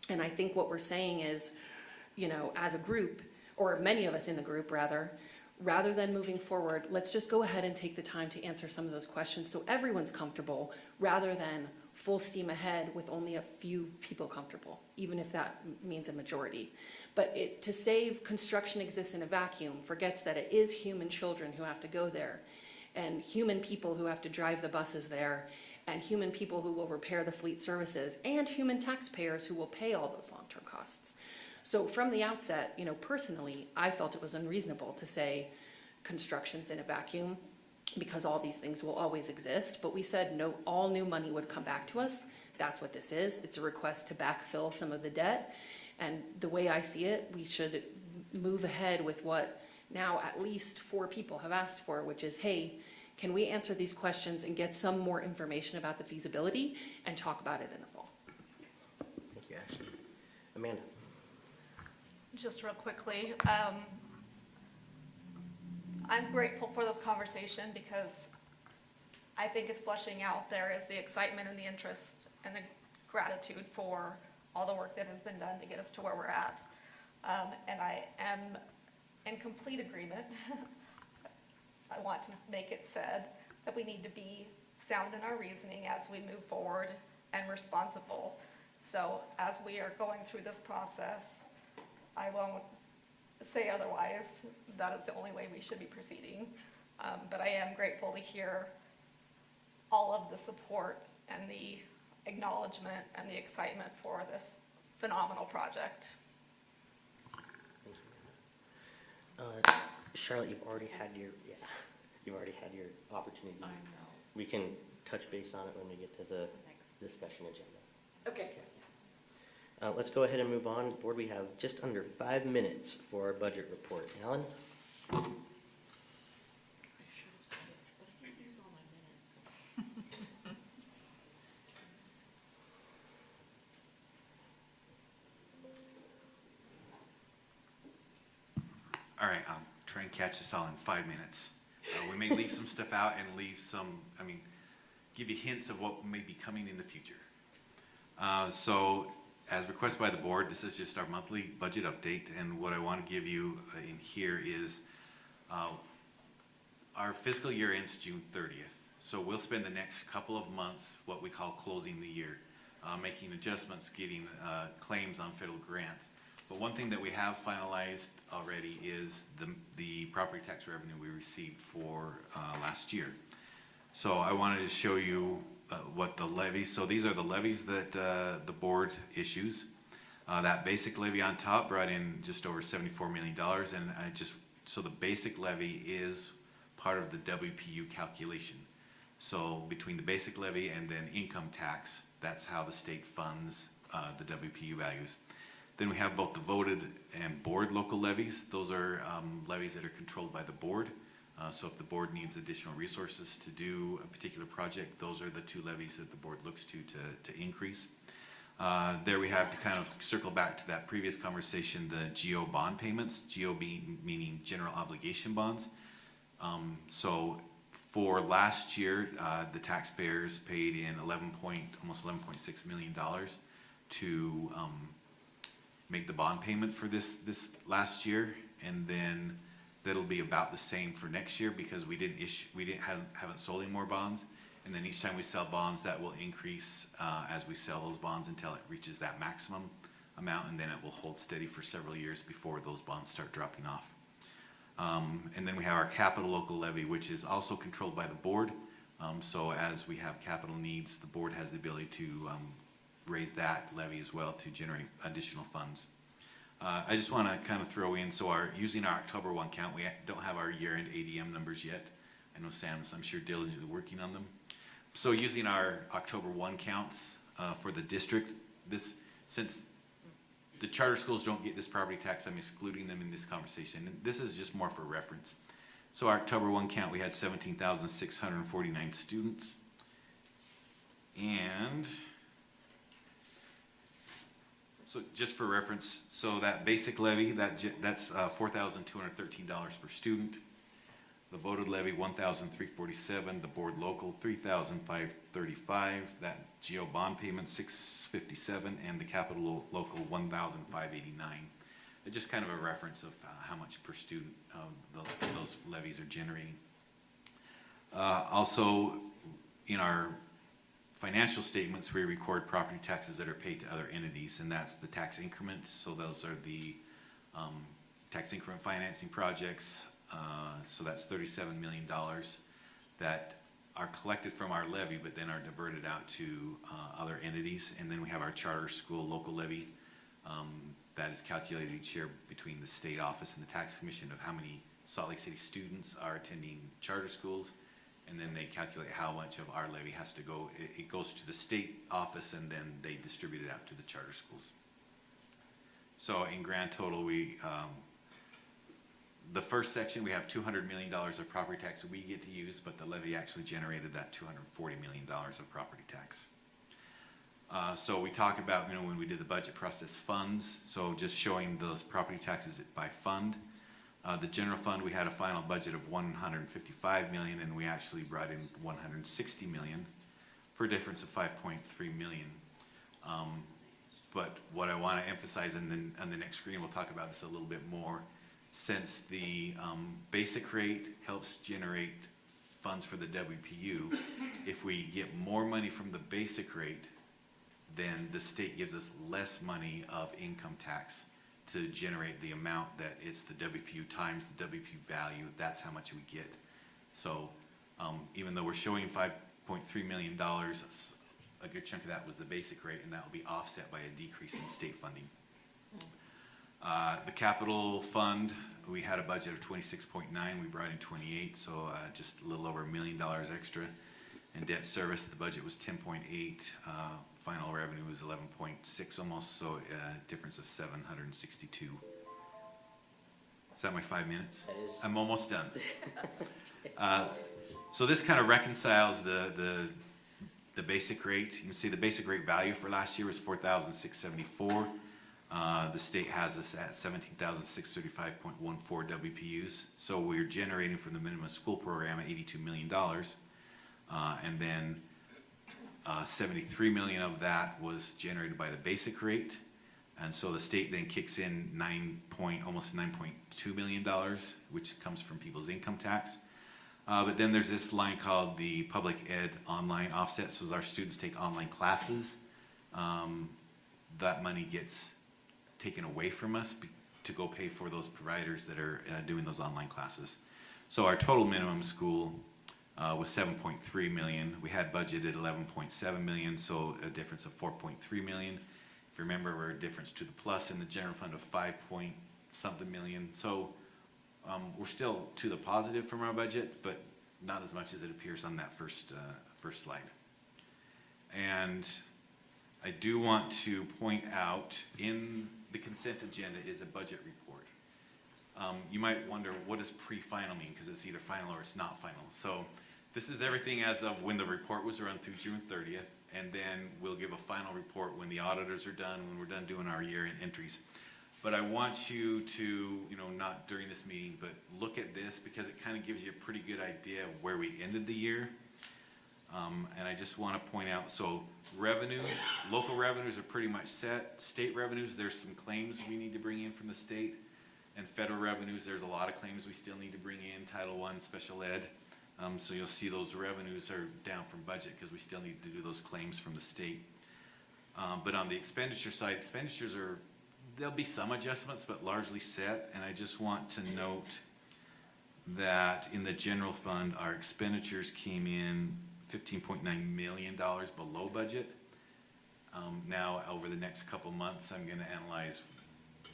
And I think what we're saying is, you know, as a group, or many of us in the group rather than moving forward, let's just go ahead and take the time to answer some of those questions so everyone's comfortable, rather than full steam ahead with only a few people comfortable, even if that means a majority. But to say construction exists in a vacuum forgets that it is human children who have to go there. and human people who have to drive the buses there, and human people who will repair the fleet services, and human taxpayers who will pay all those long-term costs. So from the outset, you know, personally, I felt it was unreasonable to say construction's in a vacuum because all these things will always exist. But we said no, all new money would come back to us. That's what this is. It's a request to backfill some of the debt. And the way I see it, we should move ahead with what now at least 4 people have asked for, which is, hey, can we answer these questions and get some more information about the feasibility and talk about it in the fall? Thank you, Ashley. Amanda? Just real quickly, I'm grateful for this conversation because I think it's flushing out there is the excitement and the interest and the gratitude for all the work that has been done to get us to where we're at. And I am in complete agreement. I want to make it said that we need to be sound in our reasoning as we move forward and responsible. So as we are going through this process, I won't say otherwise. That is the only way we should be proceeding. But I am grateful to hear all of the support and the acknowledgement and the excitement for this phenomenal project. Charlotte, you've already had your opportunity. I know. We can touch base on it when we get to the discussion agenda. Okay. Let's go ahead and move on. Board, we have just under 5 minutes for our budget report. Alan? All right, I'll try and catch this all in 5 minutes. We may leave some stuff out and leave some, give you hints of what may be coming in the future. So, as requested by the board, this is just our monthly budget update, and what I want to give you in here is our fiscal year ends June 30th. So we'll spend the next couple of months, what we call closing the year, making adjustments, getting claims on federal grants. But one thing that we have finalized already is the property tax revenue we received for last year. So I wanted to show you what the levies, so these are the levies that the board issues. That basic levy on top brought in just over $74 million, and so the basic levy is part of the WPU calculation. So between the basic levy and then income tax, that's how the state funds the WPU values. Then we have both the voted and board local levies. Those are levies that are controlled by the board. So if the board needs additional resources to do a particular project, those are the 2 levies that the board looks to increase. There we have to kind of circle back to that previous conversation, the GO bond payments, GO meaning general obligation bonds. So for last year, the taxpayers paid in almost $11.6 million to make the bond payment for this last year, and then that'll be about the same for next year because we haven't sold any more bonds, and then each time we sell bonds, that will increase as we sell those bonds until it reaches that maximum amount, and then it will hold steady for several years before those bonds start dropping off. And then we have our capital local levy, which is also controlled by the board. So as we have capital needs, the board has the ability to raise that levy as well to generate additional funds. I just want to kind of throw in, so using our October 1 count, we don't have our year-end ADM numbers yet. I know Sam's, I'm sure, diligently working on them. So using our October 1 counts for the district, since the charter schools don't get this property tax, I'm excluding them in this conversation. And this is just more for reference. So our October 1 count, we had 17,649 students. And so just for reference, so that basic levy, that's $4,213 per student. The voted levy, $1,347. The board local, $3,535. That GO bond payment, $657, and the capital local, $1,589. It's just kind of a reference of how much per student those levies are generating. Also, in our financial statements, we record property taxes that are paid to other entities, and that's the tax increments. So those are the tax increment financing projects. So that's $37 million. that are collected from our levy, but then are diverted out to other entities. And then we have our charter school local levy that is calculated each year between the state office and the tax commission of how many Salt Lake City students are attending charter schools. And then they calculate how much of our levy has to go. It goes to the state office and then they distribute it out to the charter schools. So in grand total, the first section, we have $200 million of property tax we get to use, but the levy actually generated that $240 million of property tax. So we talk about, when we did the budget process, funds. So just showing those property taxes by fund. The general fund, we had a final budget of $155 million, and we actually brought in $160 million for a difference of $5.3 million. But what I want to emphasize, and then on the next screen we'll talk about this a little bit more, since the basic rate helps generate funds for the WPU, if we get more money from the basic rate, then the state gives us less money of income tax to generate the amount that it's the WPU times the WPU value. That's how much we get. So even though we're showing $5.3 million, a good chunk of that was the basic rate, and that will be offset by a decrease in state funding. The capital fund, we had a budget of 26.9, we brought in 28, so just a little over $1 million extra. And debt service, the budget was 10.8, final revenue was 11.6 almost, so a difference of 762. Is that my 5 minutes? That is. I'm almost done. So this kind of reconciles the basic rate. You can see the basic rate value for last year was $4,674. The state has us at 17,635.14 WPUs. So we're generating from the minimum school program at $82 million. And then 73 million of that was generated by the basic rate. And so the state then kicks in almost $9.2 million, which comes from people's income tax. But then there's this line called the public ed online offset. So as our students take online classes, that money gets taken away from us to go pay for those providers that are doing those online classes. So our total minimum school was 7.3 million. We had budgeted 11.7 million, so a difference of 4.3 million. If you remember, we're a difference to the plus in the general fund of 5-point-something million. So we're still to the positive from our budget, but not as much as it appears on that first slide. And I do want to point out in the consent agenda is a budget report. You might wonder, what does pre-final mean? Because it's either final or it's not final. So this is everything as of when the report was run through June 30th, and then we'll give a final report when the auditors are done, when we're done doing our year-end entries. But I want you to, not during this meeting, but look at this because it kind of gives you a pretty good idea of where we ended the year. And I just want to point out, so revenues, local revenues are pretty much set. State revenues, there's some claims we need to bring in from the state. And federal revenues, there's a lot of claims we still need to bring in, Title I, special ed. So you'll see those revenues are down from budget because we still need to do those claims from the state. But on the expenditure side, there'll be some adjustments, but largely set. And I just want to note that in the general fund, our expenditures came in $15.9 million below budget. Now, over the next couple months, I'm going to analyze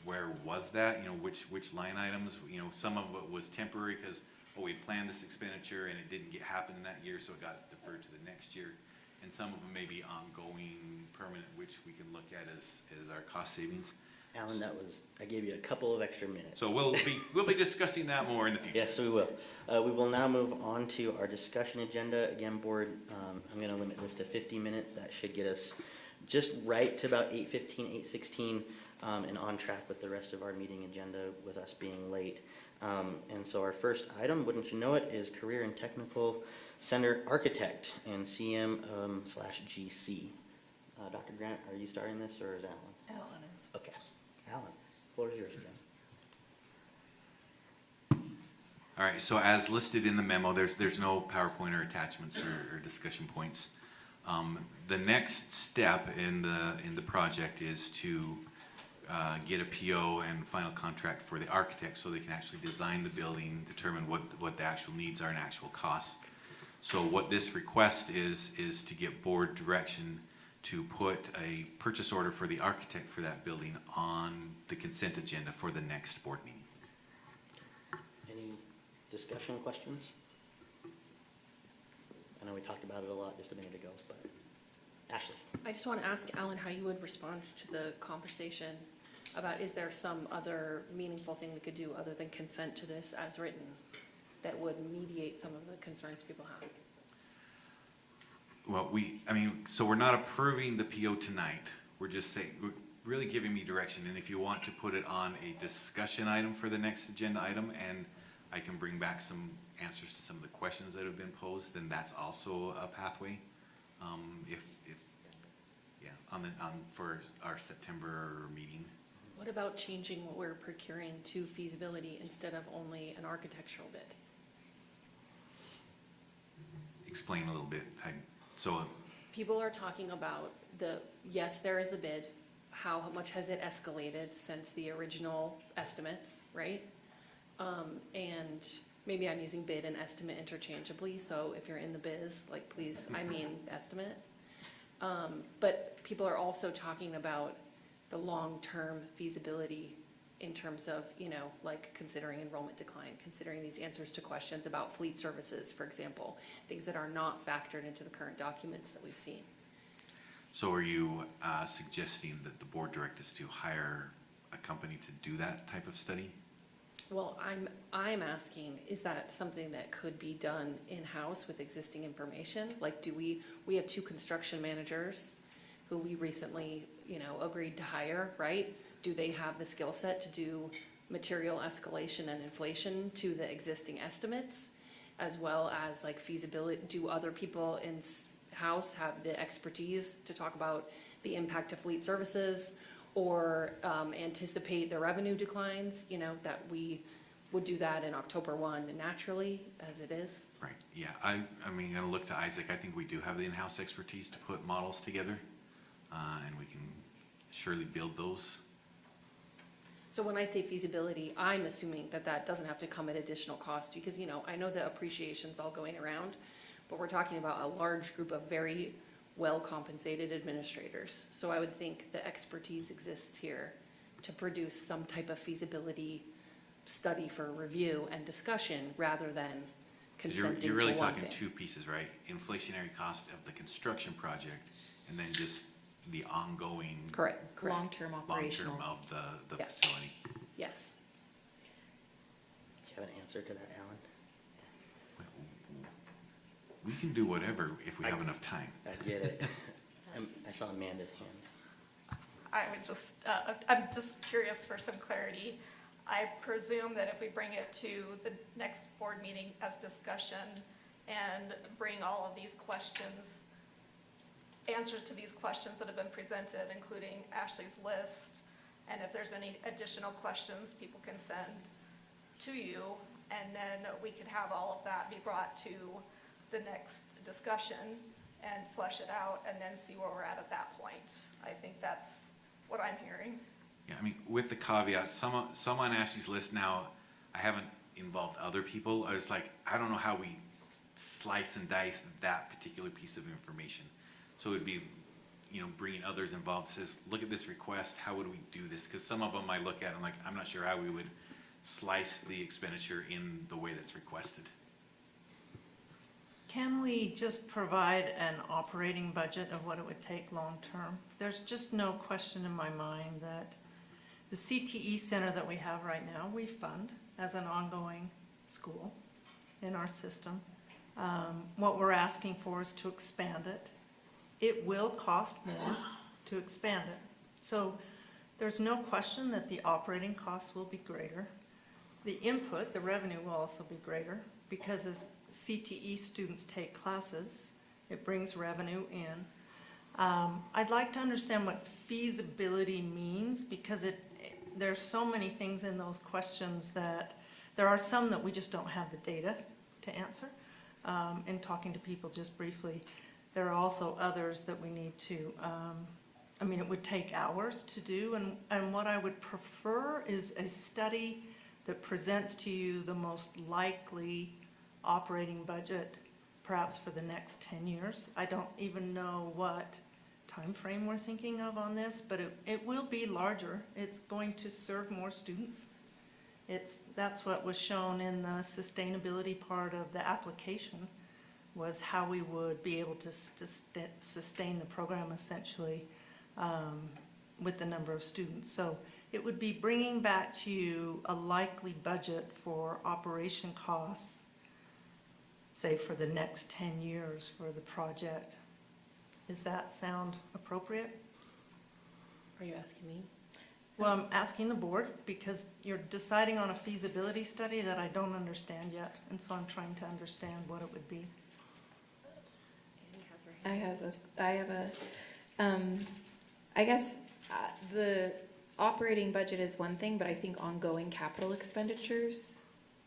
where was that, which line items, some of it was temporary because, we planned this expenditure and it didn't happen in that year, so it got deferred to the next year. And some of them may be ongoing, permanent, which we can look at as our cost savings. Alan, I gave you a couple of extra minutes. So we'll be discussing that more in the future. Yes, we will. We will now move on to our discussion agenda. Again, board, I'm going to limit this to 50 minutes. That should get us just right to about 8:15, 8:16, and on track with the rest of our meeting agenda with us being late. And so our first item, wouldn't you know it, is Career and Technical Center Architect and CM/GC. Dr. Grant, are you starting this or is Alan? Alan is. Okay. Alan, floor is yours again. All right, so as listed in the memo, there's no PowerPoint or attachments or discussion points. The next step in the project is to get a PO and final contract for the architect so they can actually design the building, determine what the actual needs are and actual costs. So what this request is to get board direction to put a purchase order for the architect for that building on the consent agenda for the next board meeting. Any discussion, questions? I know we talked about it a lot just a minute ago, but Ashley? I just want to ask Alan how you would respond to the conversation about, is there some other meaningful thing we could do other than consent to this as written that would mediate some of the concerns people have? Well, so we're not approving the PO tonight. We're just saying, we're really giving me direction. And if you want to put it on a discussion item for the next agenda item, and I can bring back some answers to some of the questions that have been posed, then that's also a pathway. For our September meeting. What about changing what we're procuring to feasibility instead of only an architectural bid? Explain a little bit. So People are talking about yes, there is a bid. How much has it escalated since the original estimates, right? And maybe I'm using bid and estimate interchangeably, so if you're in the biz, like, please, I mean estimate. But people are also talking about the long-term feasibility in terms of, like considering enrollment decline, considering these answers to questions about fleet services, for example, things that are not factored into the current documents that we've seen. So are you suggesting that the board direct us to hire a company to do that type of study? Well, I'm asking, is that something that could be done in-house with existing information? Like, we have 2 construction managers who we recently, agreed to hire, right? Do they have the skill set to do material escalation and inflation to the existing estimates, as well as like feasibility? Do other people in-house have the expertise to talk about the impact of fleet services, or anticipate the revenue declines, that we would do that in October 1 naturally, as it is? Right, yeah, I'm gonna look to Isaac. I think we do have the in-house expertise to put models together, and we can surely build those. So when I say feasibility, I'm assuming that doesn't have to come at additional cost, because, I know the appreciation's all going around, but we're talking about a large group of very well-compensated administrators. So I would think the expertise exists here to produce some type of feasibility study for review and discussion, rather than consenting to You're really one talking thing. 2 pieces, right? Inflationary cost of the construction project, and then just the ongoing Correct. Long-term operational. long-term of the Yes. facility. Yes. Do you have an answer to that, Alan? We can do whatever if we have enough time. I get it. I saw Amanda's hand. I would just, I'm just curious for some clarity. I presume that if we bring it to the next board meeting as discussion and bring all of these questions, answers to these questions that have been presented, including Ashley's list, and if there's any additional questions, people can send to you, and then we could have all of that be brought to the next discussion and flesh it out, and then see where we're at that point. I think that's what I'm hearing. Yeah, with the caveat, some on Ashley's list now, I haven't involved other people. I was like, I don't know how we slice and dice that particular piece of information. So it would be, bringing others involved, says, look at this request, how would we do this? Because some of them I look at, I'm not sure how we would slice the expenditure in the way that's requested. Can we just provide an operating budget of what it would take long-term? There's just no question in my mind that the CTE center that we have right now, we fund as an ongoing school in our system. What we're asking for is to expand it. It will cost more to expand it. So there's no question that the operating costs will be greater. The input, the revenue will also be greater, because as CTE students take classes, it brings revenue in. I'd like to understand what feasibility means, because there's so many things in those questions that there are some that we just don't have the data to answer. In talking to people just briefly, there are also others that we need to, it would take hours to do, and what I would prefer is a study that presents to you the most likely operating budget perhaps for the next 10 years. I don't even know what time frame we're thinking of on this, but it will be larger. It's going to serve more students. That's what was shown in the sustainability part of the application, was how we would be able to sustain the program essentially with the number of students. So it would be bringing back to you a likely budget for operation costs, say for the next 10 years for the project. Does that sound appropriate? Are you asking me? Well, I'm asking the board because you're deciding on a feasibility study that I don't understand yet, and so I'm trying to understand what it would be. I guess the operating budget is one thing, but I think ongoing capital expenditures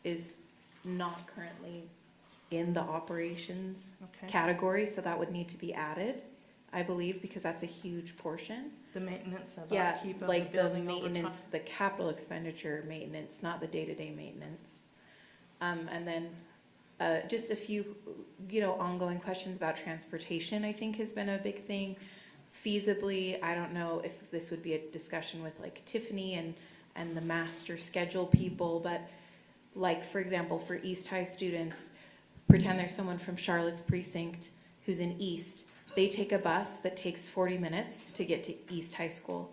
is not currently in the operations Okay. category, so that would need to be added, I believe, because that's a huge portion. The maintenance of Yeah, upkeep of the like the building over maintenance, time. the capital expenditure maintenance, not the day-to-day maintenance. And then, just a few, ongoing questions about transportation, I think has been a big thing. Feasibly, I don't know if this would be a discussion with like Tiffany and the master schedule people, but like, for example, for East High students, pretend there's someone from Charlotte's precinct who's in East. They take a bus that takes 40 minutes to get to East High School,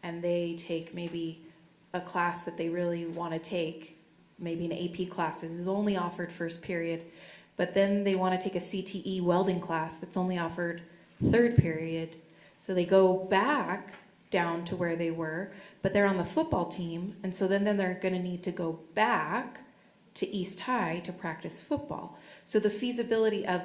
and they take maybe a class that they really want to take, maybe an AP class. This is only offered first period, but then they want to take a CTE welding class that's only offered third period. So they go back down to where they were, but they're on the football team, and so then they're going to need to go back to East High to practice football. So the feasibility of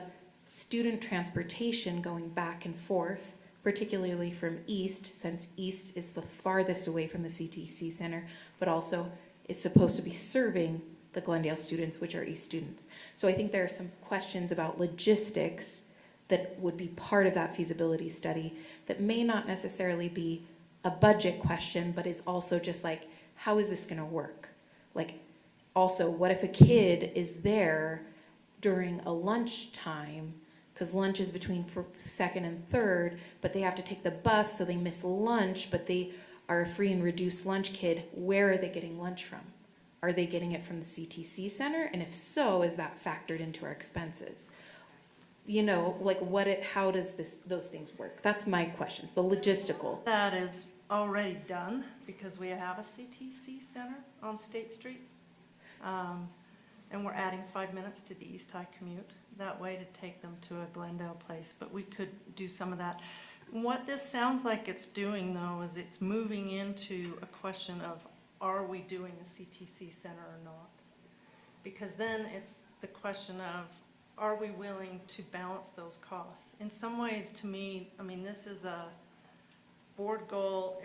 student transportation going back and forth, particularly from East, since East is the farthest away from the CTC Center, but also is supposed to be serving the Glendale students, which are East students. So I think there are some questions about logistics that would be part of that feasibility study that may not necessarily be a budget question, but is also just like, how is this gonna work? Like, also, what if a kid is there during a lunch time, because lunch is between second and third, but they have to take the bus, so they miss lunch, but they are a free and reduced lunch kid. Where are they getting lunch from? Are they getting it from the CTC Center? And if so, is that factored into our expenses? How does those things work? That's my questions, the logistical. That is already done because we have a CTC Center on State Street. And we're adding 5 minutes to the East High commute, that way to take them to a Glendale place, but we could do some of that. What this sounds like it's doing, though, is it's moving into a question of, are we doing a CTC Center or not? Because then it's the question of, are we willing to balance those costs? In some ways, to me, this is a board goal.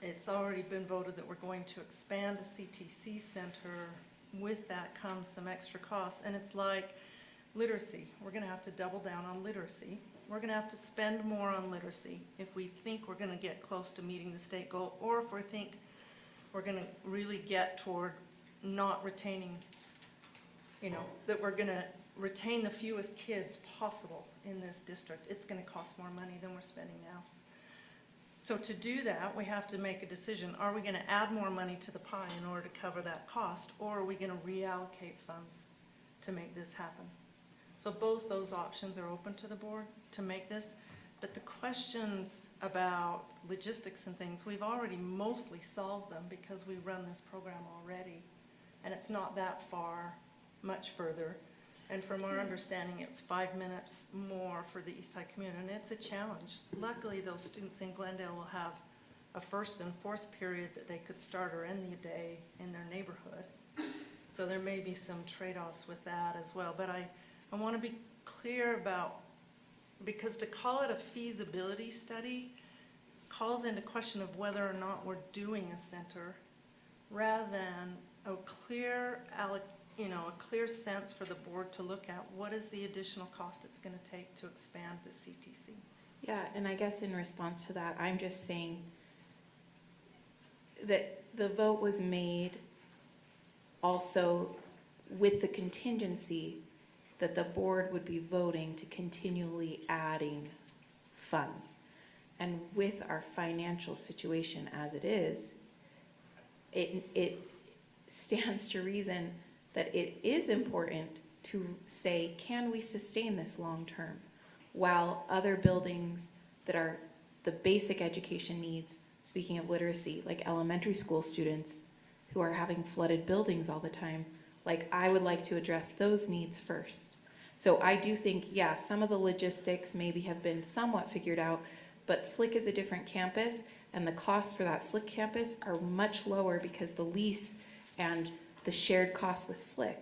It's already been voted that we're going to expand a CTC Center. With that comes some extra costs, and it's like literacy. We're going to have to double down on literacy. We're going to have to spend more on literacy if we think we're going to get close to meeting the state goal, or if we think we're going to really get toward not retaining, that we're going to retain the fewest kids possible in this district. It's going to cost more money than we're spending now. So to do that, we have to make a decision. Are we going to add more money to the pie in order to cover that cost, or are we going to reallocate funds to make this happen? So both those options are open to the board to make this. But the questions about logistics and things, we've already mostly solved them because we run this program already. And it's not that far, much further. And from our understanding, it's 5 minutes more for the East High commute, and it's a challenge. Luckily, those students in Glendale will have a first and fourth period that they could start or end the day in their neighborhood. So there may be some trade-offs with that as well. But I want to be clear about, because to call it a feasibility study calls into question of whether or not we're doing a center, rather than a clear sense for the board to look at what is the additional cost it's going to take to expand the CTC. Yeah, and I guess in response to that, I'm just saying that the vote was made also with the contingency that the board would be voting to continually adding funds. And with our financial situation as it is, it stands to reason that it is important to say, can we sustain this long-term? While other buildings that are the basic education needs, speaking of literacy, like elementary school students who are having flooded buildings all the time, like I would like to address those needs first. So I do think, yeah, some of the logistics maybe have been somewhat figured out, but SLIC is a different campus, and the costs for that SLIC campus are much lower because the lease and the shared costs with SLIC.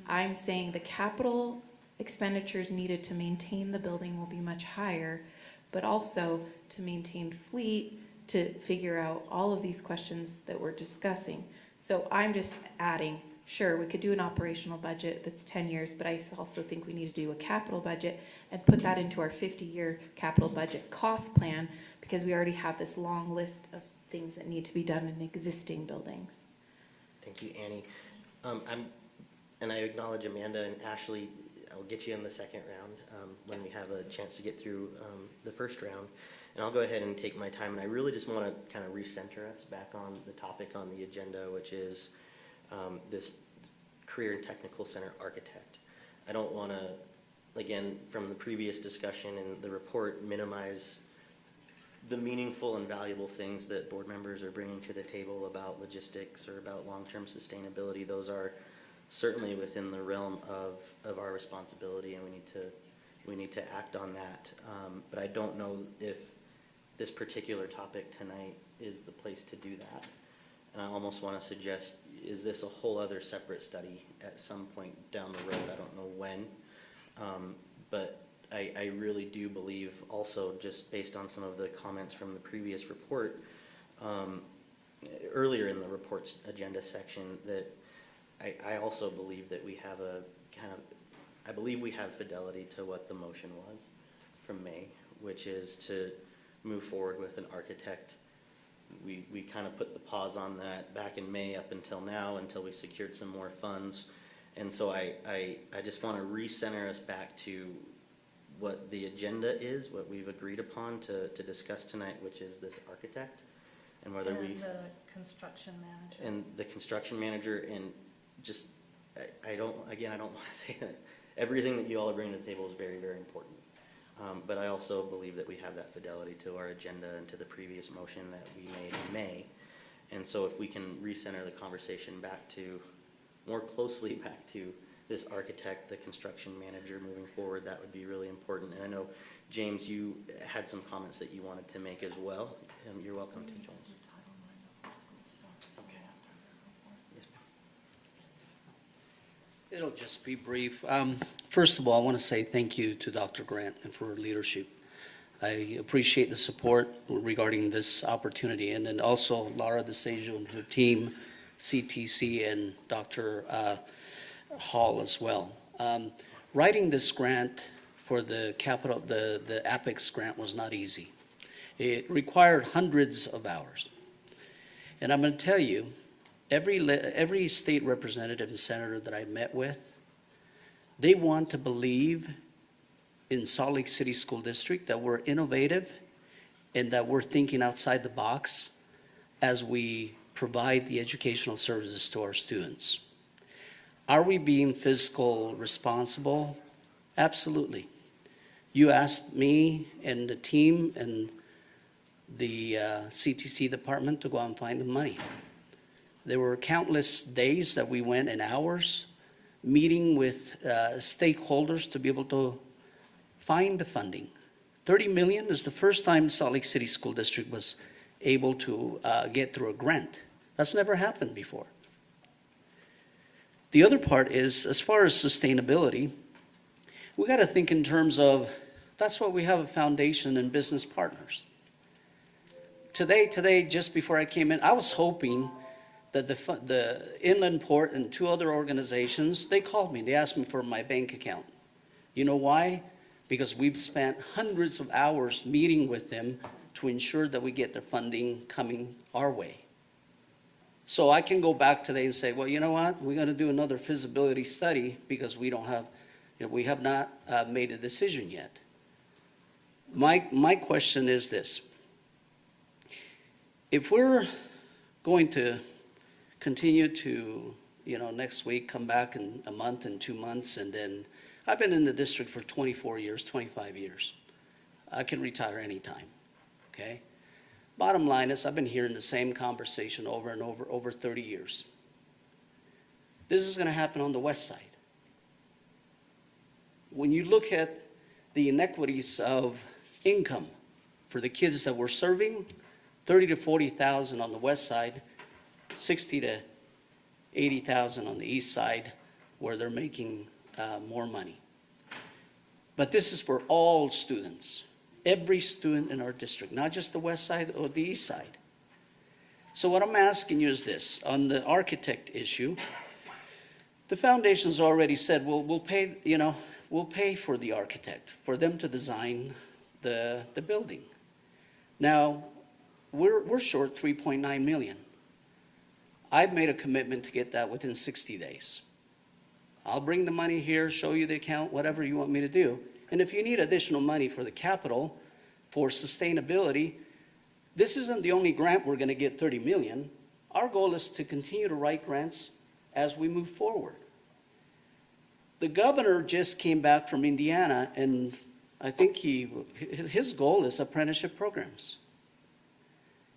I'm saying the capital expenditures needed to maintain the building will be much higher, but also to maintain fleet, to figure out all of these questions that we're discussing. So I'm just adding, sure, we could do an operational budget that's 10 years, but I also think we need to do a capital budget and put that into our 50-year capital budget cost plan, because we already have this long list of things that need to be done in existing buildings. Thank you, Annie. And I acknowledge Amanda and Ashley. I'll get you in the second round when we have a chance to get through the first round. And I'll go ahead and take my time. And I really just want to kind of recenter us back on the topic on the agenda, which is this Career and Technical Center architect. I don't want to, again, from the previous discussion and the report, minimize the meaningful and valuable things that board members are bringing to the table about logistics or about long-term sustainability. Those are certainly within the realm of our responsibility, and we need to act on that. But I don't know if this particular topic tonight is the place to do that. And I almost want to suggest, is this a whole other separate study at some point down the road? I don't know when. But I really do believe also, just based on some of the comments from the previous report, earlier in the report's agenda section, that I also believe that we have I believe we have fidelity to what the motion was from May, which is to move forward with an architect. We kind of put the pause on that back in May up until now, until we secured some more funds. And so I just want to recenter us back to what the agenda is, what we've agreed upon to discuss tonight, which is this architect, and whether And the construction manager. And the construction manager, and just, I don't want to say that everything that you all are bringing to the table is very, very important. But I also believe that we have that fidelity to our agenda and to the previous motion that we made in May. And so if we can recenter the conversation back to, more closely back to this architect, the construction manager moving forward, that would be really important. And I know, James, you had some comments that you wanted to make as well. You're welcome to, James. It'll just be brief. First of all, I want to say thank you to Dr. Grant and for her leadership. I appreciate the support regarding this opportunity, and then also Laura DeSaggio and her team, CTC, and Dr. Hall as well. Writing this grant for the Apex grant was not easy. It required hundreds of hours. And I'm going to tell you, every state representative and senator that I met with, they want to believe in Salt Lake City School District that we're innovative and that we're thinking outside the box as we provide the educational services to our students. Are we being fiscal responsible? Absolutely. You asked me and the team and the CTC department to go out and find the money. There were countless days that we went and hours meeting with stakeholders to be able to find the funding. $30 million is the first time Salt Lake City School District was able to get through a grant. That's never happened before. The other part is, as far as sustainability, we got to think in terms of, that's why we have a foundation and business partners. Today, just before I came in, I was hoping that the Inland Port and two other organizations, they called me, they asked me for my bank account. You know why? Because we've spent hundreds of hours meeting with them to ensure that we get the funding coming our way. So I can go back today and say, well, you know what? We're going to do another feasibility study because we don't have, We have not made a decision yet. My question is this. If we're going to continue to, next week, come back in a month and 2 months, and then, I've been in the district for 24 years, 25 years. I can retire anytime, okay? Bottom line is, I've been hearing the same conversation over and over 30 years. This is gonna happen on the west side. When you look at the inequities of income for the kids that we're serving, 30 to 40,000 on the west side, 60 to 80,000 on the east side, where they're making more money. But this is for all students, every student in our district, not just the west side or the east side. So what I'm asking you is this, on the architect issue, the foundation's already said, well, we'll pay for the architect, for them to design the building. Now, we're short 3.9 million. I've made a commitment to get that within 60 days. I'll bring the money here, show you the account, whatever you want me to do. And if you need additional money for the capital, for sustainability, this isn't the only grant we're gonna get 30 million. Our goal is to continue to write grants as we move forward. The governor just came back from Indiana, and I think his goal is apprenticeship programs.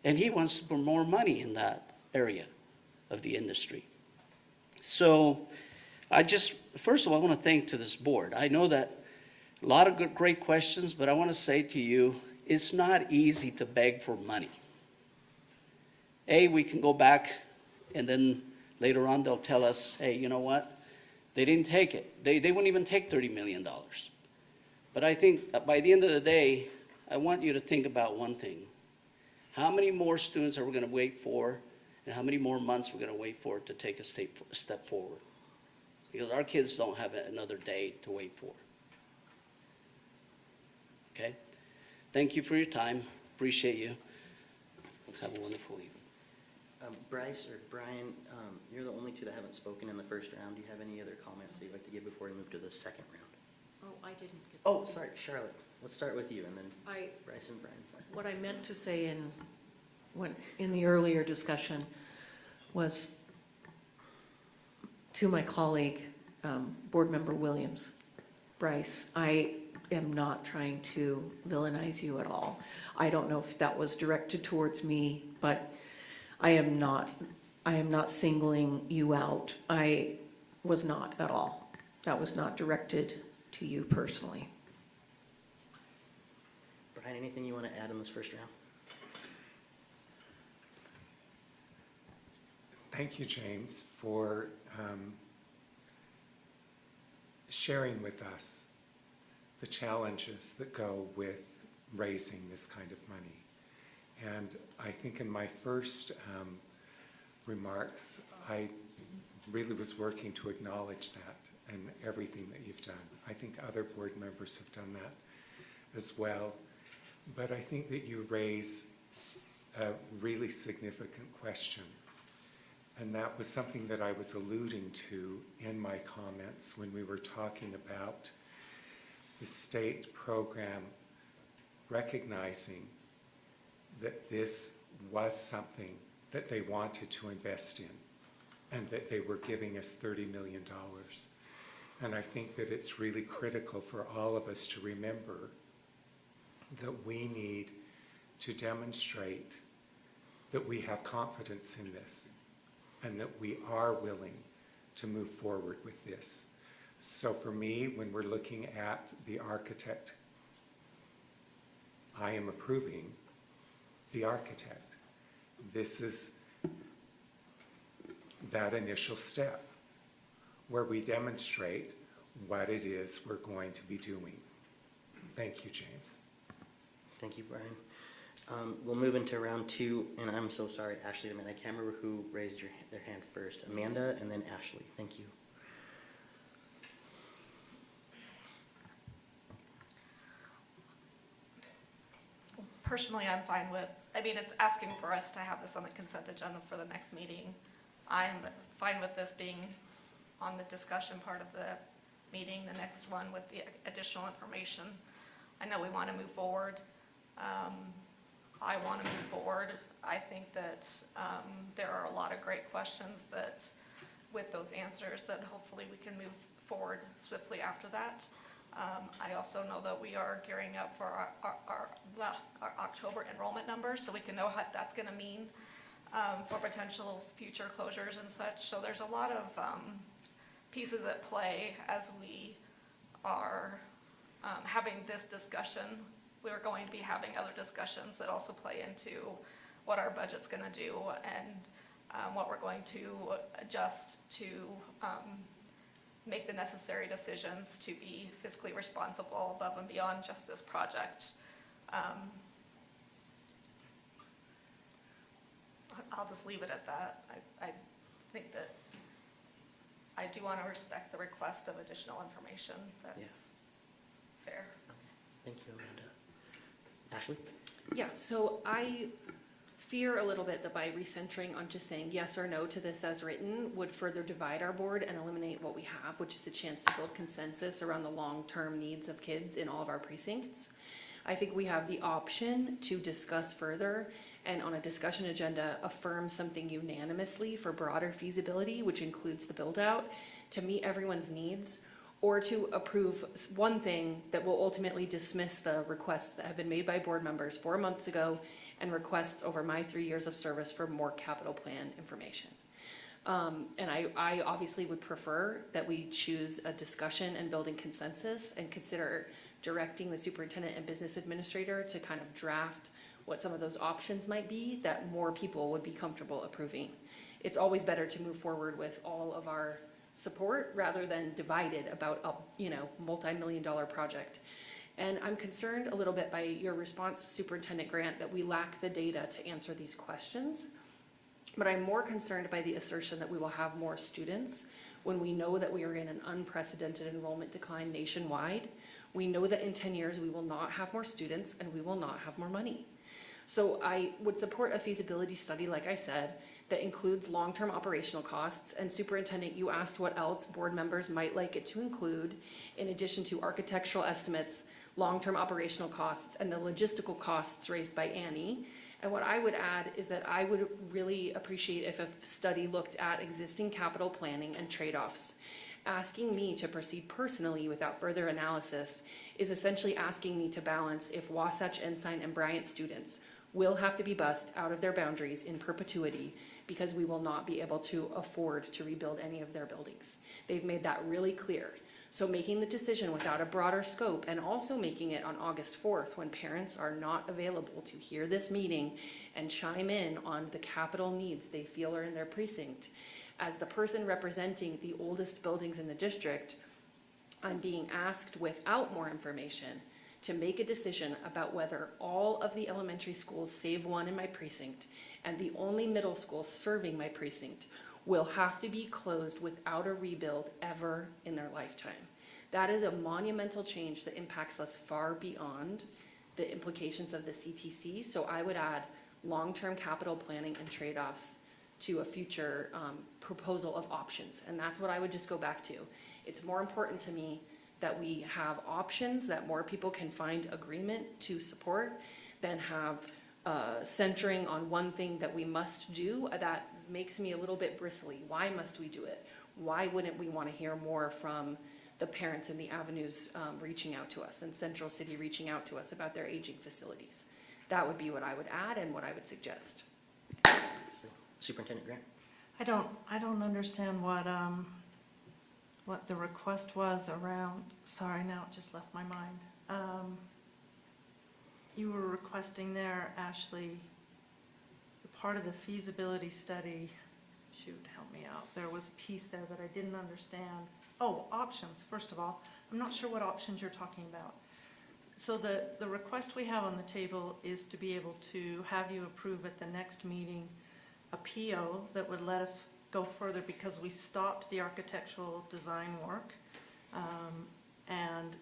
And he wants to put more money in that area of the industry. So first of all, I want to thank to this board. I know that a lot of great questions, but I want to say to you, it's not easy to beg for money. We can go back and then later on they'll tell us, hey, you know what? They didn't take it. They wouldn't even take $30 million. But I think by the end of the day, I want you to think about one thing. How many more students are we going to wait for, and how many more months we're going to wait for to take a step forward? Because our kids don't have another day to wait for. Okay? Thank you for your time. Appreciate you. Have a wonderful evening. Bryce or Brian, you're the only two that haven't spoken in the first round. Do you have any other comments that you'd like to give before we move to the second round? Oh, I didn't get. Oh, sorry, Charlotte. Let's start with you, and then I, Bryce and Brian. Sorry. what I meant to say in the earlier discussion was to my colleague, Board Member Williams. Bryce, I am not trying to villainize you at all. I don't know if that was directed towards me, but I am not singling you out. I was not at all. That was not directed to you personally. Brian, anything you want to add in this first round? Thank you, James, for sharing with us the challenges that go with raising this kind of money. And I think in my first remarks, I really was working to acknowledge that and everything that you've done. I think other board members have done that as well. But I think that you raise a really significant question. And that was something that I was alluding to in my comments when we were talking about the state program recognizing that this was something that they wanted to invest in and that they were giving us $30 million. And I think that it's really critical for all of us to remember that we need to demonstrate that we have confidence in this and that we are willing to move forward with this. So for me, when we're looking at the architect, I am approving the architect. This is that initial step where we demonstrate what it is we're going to be doing. Thank you, James. Thank you, Brian. We'll move into round two, and I'm so sorry, Ashley, I can't remember who raised their hand first. Amanda and then Ashley. Thank you. Personally, I'm fine with, it's asking for us to have this on the consent agenda for the next meeting. I'm fine with this being on the discussion part of the meeting, the next one with the additional information. I know we want to move forward. I want to move forward. I think that there are a lot of great questions that, with those answers, that hopefully we can move forward swiftly after that. I also know that we are gearing up for our October enrollment numbers, so we can know what that's going to mean for potential future closures and such. So there's a lot of pieces at play as we are having this discussion. We're going to be having other discussions that also play into what our budget's going to do and what we're going to adjust to make the necessary decisions to be fiscally responsible above and beyond just this project. I'll just leave it at that. I think that I do want to respect the request of additional information. That's fair. Thank you, Amanda. Ashley? Yeah, so I fear a little bit that by recentering on just saying yes or no to this as written would further divide our board and eliminate what we have, which is a chance to build consensus around the long-term needs of kids in all of our precincts. I think we have the option to discuss further and on a discussion agenda affirm something unanimously for broader feasibility, which includes the build out, to meet everyone's needs, or to approve one thing that will ultimately dismiss the requests that have been made by board members 4 months ago and requests over my 3 years of service for more capital plan information. And I obviously would prefer that we choose a discussion and building consensus and consider directing the superintendent and business administrator to kind of draft what some of those options might be that more people would be comfortable approving. It's always better to move forward with all of our support rather than divided about a multi-million-dollar project. And I'm concerned a little bit by your response, Superintendent Grant, that we lack the data to answer these questions. But I'm more concerned by the assertion that we will have more students when we know that we are in an unprecedented enrollment decline nationwide. We know that in 10 years we will not have more students and we will not have more money. So I would support a feasibility study, like I said, that includes long-term operational costs. And Superintendent, you asked what else board members might like it to include, in addition to architectural estimates, long-term operational costs, and the logistical costs raised by Annie. And what I would add is that I would really appreciate if a study looked at existing capital planning and trade-offs. Asking me to proceed personally without further analysis is essentially asking me to balance if Wasatch, Ensign, and Bryant students will have to be bused out of their boundaries in perpetuity because we will not be able to afford to rebuild any of their buildings. They've made that really clear. So making the decision without a broader scope and also making it on August 4th when parents are not available to hear this meeting and chime in on the capital needs they feel are in their precinct. As the person representing the oldest buildings in the district, I'm being asked without more information to make a decision about whether all of the elementary schools, save one in my precinct, and the only middle school serving my precinct will have to be closed without a rebuild ever in their lifetime. That is a monumental change that impacts us far beyond the implications of the CTC. So I would add long-term capital planning and trade-offs to a future proposal of options. And that's what I would just go back to. It's more important to me that we have options that more people can find agreement to support than have centering on one thing that we must do. That makes me a little bit bristly. Why must we do it? Why wouldn't we want to hear more from the parents in the avenues reaching out to us and Central City reaching out to us about their aging facilities? That would be what I would add and what I would suggest. Superintendent Grant? I don't understand what the request was around, sorry, now it just left my mind. You were requesting there, Ashley, the part of the feasibility study, shoot, help me out. There was a piece there that I didn't understand. Oh, options, first of all. I'm not sure what options you're talking about. So the request we have on the table is to be able to have you approve at the next meeting a PO that would let us go further because we stopped the architectural design work and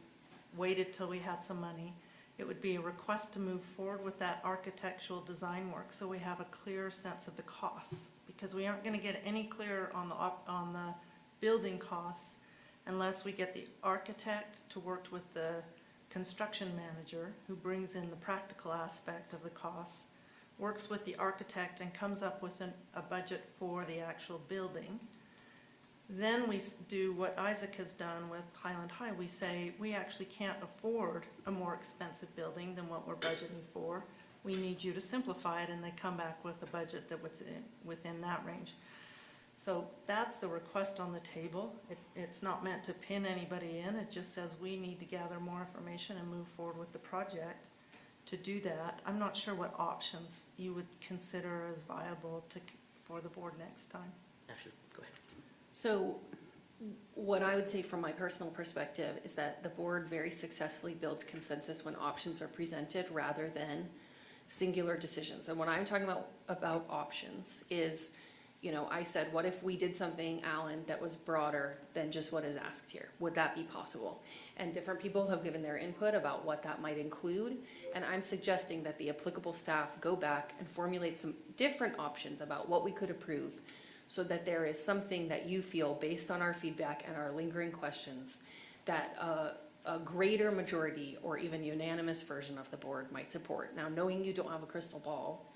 waited till we had some money. It would be a request to move forward with that architectural design work so we have a clear sense of the costs, because we aren't going to get any clearer on the building costs unless we get the architect to work with the construction manager, who brings in the practical aspect of the costs, works with the architect and comes up with a budget for the actual building. Then we do what Isaac has done with Highland High. We say, we actually can't afford a more expensive building than what we're budgeting for. We need you to simplify it, and they come back with a budget that was within that range. So that's the request on the table. It's not meant to pin anybody in. It just says we need to gather more information and move forward with the project. To do that, I'm not sure what options you would consider as viable for the board next time. Ashley, go ahead. So what I would say from my personal perspective is that the board very successfully builds consensus when options are presented rather than singular decisions. And what I'm talking about options is, you know, I said, what if we did something, Alan, that was broader than just what is asked here? Would that be possible? And different people have given their input about what that might include. And I'm suggesting that the applicable staff go back and formulate some different options about what we could approve, so that there is something that you feel, based on our feedback and our lingering questions, that a greater majority or even unanimous version of the board might support. Now, knowing you don't have a crystal ball,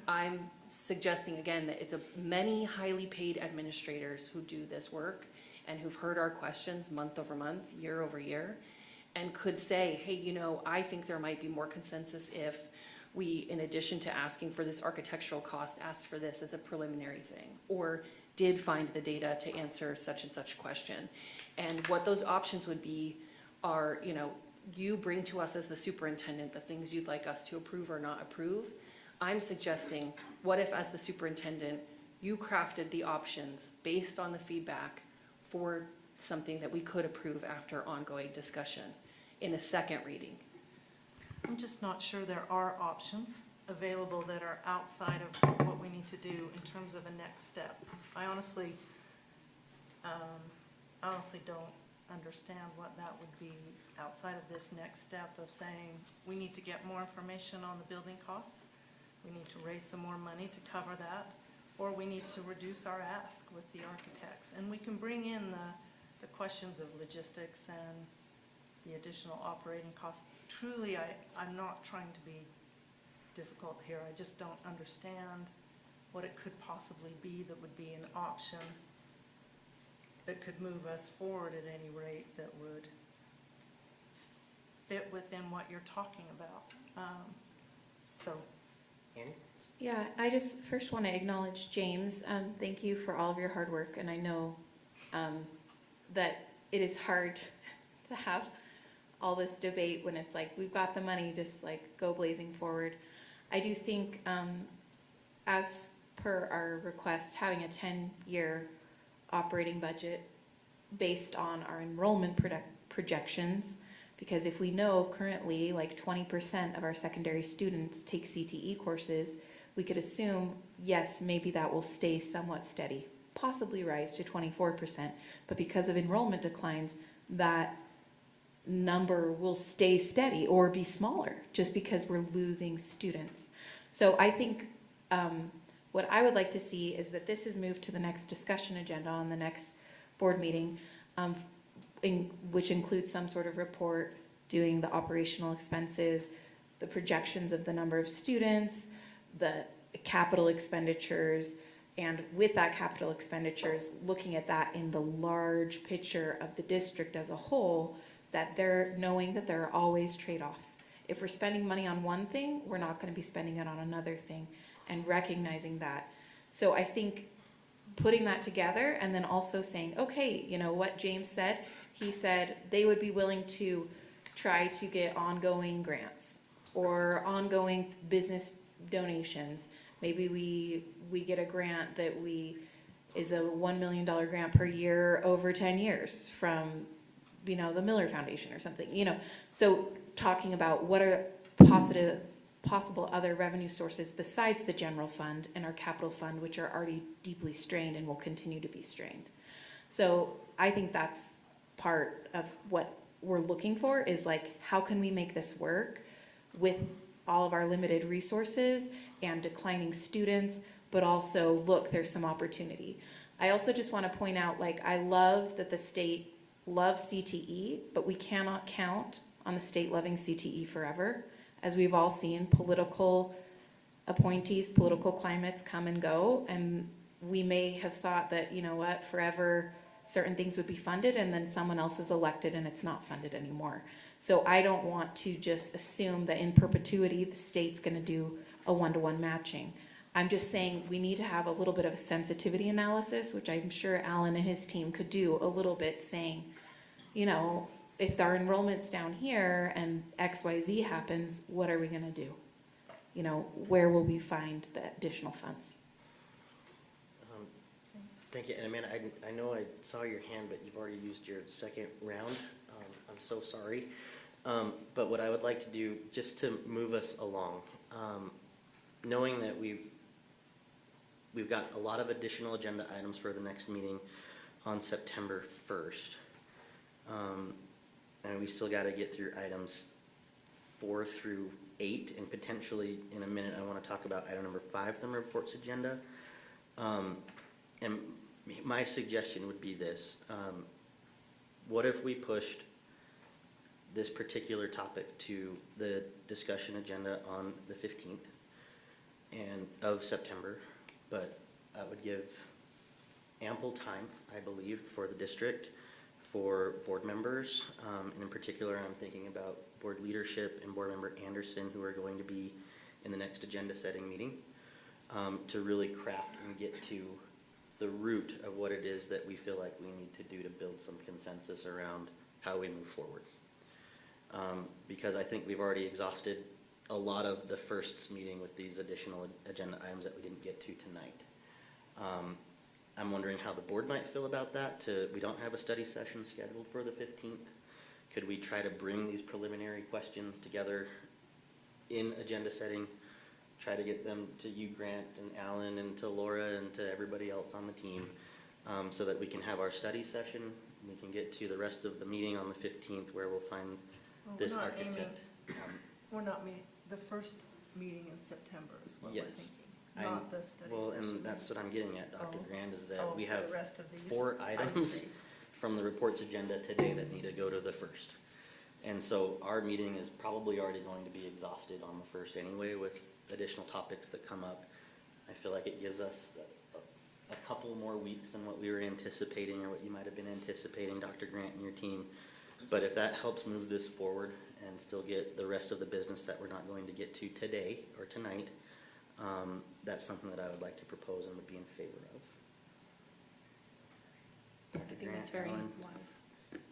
I'm suggesting again that it's many highly paid administrators who do this work and who've heard our questions month over month, year over year, and could say, hey, you know, I think there might be more consensus if we, in addition to asking for this architectural cost, asked for this as a preliminary thing, or did find the data to answer such and such question. And what those options would be are, you know, you bring to us as the superintendent the things you'd like us to approve or not approve. I'm suggesting, what if as the superintendent, you crafted the options based on the feedback for something that we could approve after ongoing discussion in a second reading? I'm just not sure there are options available that are outside of what we need to do in terms of a next step. I honestly don't understand what that would be outside of this next step of saying, we need to get more information on the building costs, we need to raise some more money to cover that, or we need to reduce our ask with the architects. And we can bring in the questions of logistics and the additional operating costs. Truly, I'm not trying to be difficult here. I just don't understand what it could possibly be that would be an option that could move us forward at any rate, that would fit within what you're talking about. Annie? Yeah, I just first want to acknowledge James. Thank you for all of your hard work, and I know that it is hard to have all this debate when it's like, we've got the money, just like go blazing forward. I do think, as per our request, having a 10-year operating budget based on our enrollment projections, because if we know currently like 20% of our secondary students take CTE courses, we could assume, yes, maybe that will stay somewhat steady, possibly rise to 24%, but because of enrollment declines, that number will stay steady or be smaller just because we're losing students. So I think what I would like to see is that this is moved to the next discussion agenda on the next board meeting, which includes some sort of report doing the operational expenses, the projections of the number of students, the capital expenditures, and with that capital expenditures, looking at that in the large picture of the district as a whole, that they're knowing that there are always trade-offs. If we're spending money on one thing, we're not going to be spending it on another thing, and recognizing that. So I think putting that together and then also saying, okay, you know what James said? He said they would be willing to try to get ongoing grants or ongoing business donations. Maybe we get a grant that is a $1 million grant per year over 10 years from, you know, the Miller Foundation or something, you know. So talking about what are possible other revenue sources besides the general fund and our capital fund, which are already deeply strained and will continue to be strained. So I think that's part of what we're looking for, is like, how can we make this work with all of our limited resources and declining students, but also, look, there's some opportunity. I also just want to point out, like, I love that the state love CTE, but we cannot count on the state loving CTE forever. As we've all seen, political appointees, political climates come and go, and we may have thought that, you know what, forever certain things would be funded, and then someone else is elected and it's not funded anymore. So I don't want to just assume that in perpetuity the state's going to do a one-to-one matching. I'm just saying we need to have a little bit of a sensitivity analysis, which I'm sure Alan and his team could do a little bit, saying, you know, if our enrollment's down here and XYZ happens, what are we going to do? You know, where will we find the additional funds? Thank you, and Amanda, I know I saw your hand, but you've already used your second round. I'm so sorry. But what I would like to do, just to move us along, knowing that we've got a lot of additional agenda items for the next meeting on September 1st. And we still got to get through items 4 through 8, and potentially in a minute I want to talk about item number 5 on the reports agenda. And my suggestion would be this. What if we pushed this particular topic to the discussion agenda on the 15th of September, but I would give ample time, I believe, for the district, for board members, and in particular I'm thinking about board leadership and board member Anderson, who are going to be in the next agenda setting meeting, to really craft and get to the root of what it is that we feel like we need to do to build some consensus around how we move forward. Because I think we've already exhausted a lot of the first meeting with these additional agenda items that we didn't get to tonight. I'm wondering how the board might feel about that. We don't have a study session scheduled for the 15th. Could we try to bring these preliminary questions together in agenda setting? Try to get them to you, Grant, and Alan, and to Laura, and to everybody else on the team, so that we can have our study session. We can get to the rest of the meeting on the 15th, where we'll find this architect. We're not meeting, the first meeting in September is what we're Yes. thinking, not the study Well, session. and that's what I'm getting at, Dr. Grant, is that Oh, we for have the rest of these? 4 I items see. from the reports agenda today that need to go to the first. And so our meeting is probably already going to be exhausted on the first anyway, with additional topics that come up. I feel like it gives us a couple more weeks than what we were anticipating, or what you might have been anticipating, Dr. Grant and your team. But if that helps move this forward and still get the rest of the business that we're not going to get to today or tonight, that's something that I would like to propose and would be in favor of. I think that's very Alan, wise.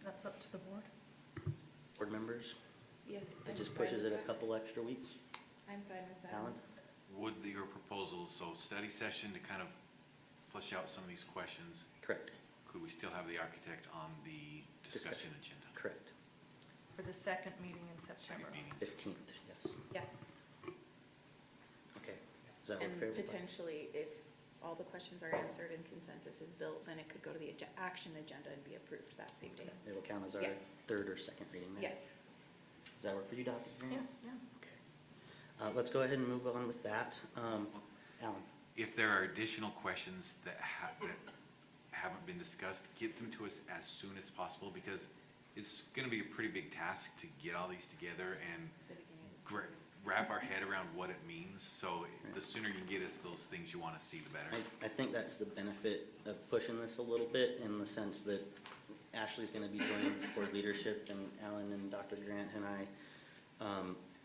That's up to the board. board members? Yes. It just pushes it a couple extra weeks. I'm fine with that. Alan? Would your proposal, so study session to kind of flesh out some of these questions, Correct. could we still have the architect on the discussion agenda? Correct. For the second meeting in September. Second meeting. 15th, yes. Yes. Okay. Does that work And for everybody? potentially, if all the questions are answered and consensus is built, then it could go to the action agenda and be approved that same day. It'll count as our Yeah. third or second reading then? Yes. Does that work for you, Dr. Grant? Yeah. Okay. Let's go ahead and move on with that. Alan? If there are additional questions that haven't been discussed, get them to us as soon as possible, because it's gonna be a pretty big task to get all these together and wrap our head around what it means. So the sooner you can get us those things you wanna see, the better. I think that's the benefit of pushing this a little bit, in the sense that Ashley's gonna be joining board leadership, and Alan and Dr. Grant and I,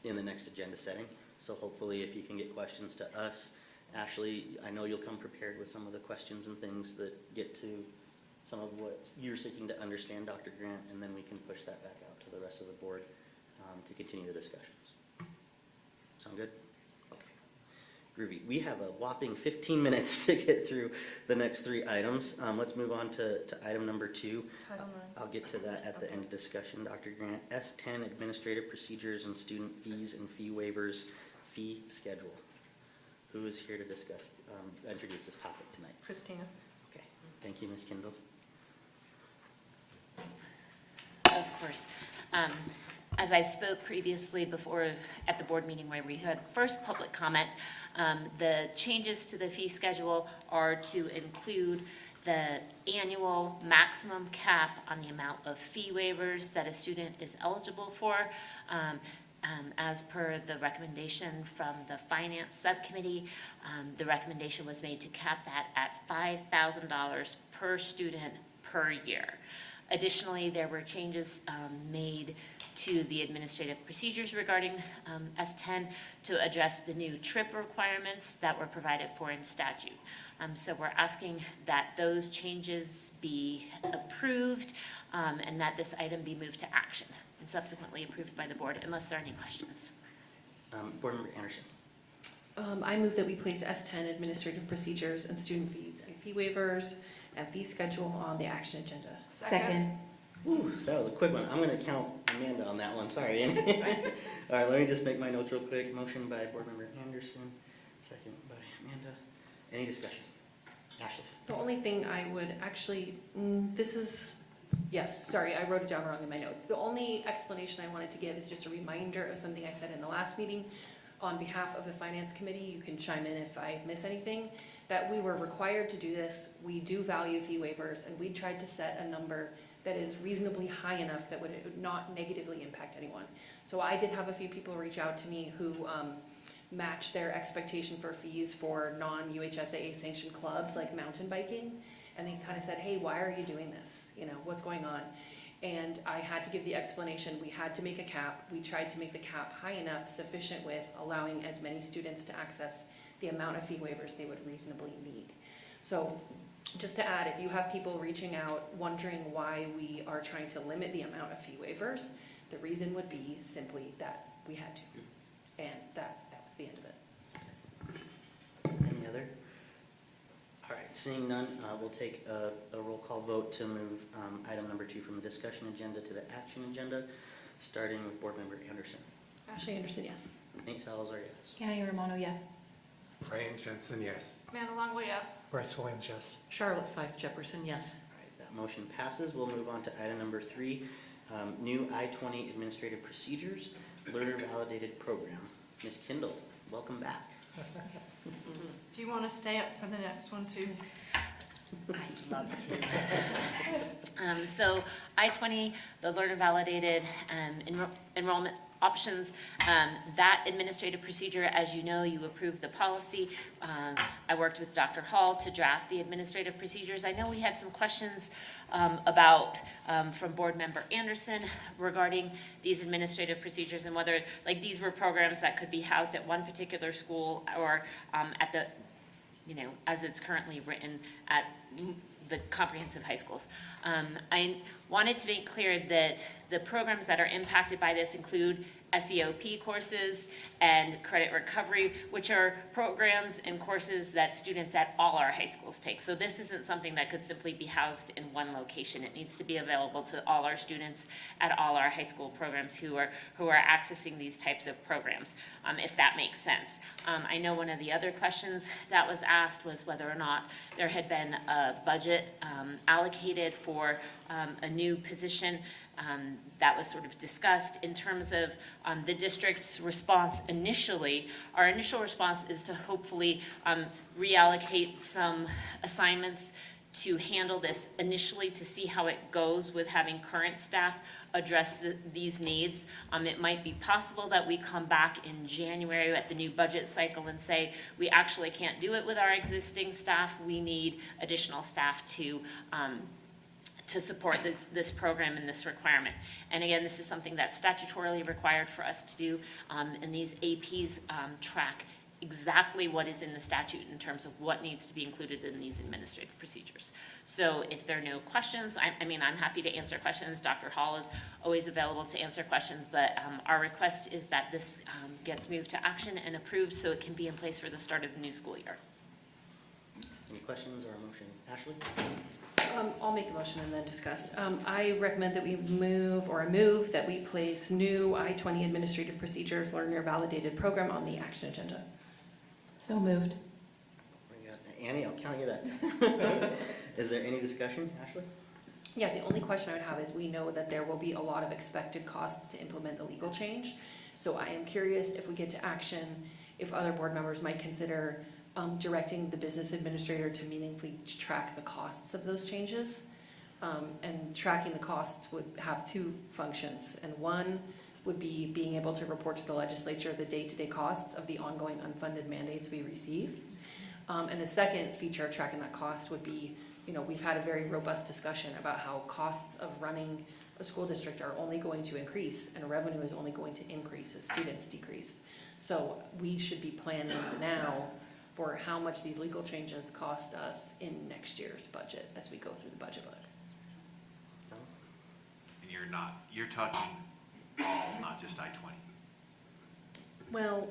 in the next agenda setting. So hopefully if you can get questions to us, Ashley, I know you'll come prepared with some of the questions and things that get to some of what you're seeking to understand, Dr. Grant, and then we can push that back out to the rest of the board, to continue the discussions. Sound good? Okay. Groovy. We have a whopping 15 minutes to get through the next 3 items. Let's move on to item number 2. Title IX. I'll get to that at the end of discussion, Dr. Grant. S10, administrative procedures and student fees and fee waivers, fee schedule. Who is here to discuss, introduce this topic tonight? Christina? Okay, thank you, Ms. Kendall. Of course. As I spoke previously before at the board meeting where we had first public comment, the changes to the fee schedule are to include the annual maximum cap on the amount of fee waivers that a student is eligible for. As per the recommendation from the Finance Subcommittee, the recommendation was made to cap that at $5,000 per student per year. Additionally, there were changes made to the administrative procedures regarding S10 to address the new trip requirements that were provided for in statute. So we're asking that those changes be approved and that this item be moved to action and subsequently approved by the board, unless there are any questions. Board Member Anderson. I move that we place S10 administrative procedures and student fees and fee waivers and fee schedule on the action agenda. Second. Ooh, that was a quick one. I'm gonna count Amanda on that one, sorry. All right, let me just make my notes real quick. Motion by Board Member Anderson, second by Amanda. Any discussion? Ashley? The only thing I would actually, yes, sorry, I wrote it down wrong in my notes. The only explanation I wanted to give is just a reminder of something I said in the last meeting. On behalf of the Finance Committee, you can chime in if I miss anything, that we were required to do this. We do value fee waivers, and we tried to set a number that is reasonably high enough that would not negatively impact anyone. So I did have a few people reach out to me who matched their expectation for fees for non-UHSAA sanctioned clubs like mountain biking. And they kind of said, hey, why are you doing this? You know, what's going on? And I had to give the explanation. We had to make a cap. We tried to make the cap high enough, sufficient with allowing as many students to access the amount of fee waivers they would reasonably need. So just to add, if you have people reaching out wondering why we are trying to limit the amount of fee waivers, the reason would be simply that we had to. And that was the end of it. Any other? All right, seeing none, we'll take a roll call vote to move item number 2 from the discussion agenda to the action agenda, starting with Board Member Anderson. Ashley Anderson, yes. Nate Salazar, yes. Kenny Romano, yes. Brian Jensen, yes. Amanda Longley, yes. Bryce Williams, yes. Charlotte Fife Jefferson, yes. All right, that motion passes. We'll move on to item number 3, new I-20 administrative procedures, learner validated program. Ms. Kindle, welcome back. Do you want to stay up for the next one too? I'd love to. So I-20, the learner validated enrollment options, that administrative procedure, as you know, you approved the policy. I worked with Dr. Hall to draft the administrative procedures. I know we had some questions about, from Board Member Anderson regarding these administrative procedures and whether, like, these were programs that could be housed at one particular school or at the, you know, as it's currently written at the comprehensive high schools. I wanted to make clear that the programs that are impacted by this include SEOP courses and credit recovery, which are programs and courses that students at all our high schools take. So this isn't something that could simply be housed in one location. It needs to be available to all our students at all our high school programs who are accessing these types of programs, if that makes sense. I know one of the other questions that was asked was whether or not there had been a budget allocated for a new position. That was sort of discussed in terms of the district's response initially. Our initial response is to hopefully reallocate some assignments to handle this initially, to see how it goes with having current staff address these needs. It might be possible that we come back in January at the new budget cycle and say, we actually can't do it with our existing staff. We need additional staff to support this program and this requirement. And again, this is something that's statutorily required for us to do, and these APs track exactly what is in the statute in terms of what needs to be included in these administrative procedures. So if there are no questions, I mean, I'm happy to answer questions. Dr. Hall is always available to answer questions, but our request is that this gets moved to action and approved so it can be in place for the start of the new school year. Any questions or a motion? Ashley? I'll make the motion and then discuss. I recommend that we move that we place new I-20 administrative procedures learner validated program on the action agenda. So moved. We got Annie, I'll count you that. Is there any discussion, Ashley? Yeah, the only question I would have is, we know that there will be a lot of expected costs to implement the legal change. So I am curious, if we get to action, if other board members might consider directing the business administrator to meaningfully track the costs of those changes. And tracking the costs would have two functions, and one would be being able to report to the legislature the day-to-day costs of the ongoing unfunded mandates we receive. And the second feature of tracking that cost would be, we've had a very robust discussion about how costs of running a school district are only going to increase and revenue is only going to increase as students decrease. So we should be planning now for how much these legal changes cost us in next year's budget as we go through the budget book. And you're talking all, not just I-20. Well,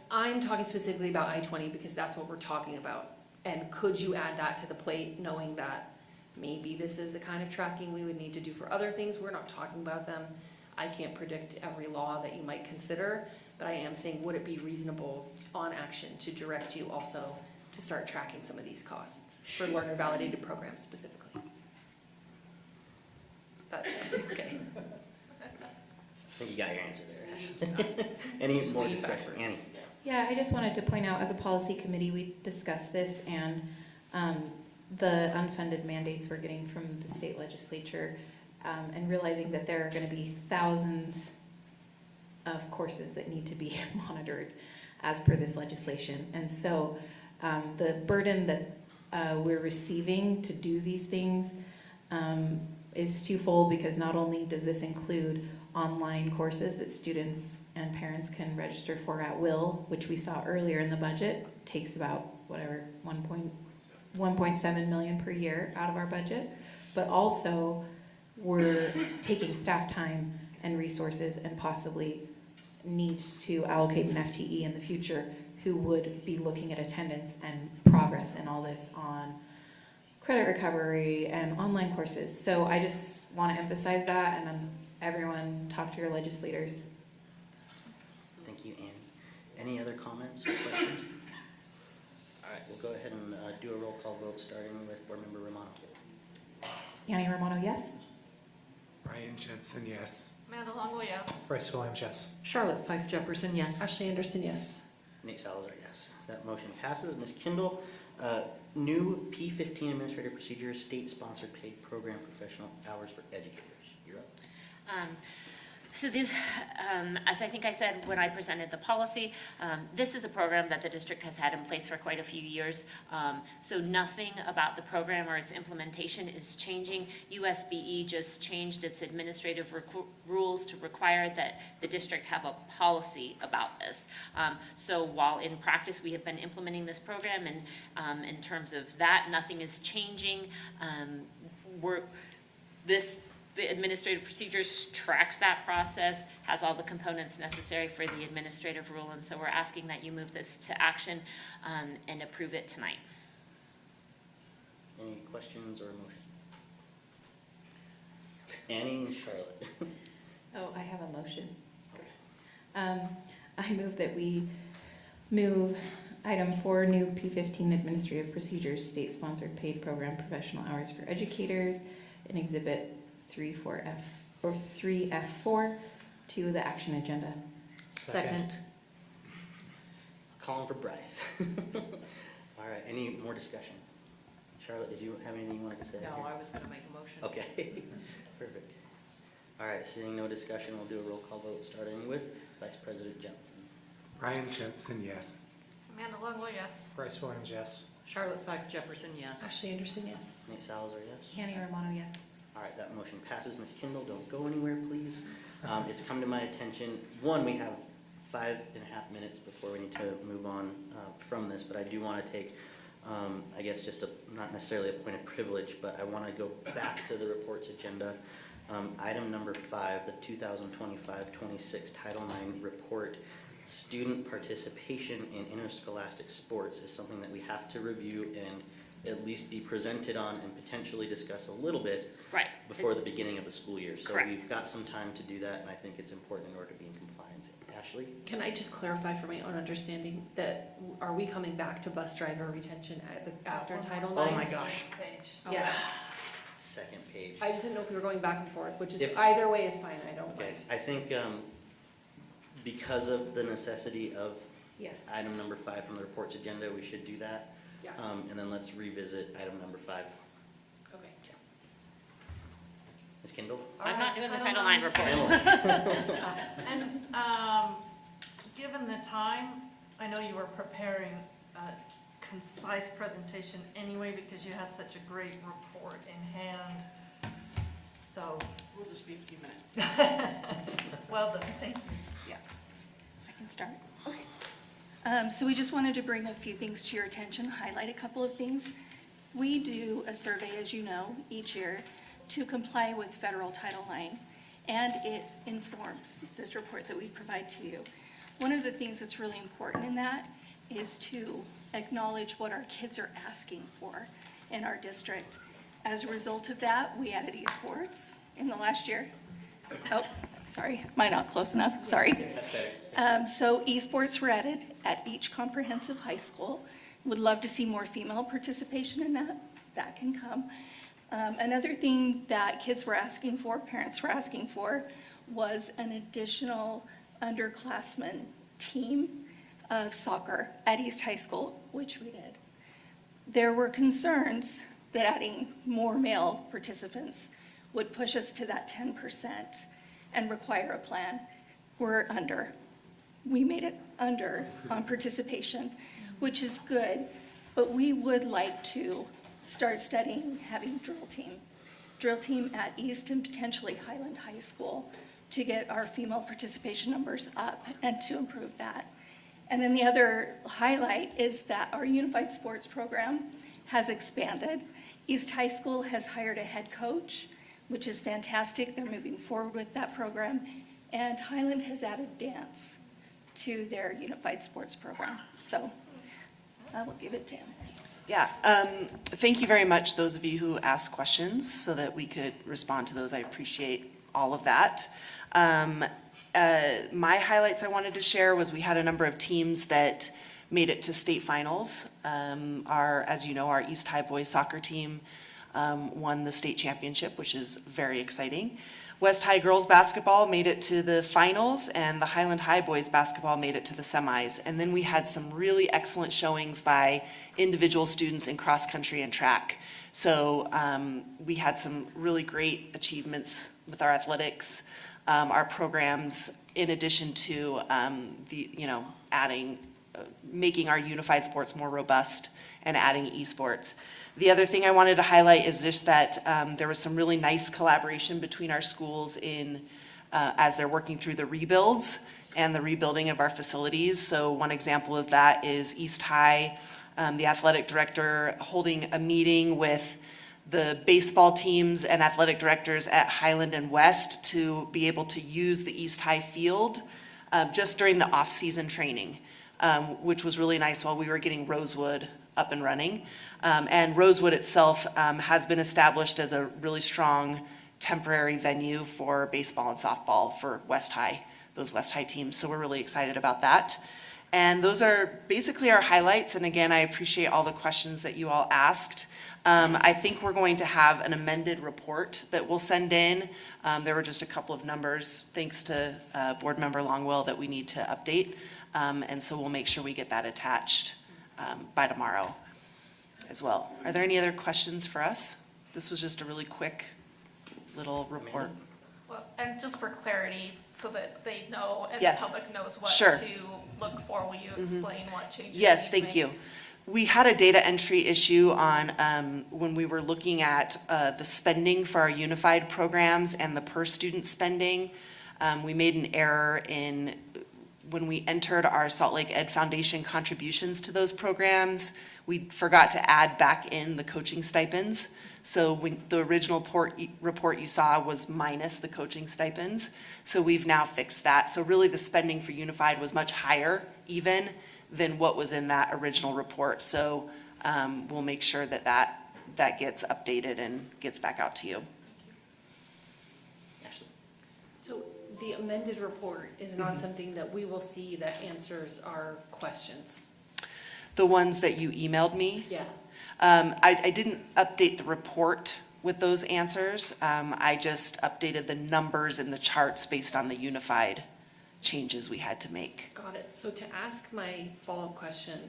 I'm talking specifically about I-20 because that's what we're talking about. And could you add that to the plate, knowing that maybe this is the kind of tracking we would need to do for other things? We're not talking about them. I can't predict every law that you might consider, but I am saying, would it be reasonable on action to direct you also to start tracking some of these costs for learner validated programs specifically? Okay. I think you got your answer there, Ashley. Any more discussion? Annie? Yeah, I just wanted to point out, as a policy committee, we discussed this, and the unfunded mandates we're getting from the state legislature, and realizing that there are going to be thousands of courses that need to be monitored as per this legislation. And so the burden that we're receiving to do these things is twofold, because not only does this include online courses that students and parents can register for at will, which we saw earlier in the budget, takes about 1.7 million per year out of our budget, but also we're taking staff time and resources and possibly need to allocate an FTE in the future who would be looking at attendance and progress and all this on credit recovery and online courses. So I just want to emphasize that, and everyone talk to your legislators. Thank you, Annie. Any other comments or questions? All right, we'll go ahead and do a roll call vote, starting with Board Member Romano. Annie Romano, yes? Ryan Jensen, yes. Amanda Longo, yes. Bryce Williams, yes. Charlotte Fife Jefferson, yes. Ashley Anderson, yes. Nate Salazar, yes. That motion passes. Ms. Kindle, new P15 administrative procedures, state-sponsored paid program professional hours for educators. You're up. So this, as I think I said when I presented the policy, this is a program that the district has had in place for quite a few years. So nothing about the program or its implementation is changing. USBE just changed its administrative rules to require that the district have a policy about this. So while in practice we have been implementing this program, and in terms of that, nothing is changing. The administrative procedures tracks that process, has all the components necessary for the administrative rule, and so we're asking that you move this to action and approve it tonight. Any questions or motion? Annie and Charlotte. Oh, I have a motion. I move that we move item 4, new P15 administrative procedures, state-sponsored paid program professional hours for educators, in exhibit 3F4 to the action agenda. Second. Calling for Bryce. All right, any more discussion? Charlotte, did you have anything you wanted to say? No, I was going to make a motion. Okay, perfect. All right, seeing no discussion, we'll do a roll call vote, starting with Vice President Jensen. Ryan Jensen, yes. Amanda Longo, yes. Bryce Williams, yes. Charlotte Fife Jefferson, yes. Ashley Anderson, yes. Nate Salazar, yes. Annie Romano, yes. All right, that motion passes. Ms. Kindle, don't go anywhere, please. It's come to my attention, one, we have 5.5 minutes before we need to move on from this, but I do want to take, I guess, just not necessarily a point of privilege, but I want to go back to the reports agenda. Item number 5, the 2025-26 Title IX report, student participation in interscholastic sports, is something that we have to review and at least be presented on and potentially discuss a little bit Right. before the beginning of the school year. So Correct. we've got some time to do that, and I think it's important in order to be in compliance. Ashley? Can I just clarify for my own understanding that, are we coming back to bus driver retention after Title IX? Oh my gosh. Yeah. second page. I just didn't know if we were going back and forth, which is, If- either way is fine, I don't Okay, mind. I think because of the necessity of Yeah. item number 5 from the reports agenda, we should do that. Yeah. And then let's revisit item number 5. Okay. Ms. Kendall? I'm not doing the Title Title IX IX. report. And given the time, I know you were preparing a concise presentation anyway because you had such a great report in hand. So, We'll just be a few minutes. well done, thank you. Yeah. I can start? Okay. So we just wanted to bring a few things to your attention, highlight a couple of things. We do a survey, as you know, each year to comply with federal Title IX, and it informs this report that we provide to you. One of the things that's really important in that is to acknowledge what our kids are asking for in our district. As a result of that, we added esports in the last year. Oh, sorry, am I not close enough? Sorry. That's better. So esports were added at each comprehensive high school. Would love to see more female participation in that. That can come. Another thing that kids were asking for, parents were asking for, was an additional underclassmen team of soccer at East High School, which we did. There were concerns that adding more male participants would push us to that 10% and require a plan. We're under. We made it under on participation, which is good, but we would like to start studying having drill team at East and potentially Highland High School to get our female participation numbers up and to improve that. And then the other highlight is that our unified sports program has expanded. East High School has hired a head coach, which is fantastic. They're moving forward with that program. And Highland has added dance to their unified sports program. So I will give it to him. Yeah, thank you very much, those of you who asked questions so that we could respond to those. I appreciate all of that. My highlights I wanted to share was we had a number of teams that made it to state finals. As you know, our East High boys soccer team won the state championship, which is very exciting. West High girls basketball made it to the finals, and the Highland High boys basketball made it to the semis. And then we had some really excellent showings by individual students in cross country and track. So we had some really great achievements with our athletics, our programs, in addition to making our unified sports more robust and adding esports. The other thing I wanted to highlight is just that there was some really nice collaboration between our schools as they're working through the rebuilds and the rebuilding of our facilities. So one example of that is East High, the athletic director holding a meeting with the baseball teams and athletic directors at Highland and West to be able to use the East High field just during the off-season training, which was really nice while we were getting Rosewood up and running. And Rosewood itself has been established as a really strong temporary venue for baseball and softball for West High, those West High teams. So we're really excited about that. And those are basically our highlights. And again, I appreciate all the questions that you all asked. I think we're going to have an amended report that we'll send in. There were just a couple of numbers, thanks to Board Member Longwell, that we need to update. And so we'll make sure we get that attached by tomorrow as well. Are there any other questions for us? This was just a really quick little report. Well, and just for clarity, so that they know and the Yes. public knows what Sure. to look for, will you explain what changes? Yes, you thank make? you. We had a data entry issue on when we were looking at the spending for our unified programs and the per student spending. We made an error when we entered our Salt Lake Ed Foundation contributions to those programs. We forgot to add back in the coaching stipends. So when the original report you saw was minus the coaching stipends. So we've now fixed that. So really the spending for unified was much higher even than what was in that original report. So we'll make sure that gets updated and gets back out to you. So the amended report is not something that we will see that answers our questions. The ones that you emailed me? Yeah. I didn't update the report with those answers. I just updated the numbers in the charts based on the unified changes we had to make. Got it. So to ask my follow-up question,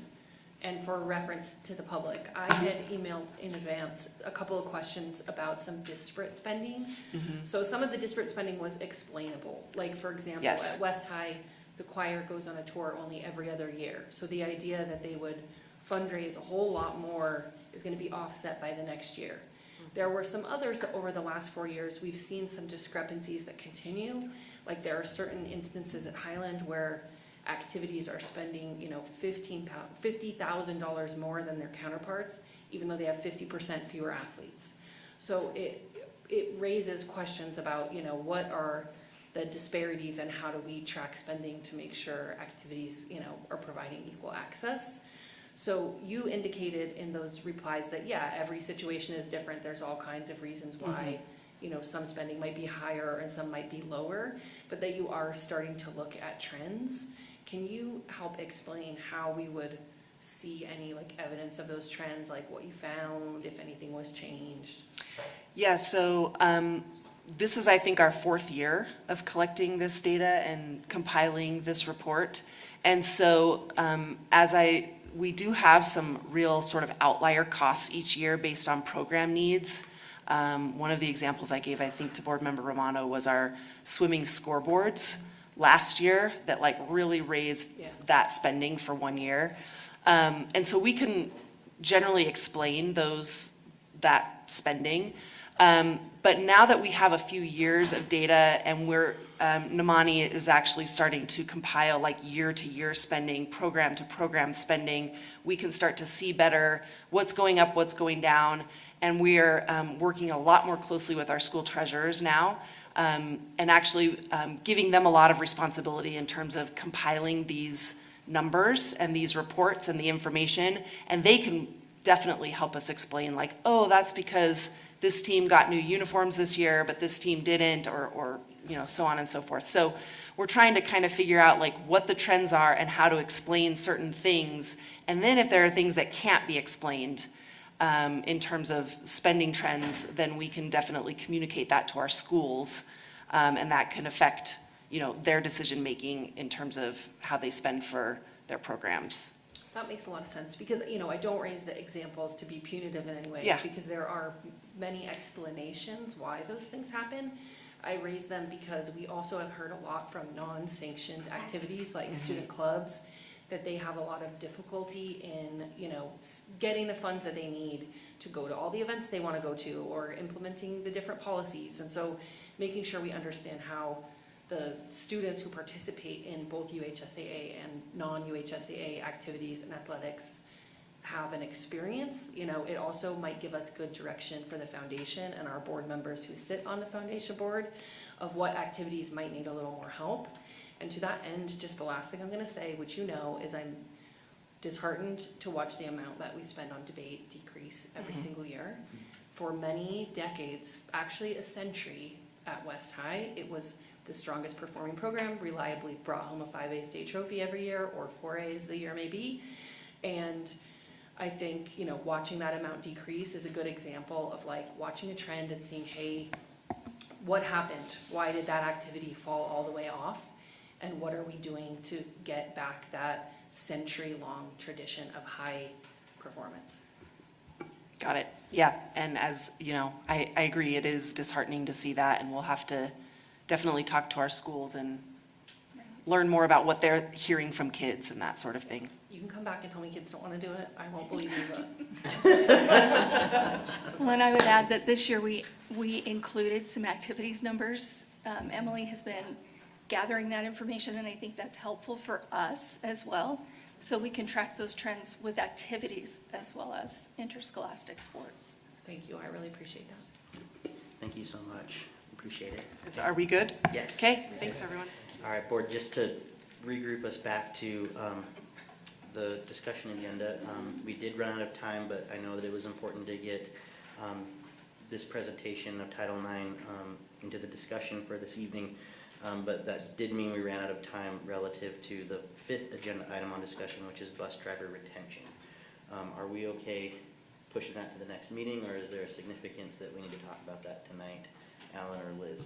and for reference to the public, I had emailed in advance a couple of questions about some disparate spending. So some of the disparate spending was explainable. Like, for example, Yes. at West High, the choir goes on a tour only every other year. So the idea that they would fundraise a whole lot more is gonna be offset by the next year. There were some others that over the last 4 years, we've seen some discrepancies that continue. Like, there are certain instances at Highland where activities are spending, you know, $50,000 more than their counterparts, even though they have 50% fewer athletes. So it raises questions about, you know, what are the disparities and how do we track spending to make sure activities, you know, are providing equal access. So you indicated in those replies that, yeah, every situation is different. There's all kinds of reasons why, you know, some spending might be higher and some might be lower, but that you are starting to look at trends. Can you help explain how we would see any like evidence of those trends, like what you found, if anything was changed? Yeah, so this is, I think, our 4th year of collecting this data and compiling this report. And so we do have some real sort of outlier costs each year based on program needs. One of the examples I gave, I think, to Board Member Romano was our swimming scoreboards last year that like really raised that spending for 1 year. And so we can generally explain that spending. But now that we have a few years of data and Namani is actually starting to compile like year-to-year spending, program-to-program spending, we can start to see better what's going up, what's going down. And we're working a lot more closely with our school treasurers now, and actually giving them a lot of responsibility in terms of compiling these numbers and these reports and the information. And they can definitely help us explain like, oh, that's because this team got new uniforms this year, but this team didn't, or you know, so on and so forth. So we're trying to kind of figure out like what the trends are and how to explain certain things. And then if there are things that can't be explained in terms of spending trends, then we can definitely communicate that to our schools. And that can affect, you know, their decision-making in terms of how they spend for their programs. That makes a lot of sense, because, you know, I don't raise the examples to be punitive in any way. Yeah. Because there are many explanations why those things happen. I raise them because we also have heard a lot from non-sanctioned activities like student clubs, that they have a lot of difficulty in, you know, getting the funds that they need to go to all the events they want to go to, or implementing the different policies. And so making sure we understand how the students who participate in both UHSAA and non-UHSAA activities and athletics have an experience. You know, it also might give us good direction for the foundation and our board members who sit on the foundation board of what activities might need a little more help. And to that end, just the last thing I'm going to say, which you know, is I'm disheartened to watch the amount that we spend on debate decrease every single year. For many decades, actually a century at West High, it was the strongest performing program, reliably brought home a 5A state trophy every year, or 4A as the year may be. And I think, you know, watching that amount decrease is a good example of like watching a trend and seeing, hey, what happened? Why did that activity fall all the way off? And what are we doing to get back that century-long tradition of high performance? Got it. Yeah, and as you know, I agree, it is disheartening to see that, and we'll have to definitely talk to our schools and learn more about what they're hearing from kids and that sort of thing. You can come back and tell me kids don't want to do it. I won't believe you, but. Well, and I would add that this year we included some activities numbers. Emily has been gathering that information, and I think that's helpful for us as well. So we can track those trends with activities as well as interscholastic sports. Thank you, I really appreciate that. Thank you so much. Appreciate it. Are we good? Yes. Okay, thanks everyone. All right, board, just to regroup us back to the discussion agenda. We did run out of time, but I know that it was important to get this presentation of Title IX into the discussion for this evening. But that did mean we ran out of time relative to the 5th agenda item on discussion, which is bus driver retention. Are we okay pushing that to the next meeting, or is there a significance that we need to talk about that tonight, Alan or Liz?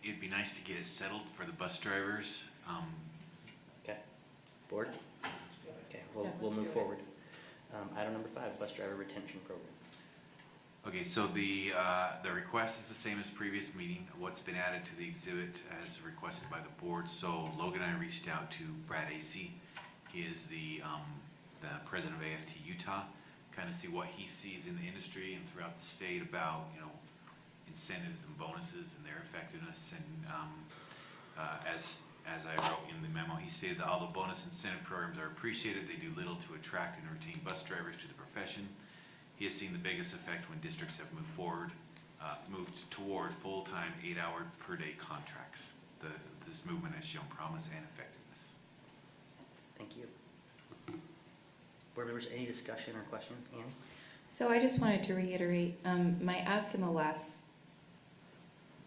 It'd be nice to get it settled for the bus drivers. Okay, board? Okay, we'll move forward. Item number 5, bus driver retention program. Okay, so the request is the same as previous meeting. What's been added to the exhibit as requested by the board. So Logan and I reached out to Brad Acey. He is the president of AFT Utah, kind of see what he sees in the industry and throughout the state about, you know, incentives and bonuses and their effectiveness. And as I wrote in the memo, he stated that although bonus incentive programs are appreciated, they do little to attract and retain bus drivers to the profession. He has seen the biggest effect when districts have moved toward full-time 8-hour per day contracts. This movement has shown promise and effectiveness. Thank you. Board members, any discussion or question? Annie? So I just wanted to reiterate, my ask in the last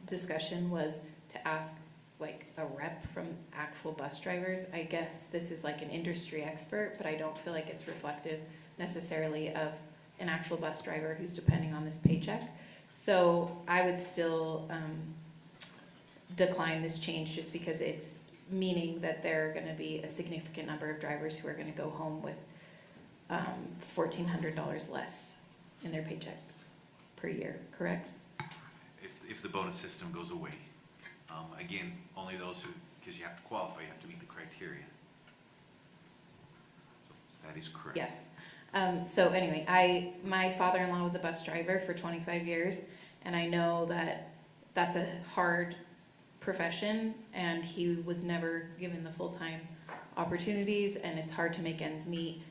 discussion was to ask like a rep from actual bus drivers. I guess this is like an industry expert, but I don't feel like it's reflective necessarily of an actual bus driver who's depending on this paycheck. So I would still decline this change just because it's meaning that there are gonna be a significant number of drivers who are gonna go home with $1,400 less in their paycheck per year, correct? If the bonus system goes away, again, only those who, because you have to qualify, you have to meet the criteria. So that is correct. Yes. So anyway, my father-in-law was a bus driver for 25 years, and I know that that's a hard profession, and he was never given the full-time opportunities, and it's hard to make ends meet.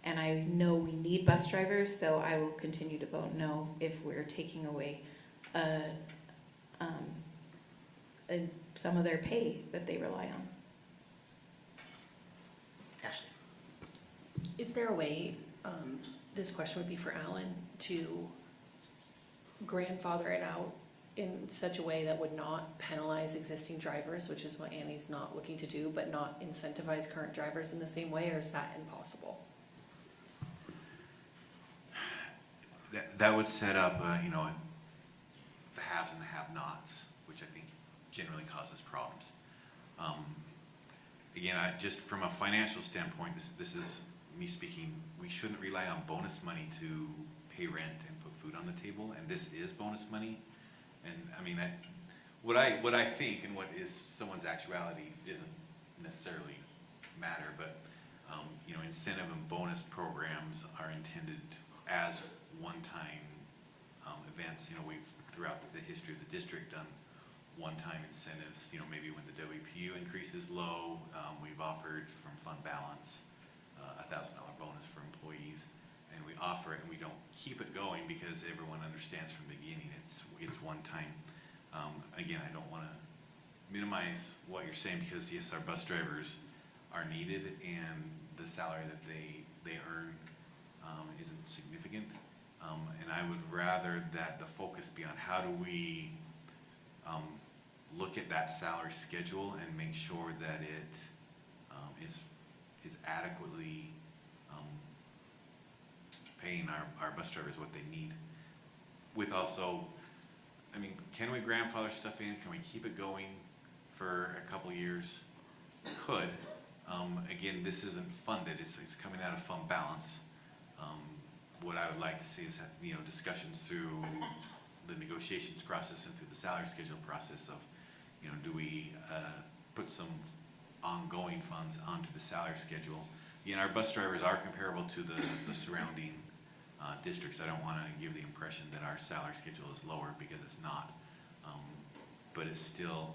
And I know we need bus drivers, so I will continue to vote no if we're taking away some of their pay that they rely on. Ashley? Is there a way, this question would be for Alan, to grandfather it out in such a way that would not penalize existing drivers, which is what Annie's not looking to do, but not incentivize current drivers in the same way, or is that impossible? That would set up, you know, the haves and the have-nots, which I think generally causes problems. Again, just from a financial standpoint, this is me speaking, we shouldn't rely on bonus money to pay rent and put food on the table, and this is bonus money. And I mean, what I think and what is someone's actuality doesn't necessarily matter, but you know, incentive and bonus programs are intended as one-time events. You know, we've throughout the history of the district done one-time incentives. You know, maybe when the WPU increase is low, we've offered from fund balance $1,000 bonus for employees, and we offer it and we don't keep it going because everyone understands from the beginning it's one time. Again, I don't want to minimize what you're saying because yes, our bus drivers are needed and the salary that they earn isn't significant. And I would rather that the focus be on how do we look at that salary schedule and make sure that it is adequately paying our bus drivers what they need. With also, I mean, can we grandfather stuff in? Can we keep it going for a couple years? Could. Again, this isn't funded. It's coming out of fund balance. What I would like to see is, you know, discussions through the negotiations process and through the salary schedule process of, you know, do we put some ongoing funds onto the salary schedule? You know, our bus drivers are comparable to the surrounding districts. I don't want to give the impression that our salary schedule is lower because it's not. But it's still,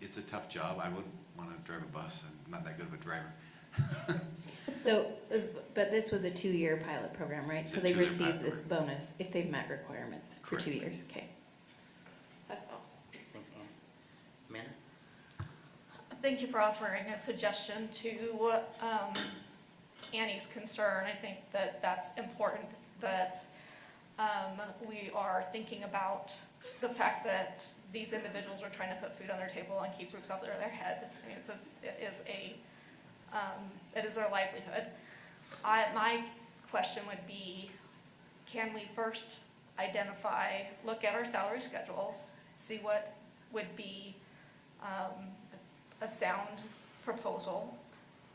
it's a tough job. I wouldn't want to drive a bus. I'm not that good of a driver. So, but this was a 2-year pilot program, right? It's So a they 2-year receive pilot this bonus if they've met requirements for 2 Correct. years, okay. That's all. Thanks, Annie. Amanda? Thank you for offering a suggestion to Annie's concern. I think that that's important, that we are thinking about the fact that these individuals are trying to put food on their table and keep roofs over their head. I mean, it is their livelihood. My question would be, can we first identify, look at our salary schedules, see what would be a sound proposal,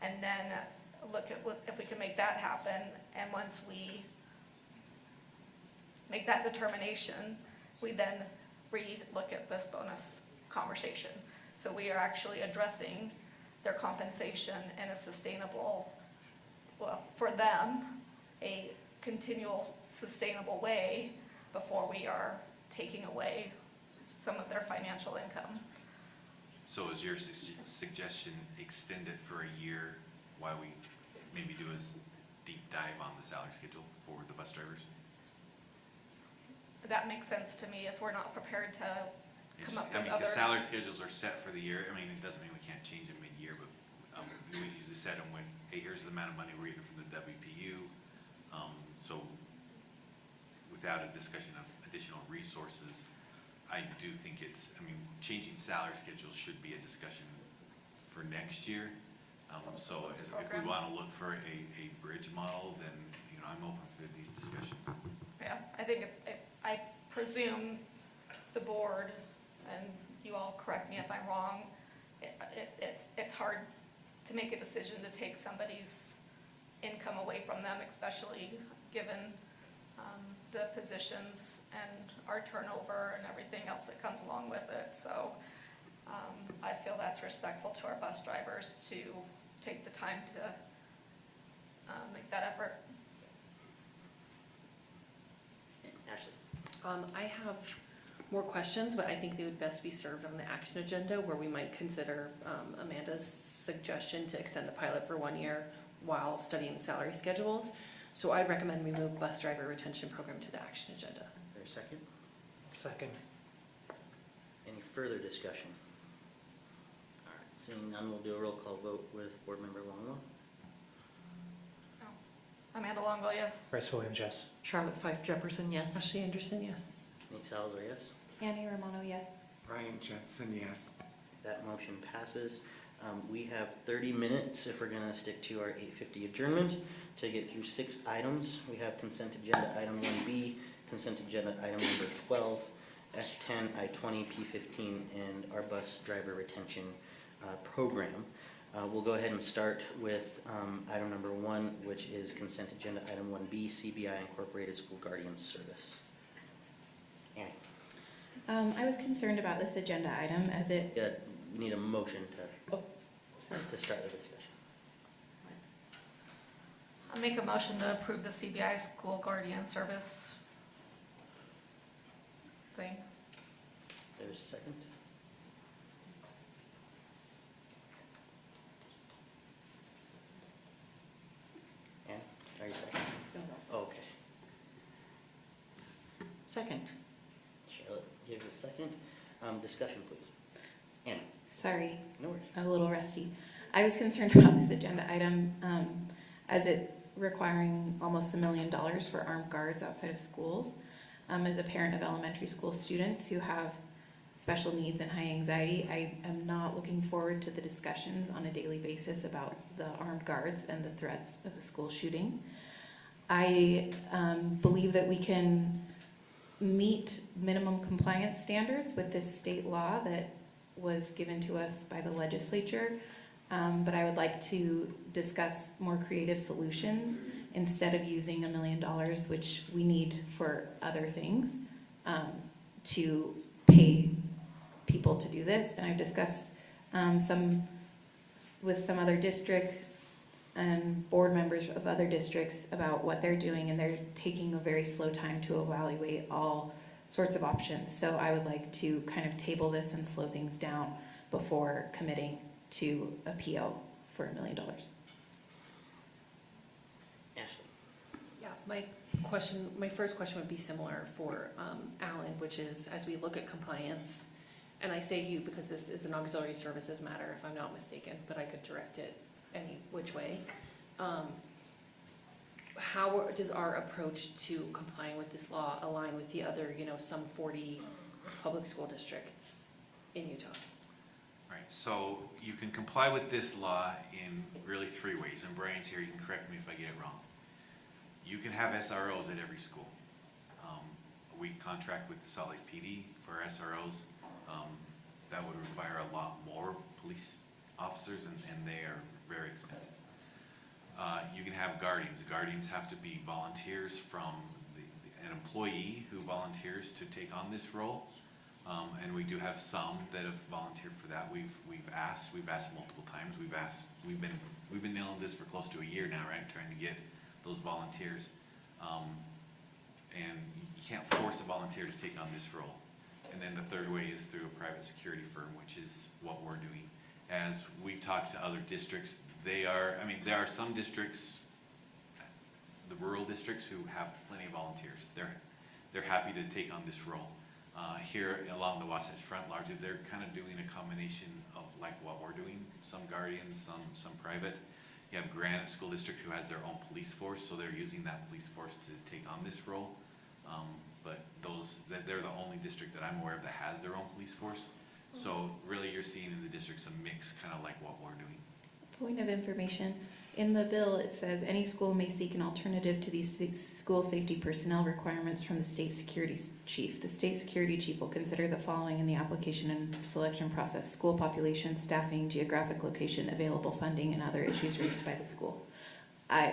and then look at if we can make that happen, and once we make that determination, we then re-look at this bonus conversation. So we are actually addressing their compensation in a sustainable, well, for them, a continual sustainable way before we are taking away some of their financial income. So is your suggestion extend it for a year while we maybe do a deep dive on the salary schedule for the bus drivers? That makes sense to me if we're not prepared to come up with other. Because salary schedules are set for the year. I mean, it doesn't mean we can't change them mid-year, but we usually set them with, hey, here's the amount of money we're getting from the WPU. So without a discussion of additional resources, I do think changing salary schedules should be a discussion for next year. So if we want to look for a bridge model, then, I'm open for these discussions. Yeah, I think, I presume the board, and you all correct me if I'm wrong, it's hard to make a decision to take somebody's income away from them, especially given the positions and our turnover and everything else that comes along with it. So I feel that's respectful to our bus drivers to take the time to make that effort. Ashley? I have more questions, but I think they would best be served on the action agenda, where we might consider Amanda's suggestion to extend the pilot for 1 year while studying salary schedules. So I'd recommend we move bus driver retention program to the action agenda. Is there a second? Second. Any further discussion? All right, seeing none, we'll do a roll call vote with Board Member Longwell. Amanda Longwell, yes. Bryce Williams, yes. Charlotte Fife Jefferson, yes. Ashley Anderson, yes. Nate Salazar, yes. Annie Romano, yes. Brian Jensen, yes. That motion passes. We have 30 minutes, if we're gonna stick to our 8:50 adjournment, to get through 6 items. We have consent agenda item 1B, consent agenda item number 12, S10, I-20, P15, and our bus driver retention program. We'll go ahead and start with item number 1, which is consent agenda item 1B, CBI Incorporated School Guardians Service. Annie? I was concerned about this agenda item as it, Yeah, we need a motion sorry. to start the discussion. I'll make a motion to approve the CBI School Guardian Service thing. There's a second. Anne, are you second? Okay. Second. Charlotte gives a second. Discussion, please. Anne? Sorry, No worries. a little rusty. I was concerned about this agenda item as it's requiring almost $1 million for armed guards outside of schools. As a parent of elementary school students who have special needs and high anxiety, I am not looking forward to the discussions on a daily basis about the armed guards and the threats of a school shooting. I believe that we can meet minimum compliance standards with this state law that was given to us by the legislature, but I would like to discuss more creative solutions instead of using $1 million, which we need for other things, to pay people to do this. And I've discussed with some other districts and board members of other districts about what they're doing, and they're taking a very slow time to evaluate all sorts of options. So I would like to kind of table this and slow things down before committing to a PO for $1 million. Ashley? Yeah, my first question would be similar for Alan, which is, as we look at compliance, and I say you because this is an auxiliary services matter, if I'm not mistaken, but I could direct it any which way. How does our approach to complying with this law align with the other, some 40 public school districts in Utah? Right, so you can comply with this law in really three ways, and Brian's here, you can correct me if I get it wrong. You can have SROs at every school. We contract with the Salt Lake PD for SROs. That would require a lot more police officers, and they are very expensive. You can have guardians. Guardians have to be volunteers from an employee who volunteers to take on this role. And we do have some that have volunteered for that. We've asked multiple times. We've been nailing this for close to a year now, right? Trying to get those volunteers. And you can't force a volunteer to take on this role. And then the third way is through a private security firm, which is what we're doing. As we've talked to other districts, there are some districts, the rural districts, who have plenty of volunteers. They're happy to take on this role. Here along the Wasatch Front, largely, they're kind of doing a combination of like what we're doing, some guardians, some private. You have Granite School District, who has their own police force, so they're using that police force to take on this role. But they're the only district that I'm aware of that has their own police force. So really you're seeing in the districts a mix, kind of like what we're doing. Point of information, in the bill, it says any school may seek an alternative to these school safety personnel requirements from the state security chief. The state security chief will consider the following in the application and selection process: school population, staffing, geographic location, available funding, and other issues raised by the school.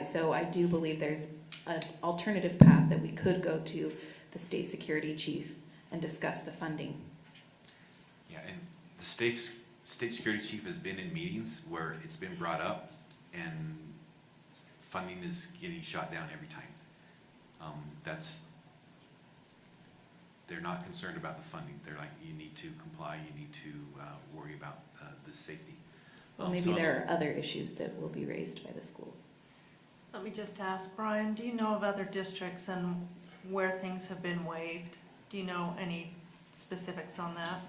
So I do believe there's an alternative path that we could go to the state security chief and discuss the funding. Yeah, and the state security chief has been in meetings where it's been brought up and funding is getting shot down every time. They're not concerned about the funding. They're like, you need to comply, you need to worry about the safety. Well, maybe there are other issues that will be raised by the schools. Let me just ask, Brian, do you know of other districts and where things have been waived? Do you know any specifics on that?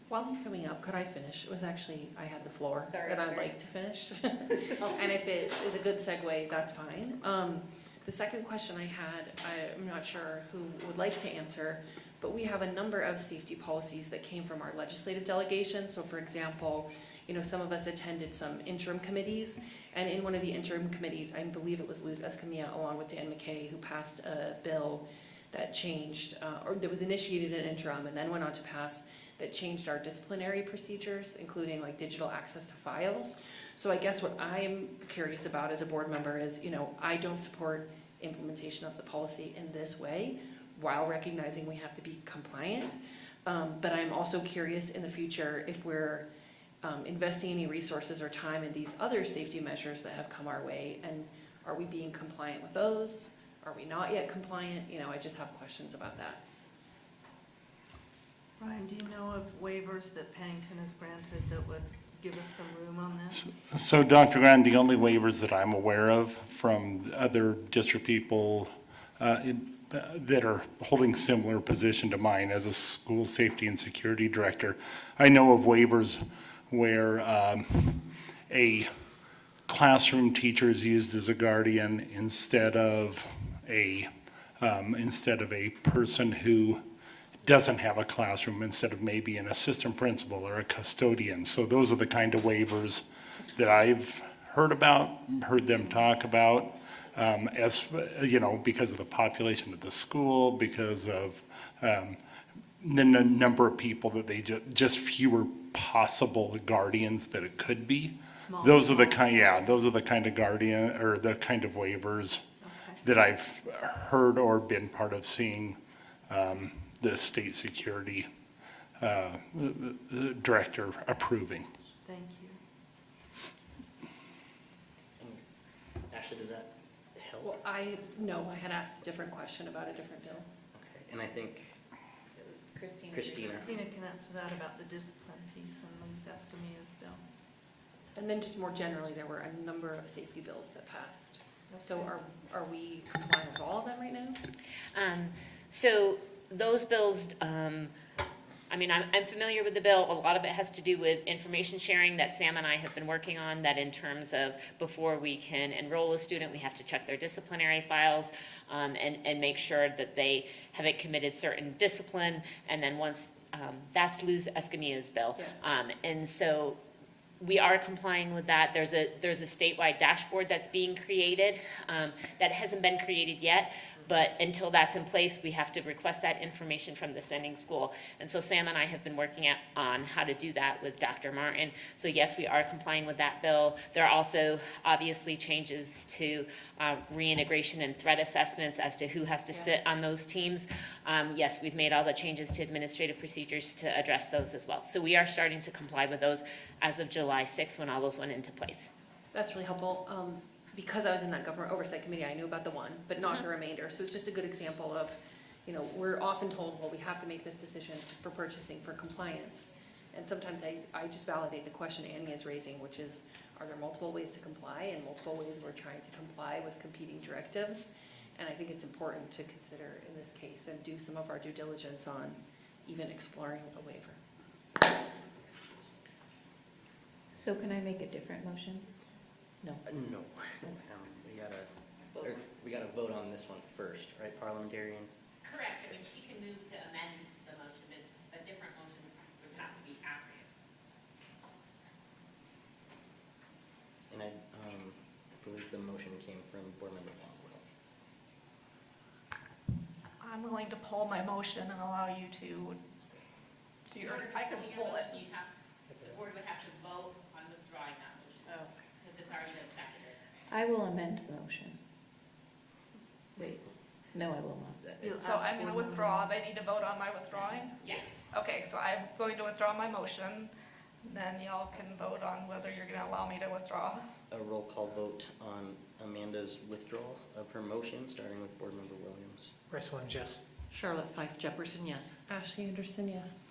While he's coming up, could I finish? It was actually, I had the floor Sorry, that I'd sorry. like to finish. And if it is a good segue, that's fine. The second question I had, I'm not sure who would like to answer, but we have a number of safety policies that came from our legislative delegation. So for example, some of us attended some interim committees, and in one of the interim committees, I believe it was Luz Escamilla along with Dan McKay, who passed a bill that changed, or that was initiated in interim and then went on to pass, that changed our disciplinary procedures, including like digital access to files. So I guess what I'm curious about as a board member is, I don't support implementation of the policy in this way, while recognizing we have to be compliant. But I'm also curious in the future if we're investing any resources or time in these other safety measures that have come our way, and are we being compliant with those? Are we not yet compliant? I just have questions about that. Brian, do you know of waivers that Pennington has granted that would give us some room on this? So Dr. Grant, the only waivers that I'm aware of from other district people that are holding similar position to mine as a school safety and security director, I know of waivers where a classroom teacher is used as a guardian instead of a person who doesn't have a classroom, instead of maybe an assistant principal or a custodian. So those are the kind of waivers that I've heard them talk about, because of the population of the school, because of the number of people that they just fewer possible guardians that it could be. Those are the kind of guardian, or the kind of waivers that I've heard or been part of seeing the state security director approving. Thank you. Ashley, does that help? Well, I had asked a different question about a different bill. Okay, and I think Christina. Christina can answer that about the discipline piece and Luz Escamilla's bill. And then just more generally, there were a number of safety bills that passed. So are we compliant with all of them right now? So those bills, I'm familiar with the bill. A lot of it has to do with information sharing that Sam and I have been working on, that in terms of before we can enroll a student, we have to check their disciplinary files and make sure that they haven't committed certain discipline. And then once That's Luz Escamilla's bill. Yeah. And so we are complying with that. There's a statewide dashboard that's being created, that hasn't been created yet, but until that's in place, we have to request that information from the sending school. And so Sam and I have been working on how to do that with Dr. Martin. So yes, we are complying with that bill. There are also obviously changes to reintegration and threat assessments as to who has to sit on those teams. Yes, we've made all the changes to administrative procedures to address those as well. So we are starting to comply with those as of July 6th when all those went into place. That's really helpful. Because I was in that government oversight committee, I knew about the one, but not the remainder. So it's just a good example of, you know, we're often told, well, we have to make this decision for purchasing for compliance. And sometimes I just validate the question Annie is raising, which is, are there multiple ways to comply and multiple ways we're trying to comply with competing directives? And I think it's important to consider in this case and do some of our due diligence on even exploring a waiver. So can I make a different motion? No. No. We gotta vote on this one first, right, parliamentarian? Correct. I mean, she can move to amend the motion, but a different motion would have to be after it. And I believe the motion came from Board Member Longwell. I'm willing to pull my motion and allow you to do yours. I can pull it. The board would have to vote on withdrawing that motion. Because it's already been seconded. I will amend the motion. Wait, no, I will not. So I'm gonna withdraw. They need to vote on my withdrawing? Yes. Okay, so I'm going to withdraw my motion. Then y'all can vote on whether you're gonna allow me to withdraw. A roll call vote on Amanda's withdrawal of her motion, starting with Board Member Williams. Bryce Williams, yes. Charlotte Fife Jefferson, yes. Ashley Anderson, yes.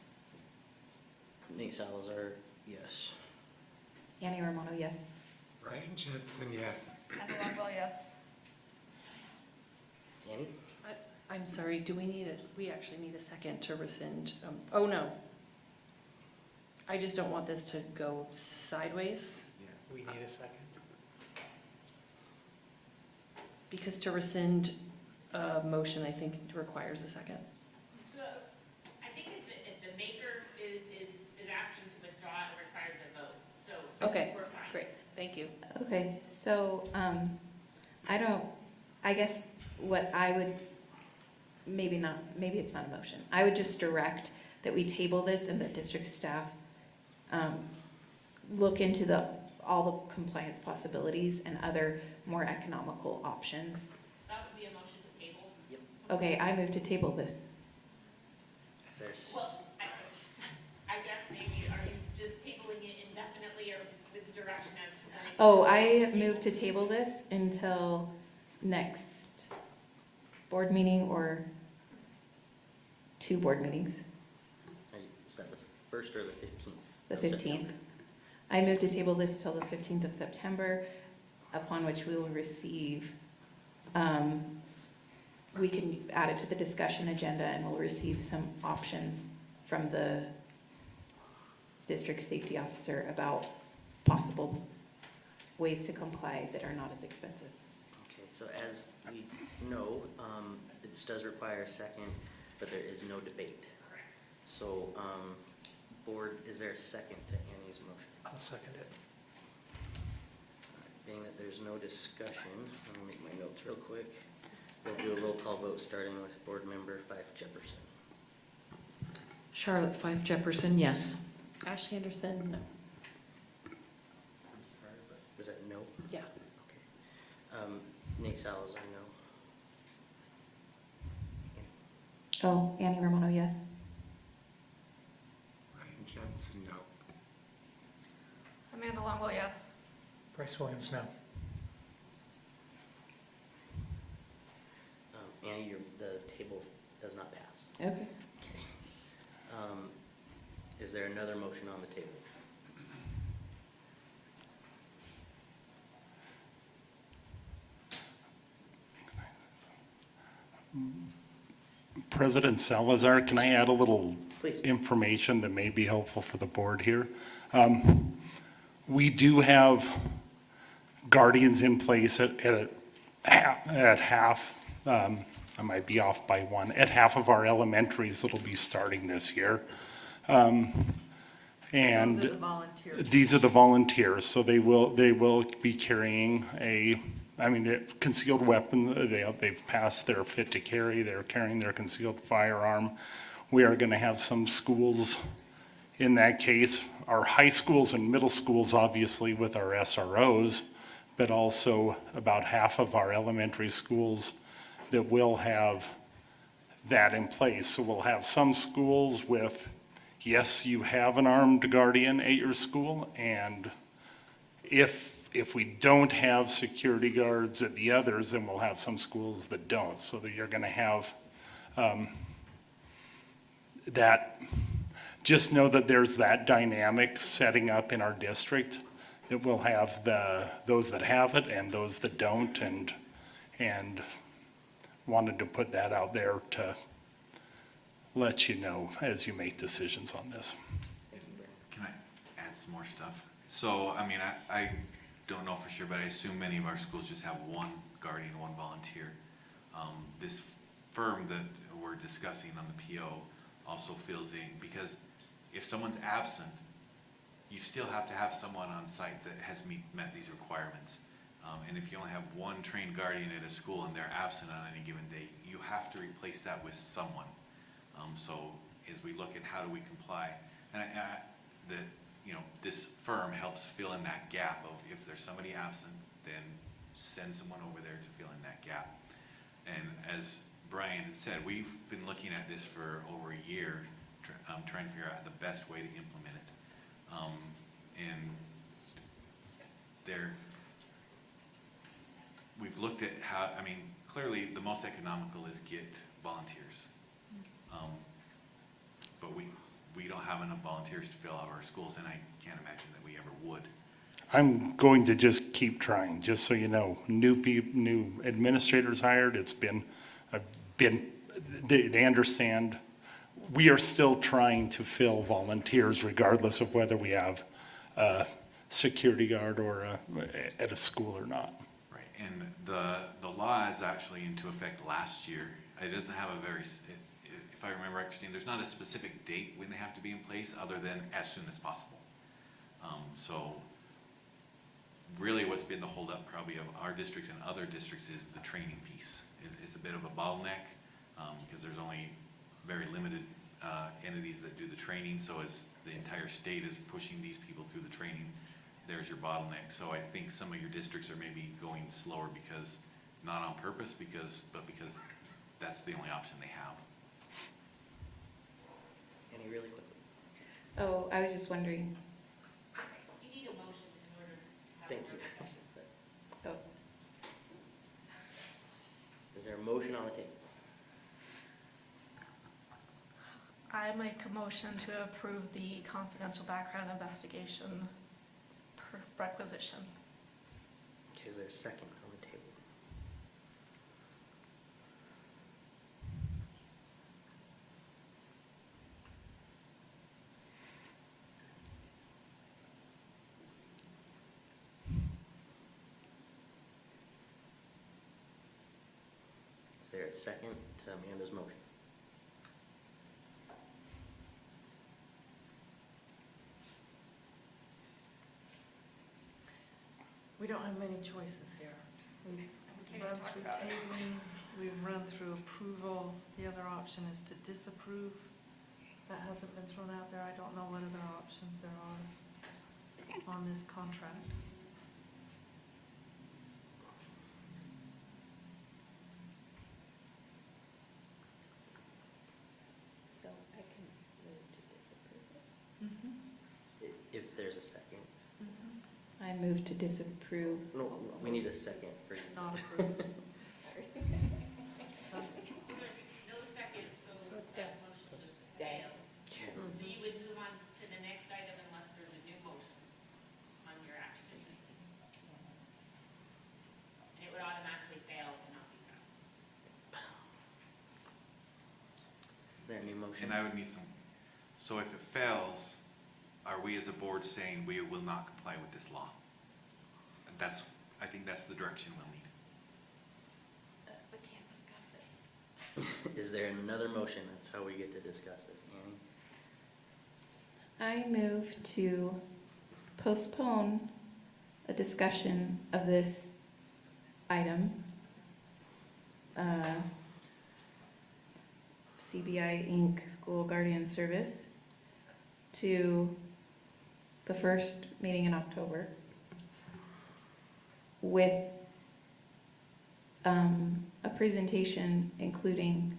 Nate Salazar, yes. Annie Romano, yes. Ryan Jensen, yes. And Longwell, yes. Annie? I'm sorry, we actually need a second to rescind, oh no. I just don't want this to go sideways, We need a second. because to rescind a motion, I think requires a second. So I think if the maker is asking to withdraw, it requires a vote. So Okay, we're fine. great, thank you. Okay, so, I guess what I would, maybe it's not a motion. I would just direct that we table this and that district staff look into all the compliance possibilities and other more economical options. So that would be a motion to table? Yep. Okay, I move to table this. Is there Well, I guess maybe, are you just tabling it indefinitely or with direction as to when? Oh, I move to table this until next board meeting or 2 board meetings, is that the first or the 15th? the of 15th. September? I move to table this till the 15th of September, upon which we will receive, we can add it to the discussion agenda and we'll receive some options from the district safety officer about possible ways to comply that are not as expensive. Okay, so as we know, this does require a second, but there is no debate. Correct. So, board, is there a second to Annie's motion? I'll second it. Being that there's no discussion, let me make my notes real quick. We'll do a roll call vote, starting with Board Member Fife Jefferson. Charlotte Fife Jefferson, yes. Ashley Anderson, no. I'm sorry, but was that no? Yeah. Okay. Nate Salazar, no. Oh, Annie Romano, yes. Ryan Jensen, no. Amanda Longwell, yes. Bryce Williams, no. Annie, the table does not pass. Okay. Okay. Is there another motion on the table? President Salazar, can I add a little Please. information that may be helpful for the board here? We do have guardians in place at half, I might be off by one, at half of our elementaries that'll be starting this year. And Those are the volunteers. these are the volunteers, so they will be carrying they're concealed weapon. They've passed their fit to carry. They're carrying their concealed firearm. We are going to have some schools in that case, our high schools and middle schools, obviously, with our SROs, but also about half of our elementary schools that will have that in place. So we'll have some schools with, yes, you have an armed guardian at your school, and if we don't have security guards at the others, then we'll have some schools that don't. So that you're going to have that. Just know that there's that dynamic setting up in our district, that we'll have those that have it and those that don't, and wanted to put that out there to let you know as you make decisions on this. Can I add some more stuff? So, I mean, I don't know for sure, but I assume many of our schools just have one guardian, one volunteer. This firm that we're discussing on the PO also fills in, because if someone's absent, you still have to have someone on site that has met these requirements. And if you only have one trained guardian at a school and they're absent on any given day, you have to replace that with someone. So as we look at how do we comply, and this firm helps fill in that gap of if there's somebody absent, then send someone over there to fill in that gap. And as Brian had said, we've been looking at this for over a year, trying to figure out the best way to implement it. We've looked at how, clearly the most economical is get volunteers. But we don't have enough volunteers to fill out our schools, and I can't imagine that we ever would. I'm going to just keep trying, just so you know. New administrators hired, they understand. We are still trying to fill volunteers regardless of whether we have a security guard or at a school or not. Right, and the law is actually into effect last year. It doesn't have if I remember Christine, there's not a specific date when they have to be in place other than as soon as possible. So really what's been the holdup probably of our district and other districts is the training piece. It's a bit of a bottleneck because there's only very limited entities that do the training. So as the entire state is pushing these people through the training, there's your bottleneck. So I think some of your districts are maybe going slower because, not on purpose, but because that's the only option they have. Any really quickly? Oh, I was just wondering. You need a motion in order to have Thank a you. discussion. Oh, Is there a motion on the table? I make a motion to approve the confidential background investigation requisition. Okay, is there a second on the table? Is there a second to Amanda's motion? We don't have many choices here. We've run through tabling, we've run through approval. The other option is to disapprove. That hasn't been thrown out there. I don't know what other options there are on this contract. so I can move to disapprove it. If there's a second. I move to disapprove. No, we need a second for. Not approved. No second, so it's that done. motion just fails. Okay. So you would move on to the next item unless there's a new motion on your action. And it would automatically fail and not be passed. Is there a new motion? And I would need so if it fails, are we as a board saying we will not comply with this law? And I think that's the direction we'll need. We can't discuss it. Is there another motion? That's how we get to discuss this, Annie. I move to postpone a discussion of this item, CBI Inc. School Guardian Service, to the first meeting in October with a presentation including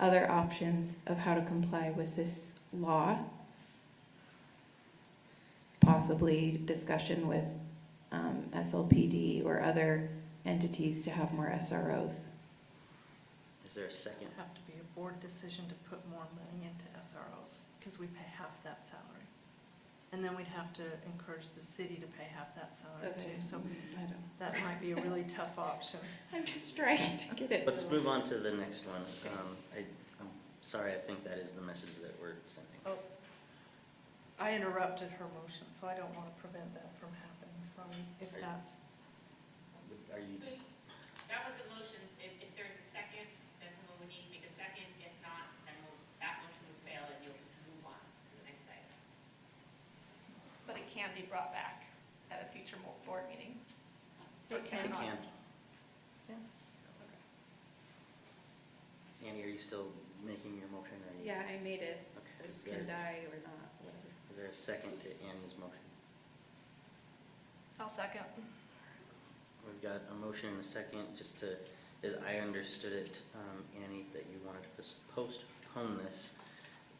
other options of how to comply with this law, possibly discussion with SLPD or other entities to have more SROs. Is there a second? It'd have to be a board decision to put more money into SROs, because we pay half that salary. And then we'd have to encourage the city to pay half that salary Okay. too, so I don't. that might be a really tough option. I'm just trying to get it. Let's move on to the next one. I'm sorry, I think that is the message that we're sending. Oh, I interrupted her motion, so I don't want to prevent that from happening, sorry, if that's. Are you, That was a motion. If there's a second, then someone would need to make a second. If not, then that motion would fail and you'll just move on to the next item. But it can be brought back at a future board meeting. It it cannot. can. Yeah. Annie, are you still making your motion or? are you- Yeah, I made it. Okay. This can die or not, whatever. Is there a second to Annie's motion? I'll second. We've got a motion and a second, just to, as I understood it, Annie, that you wanted to postpone this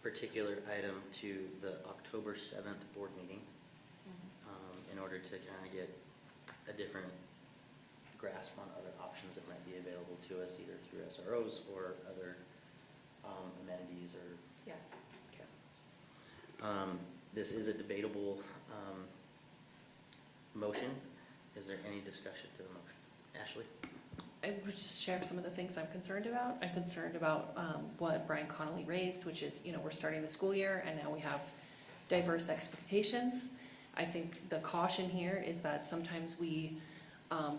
particular item to the October 7th board meeting in order to kind of get a different grasp on other options that might be available to us, either through SROs or other amenities or. Yes. Okay. This is a debatable motion. Is there any discussion to the motion? Ashley? I would just share some of the things I'm concerned about. I'm concerned about what Brian Connolly raised, which is, we're starting the school year and now we have diverse expectations. I think the caution here is that sometimes we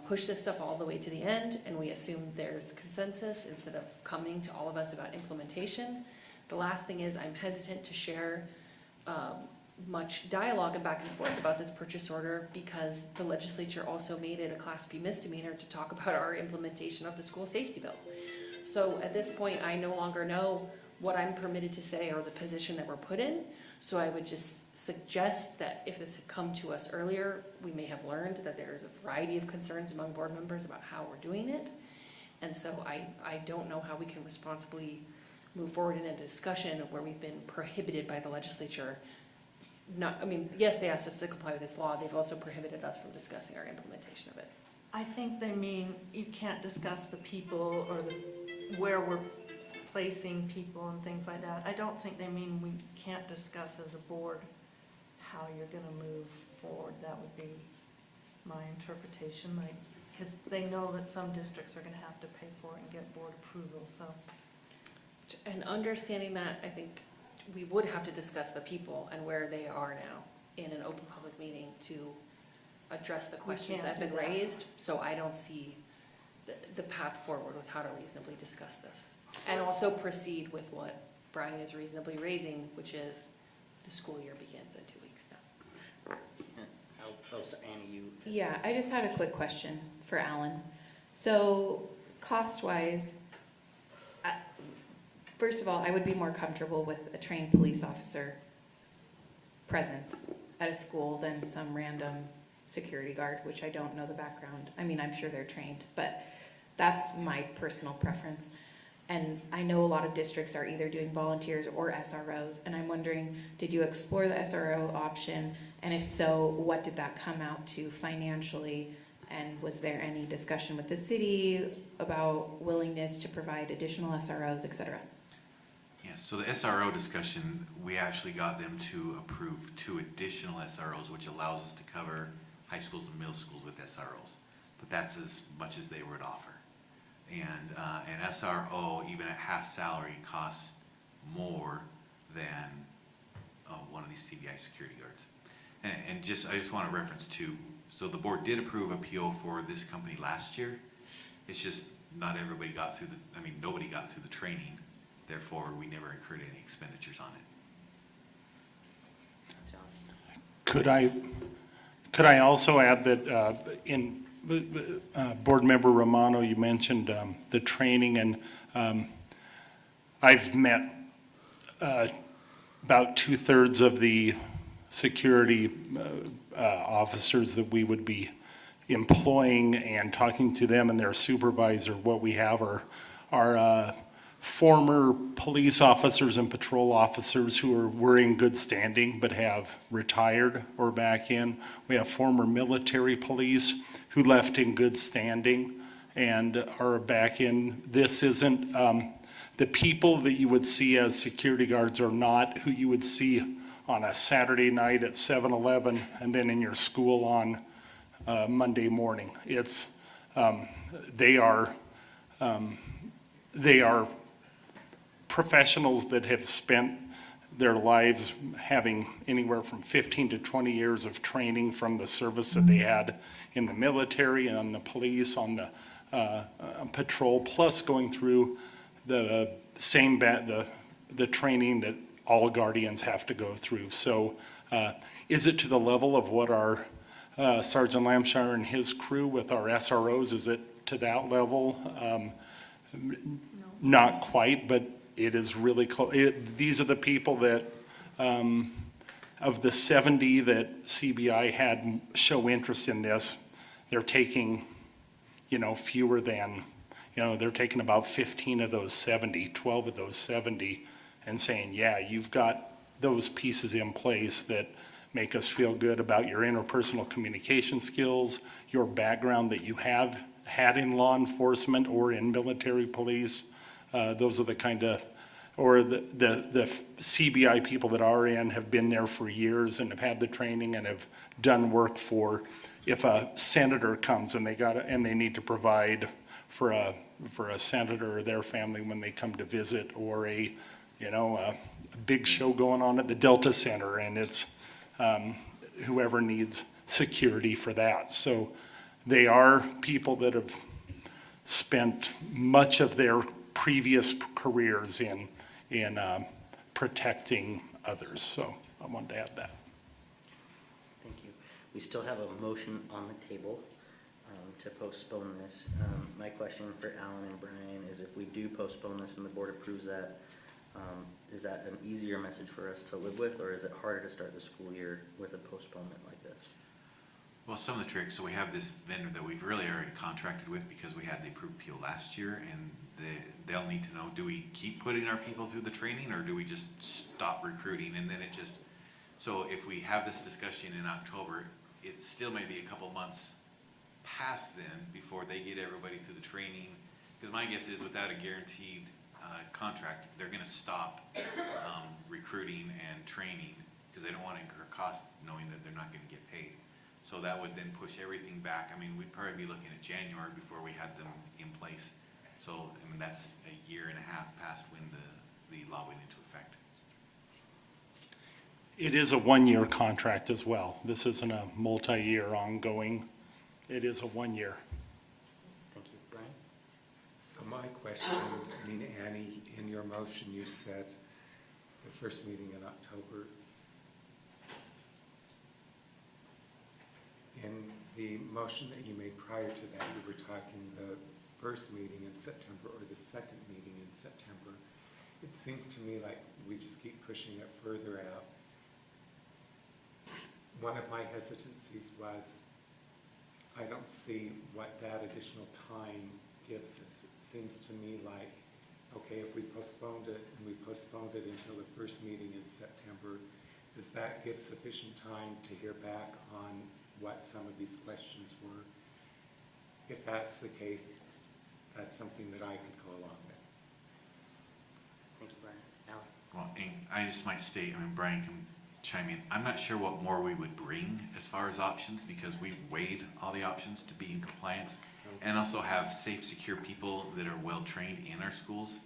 push this stuff all the way to the end and we assume there's consensus instead of coming to all of us about implementation. The last thing is I'm hesitant to share much dialogue and back and forth about this purchase order because the legislature also made it a Class B misdemeanor to talk about our implementation of the school safety bill. So at this point, I no longer know what I'm permitted to say or the position that we're put in. So I would just suggest that if this had come to us earlier, we may have learned that there is a variety of concerns among board members about how we're doing it. And so I don't know how we can responsibly move forward in a discussion where we've been prohibited by the legislature. Yes, they asked us to comply with this law. They've also prohibited us from discussing our implementation of it. I think they mean you can't discuss the people or where we're placing people and things like that. I don't think they mean we can't discuss as a board how you're gonna move forward. That would be my interpretation, because they know that some districts are gonna have to pay for it and get board approval, so. And understanding that, I think we would have to discuss the people and where they are now in an open public meeting to address the questions that have been can't do that. raised. So I don't see the path forward with how to reasonably discuss this. And also proceed with what Brian is reasonably raising, which is the school year begins in 2 weeks now. So Annie, you. Yeah, I just had a quick question for Alan. So cost-wise, first of all, I would be more comfortable with a trained police officer presence at a school than some random security guard, which I don't know the background. I'm sure they're trained, but that's my personal preference. And I know a lot of districts are either doing volunteers or SROs, and I'm wondering, did you explore the SRO option? And if so, what did that come out to financially? And was there any discussion with the city about willingness to provide additional SROs, et cetera? Yeah, so the SRO discussion, we actually got them to approve 2 additional SROs, which allows us to cover high schools and middle schools with SROs. But that's as much as they would offer. And an SRO, even at half salary, costs more than one of these CBI security guards. And I just want to reference too, so the board did approve a PO for this company last year. It's just not everybody got through nobody got through the training. Therefore, we never incurred any expenditures on Could I also add that in Board Member Romano, you mentioned the training, and I've met about 2/3 of the security officers that we would be employing, and talking to them and their supervisor. What we have are former police officers and patrol officers who were in good standing but have retired or back in. We have former military police who left in good standing and are back in. This isn't, the people that you would see as security guards are not who you would see on a Saturday night at 7-Eleven and then in your school on Monday morning. It's, they are professionals that have spent their lives having anywhere from 15 to 20 years of training from the service that they had in the military, on the police, on the patrol, plus going through the same the training that all guardians have to go through. So is it to the level of what our Sergeant Lamshire and his crew with our SROs, is it to that level? Not quite, but it is really close. These are the people that, of the 70 that CBI had show interest in this, they're taking, fewer than, they're taking about 15 of those 70, 12 of those 70, and saying, yeah, you've got those pieces in place that make us feel good about your interpersonal communication skills, your background that you have had in law enforcement or in military police. Those are the kind of, or the CBI people that are in have been there for years and have had the training and have done work for, if a senator comes and they need to provide for a senator or their family when they come to visit, or a big show going on at the Delta Center, and it's whoever needs security for that. So they are people that have spent much of their previous careers in protecting others. So I wanted to add that. Thank you. We still have a motion on the table to postpone this. My question for Alan and Brian is, if we do postpone this and the board approves that, is that an easier message for us to live with, or is it harder to start the school year with a postponement like this? Well, some of the tricks, so we have this vendor that we've really already contracted with because we had the approved PO last year, and they'll need to know, do we keep putting our people through the training, or do we just stop recruiting? And then so if we have this discussion in October, it still may be a couple months past then before they get everybody through the training. Because my guess is, without a guaranteed contract, they're going to stop recruiting and training because they don't want to incur cost knowing that they're not going to get paid. So that would then push everything back. I mean, we'd probably be looking at January before we had them in place. So, I mean, that's a year and a half past when the law went into effect. It is a one-year contract as well. This isn't a multi-year ongoing. It is a 1 year. Thank you. Brian? So my question, Annie, in your motion, you said the first meeting in October. In the motion that you made prior to that, you were talking the first meeting in September or the second meeting in September. It seems to me like we just keep pushing it further out. One of my hesitancies was, I don't see what that additional time gives us. It seems to me like, okay, if we postponed it and we postponed it until the first meeting in September, does that give sufficient time to hear back on what some of these questions were? If that's the case, that's something that I could go along with. Thank you, Brian. Alan? Well, and I just might state, Brian can chime in. I'm not sure what more we would bring as far as options, because we've weighed all the options to be in compliance and also have safe, secure people that are well-trained in our schools.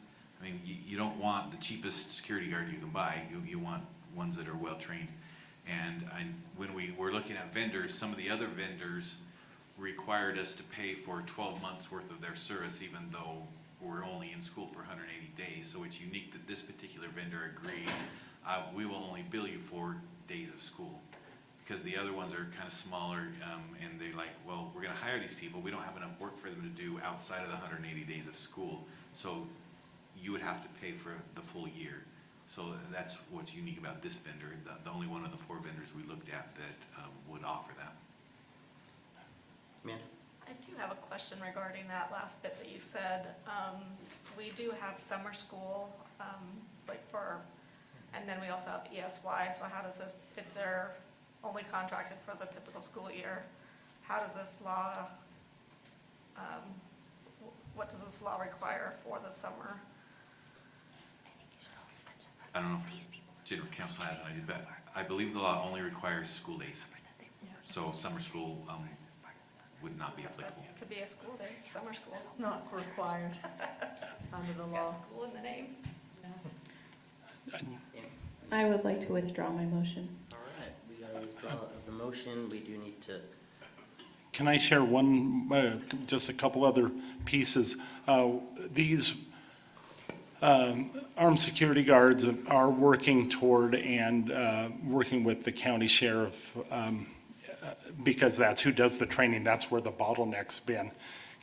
You don't want the cheapest security guard you can buy. You want ones that are well-trained. And when we were looking at vendors, some of the other vendors required us to pay for 12 months worth of their service, even though we're only in school for 180 days. So it's unique that this particular vendor agreed, we will only bill you for days of school. because the other ones are kind of smaller, and they're like, well, we're gonna hire these people, we don't have enough work for them to do outside of the 180 days of school, so you would have to pay for the full year. So that's what's unique about this vendor, the only one of the 4 vendors we looked at that would offer that. Amanda? I do have a question regarding that last bit that you said. We do have summer school, and then we also have ESY, so how does this, if they're only contracted for the typical school year, how does this law, what does this law require for the summer? I don't know if General Counsel has an idea, but I believe the law only requires school days. So summer school would not be applicable. It could be a school day, it's summer school. Not required under the Got law. school in the name. I would like to withdraw my motion. All right, we got a withdrawal of the motion. We do need to, Can I share one, just a couple other pieces? These armed security guards are working toward and working with the county sheriff, because that's who does the training. That's where the bottleneck's been.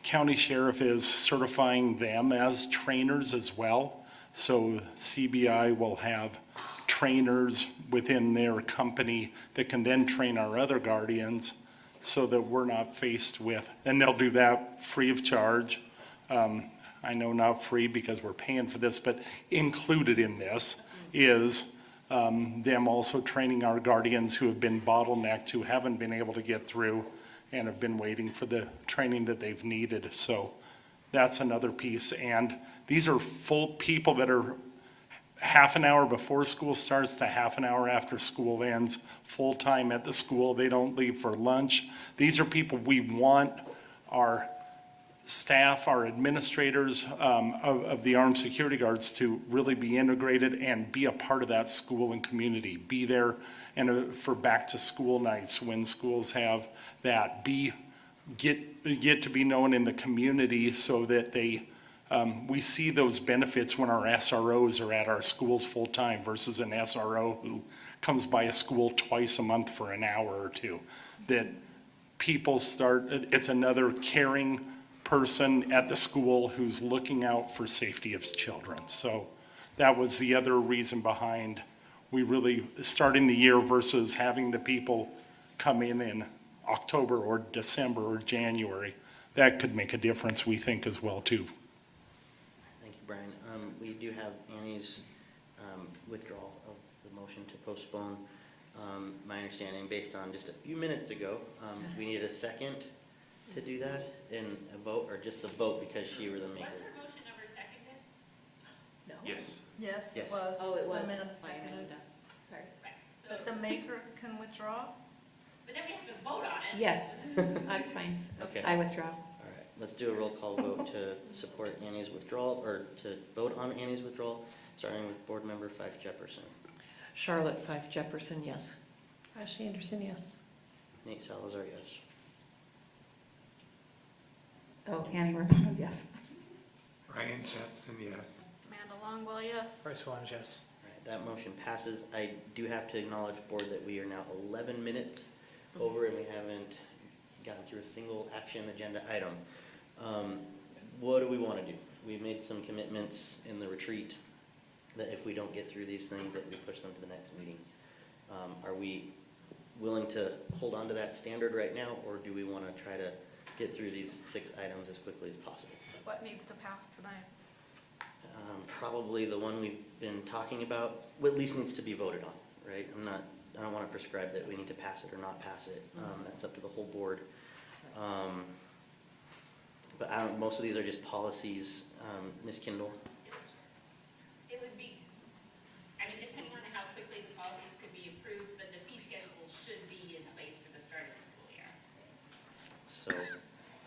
County sheriff is certifying them as trainers as well. So CBI will have trainers within their company that can then train our other guardians so that we're not faced with, and they'll do that free of charge. I know not free because we're paying for this, but included in this is them also training our guardians who have been bottlenecked, who haven't been able to get through and have been waiting for the training that they've needed. So that's another piece. And these are full people that are half an hour before school starts to half an hour after school ends, full-time at the school. They don't leave for lunch. These are people we want our staff, our administrators of the armed security guards to really be integrated and be a part of that school and community. Be there and for back to school nights when schools have that. Get to be known in the community so that we see those benefits when our SROs are at our schools full time versus an SRO who comes by a school twice a month for an hour or two. That people it's another caring person at the school who's looking out for safety of children. So that was the other reason behind we really starting the year versus having the people come in October or December or January. That could make a difference, we think, as well too. thank you, Brian. We do have Annie's withdrawal of the motion to postpone. My understanding, based on just a few minutes ago, we needed a second to do that in a vote, or just the vote because you were the maker? Was her motion ever seconded? No. Yes. Yes, it Yes. was. Oh, it was. Amanda By seconded. Amanda. Sorry. Right. So, But the maker can withdraw? but then we have to vote on it. Yes, that's fine. Okay. I withdraw. All right, let's do a roll call vote to support Annie's withdrawal, or to vote on Annie's withdrawal, starting with Board Member Fife Jefferson. Charlotte Fife Jefferson, yes. Ashley Anderson, yes. Nate Salazar, yes. Oh, Annie Romano, yes. Ryan Jetson, yes. Amanda Longwell, yes. Bryce Williams, yes. All right, that motion passes. I do have to acknowledge, Board, that we are now 11 minutes over and we haven't gotten through a single action agenda item. What do we want to do? We've made some commitments in the retreat that if we don't get through these things, that we push them to the next meeting. Are we willing to hold on to that standard right now, or do we want to try to get through these 6 items as quickly as possible? What needs to pass tonight? Probably the one we've been talking about, at least needs to be voted on, right? I don't want to prescribe that we need to pass it or not pass it. That's up to the whole board. But most of these are just policies. Ms. Kindle? It would be, I mean, depending on how quickly the policies could be approved, but the fee schedule should be in place for the start of the school year. So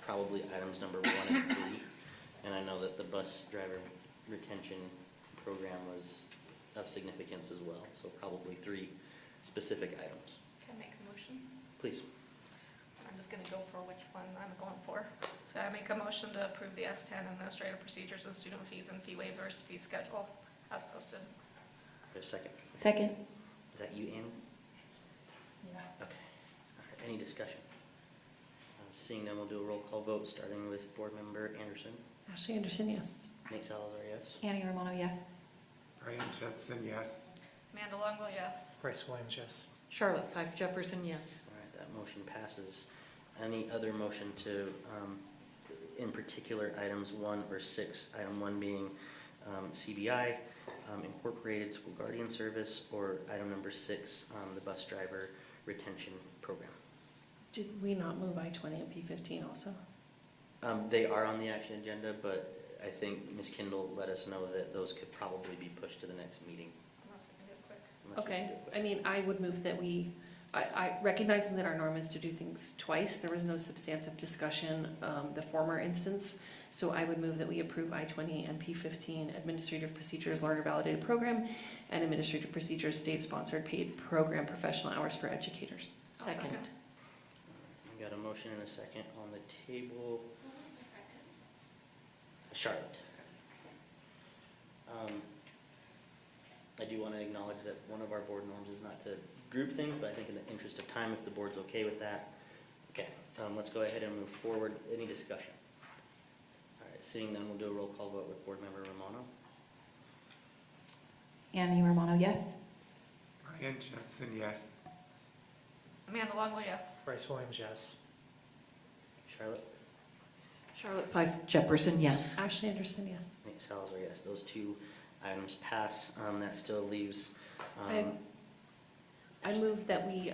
probably items number 1 and 3. And I know that the bus driver retention program was of significance as well. So probably 3 specific items. Can I make a motion? Please. I'm just gonna go for which one I'm going for. So I make a motion to approve the S10 administrative procedures and student fees and fee waivers fee schedule as posted. There's a second. Second. Is that you, Annie? Yeah. Okay. Any discussion? Seeing none, we'll do a roll call vote, starting with Board Member Anderson. Ashley Anderson, yes. Nate Salazar, yes. Annie Romano, yes. Brian Jensen, yes. Amanda Longo, yes. Bryce Williams, yes. Charlotte Fife Jefferson, yes. All right, that motion passes. Any other motion to, in particular, items 1 or 6, item 1 being CBI, Incorporated School Guardian Service, or item number 6, the bus driver retention program? Did we not move I-20 and P-15 also? They are on the action agenda, but I think Ms. Kindle let us know that those could probably be pushed to the next meeting. Unless we can do it quick. unless we Okay, can do it quick. I mean, I would move that I recognizing that our norm is to do things twice, there was no substantive discussion, the former instance, so I would move that we approve I-20 and P-15 Administrative Procedures Learner Validated Program and Administrative Procedures State-Sponsored Paid Program Professional Hours for Educators. I'll second. We got a motion and a second on the table. Charlotte. I do want to acknowledge that one of our board norms is not to group things, but I think in the interest of time, if the board's okay with that. Okay, let's go ahead and move forward. Any discussion? All right, seeing none, we'll do a roll call vote with Board Member Romano. Annie Romano, yes. Brian Jensen, yes. Amanda Longo, yes. Bryce Williams, yes. Charlotte? Charlotte Fife Jefferson, yes. Ashley Anderson, yes. Nate Salazar, yes. Those two items pass. That still leaves. I move that we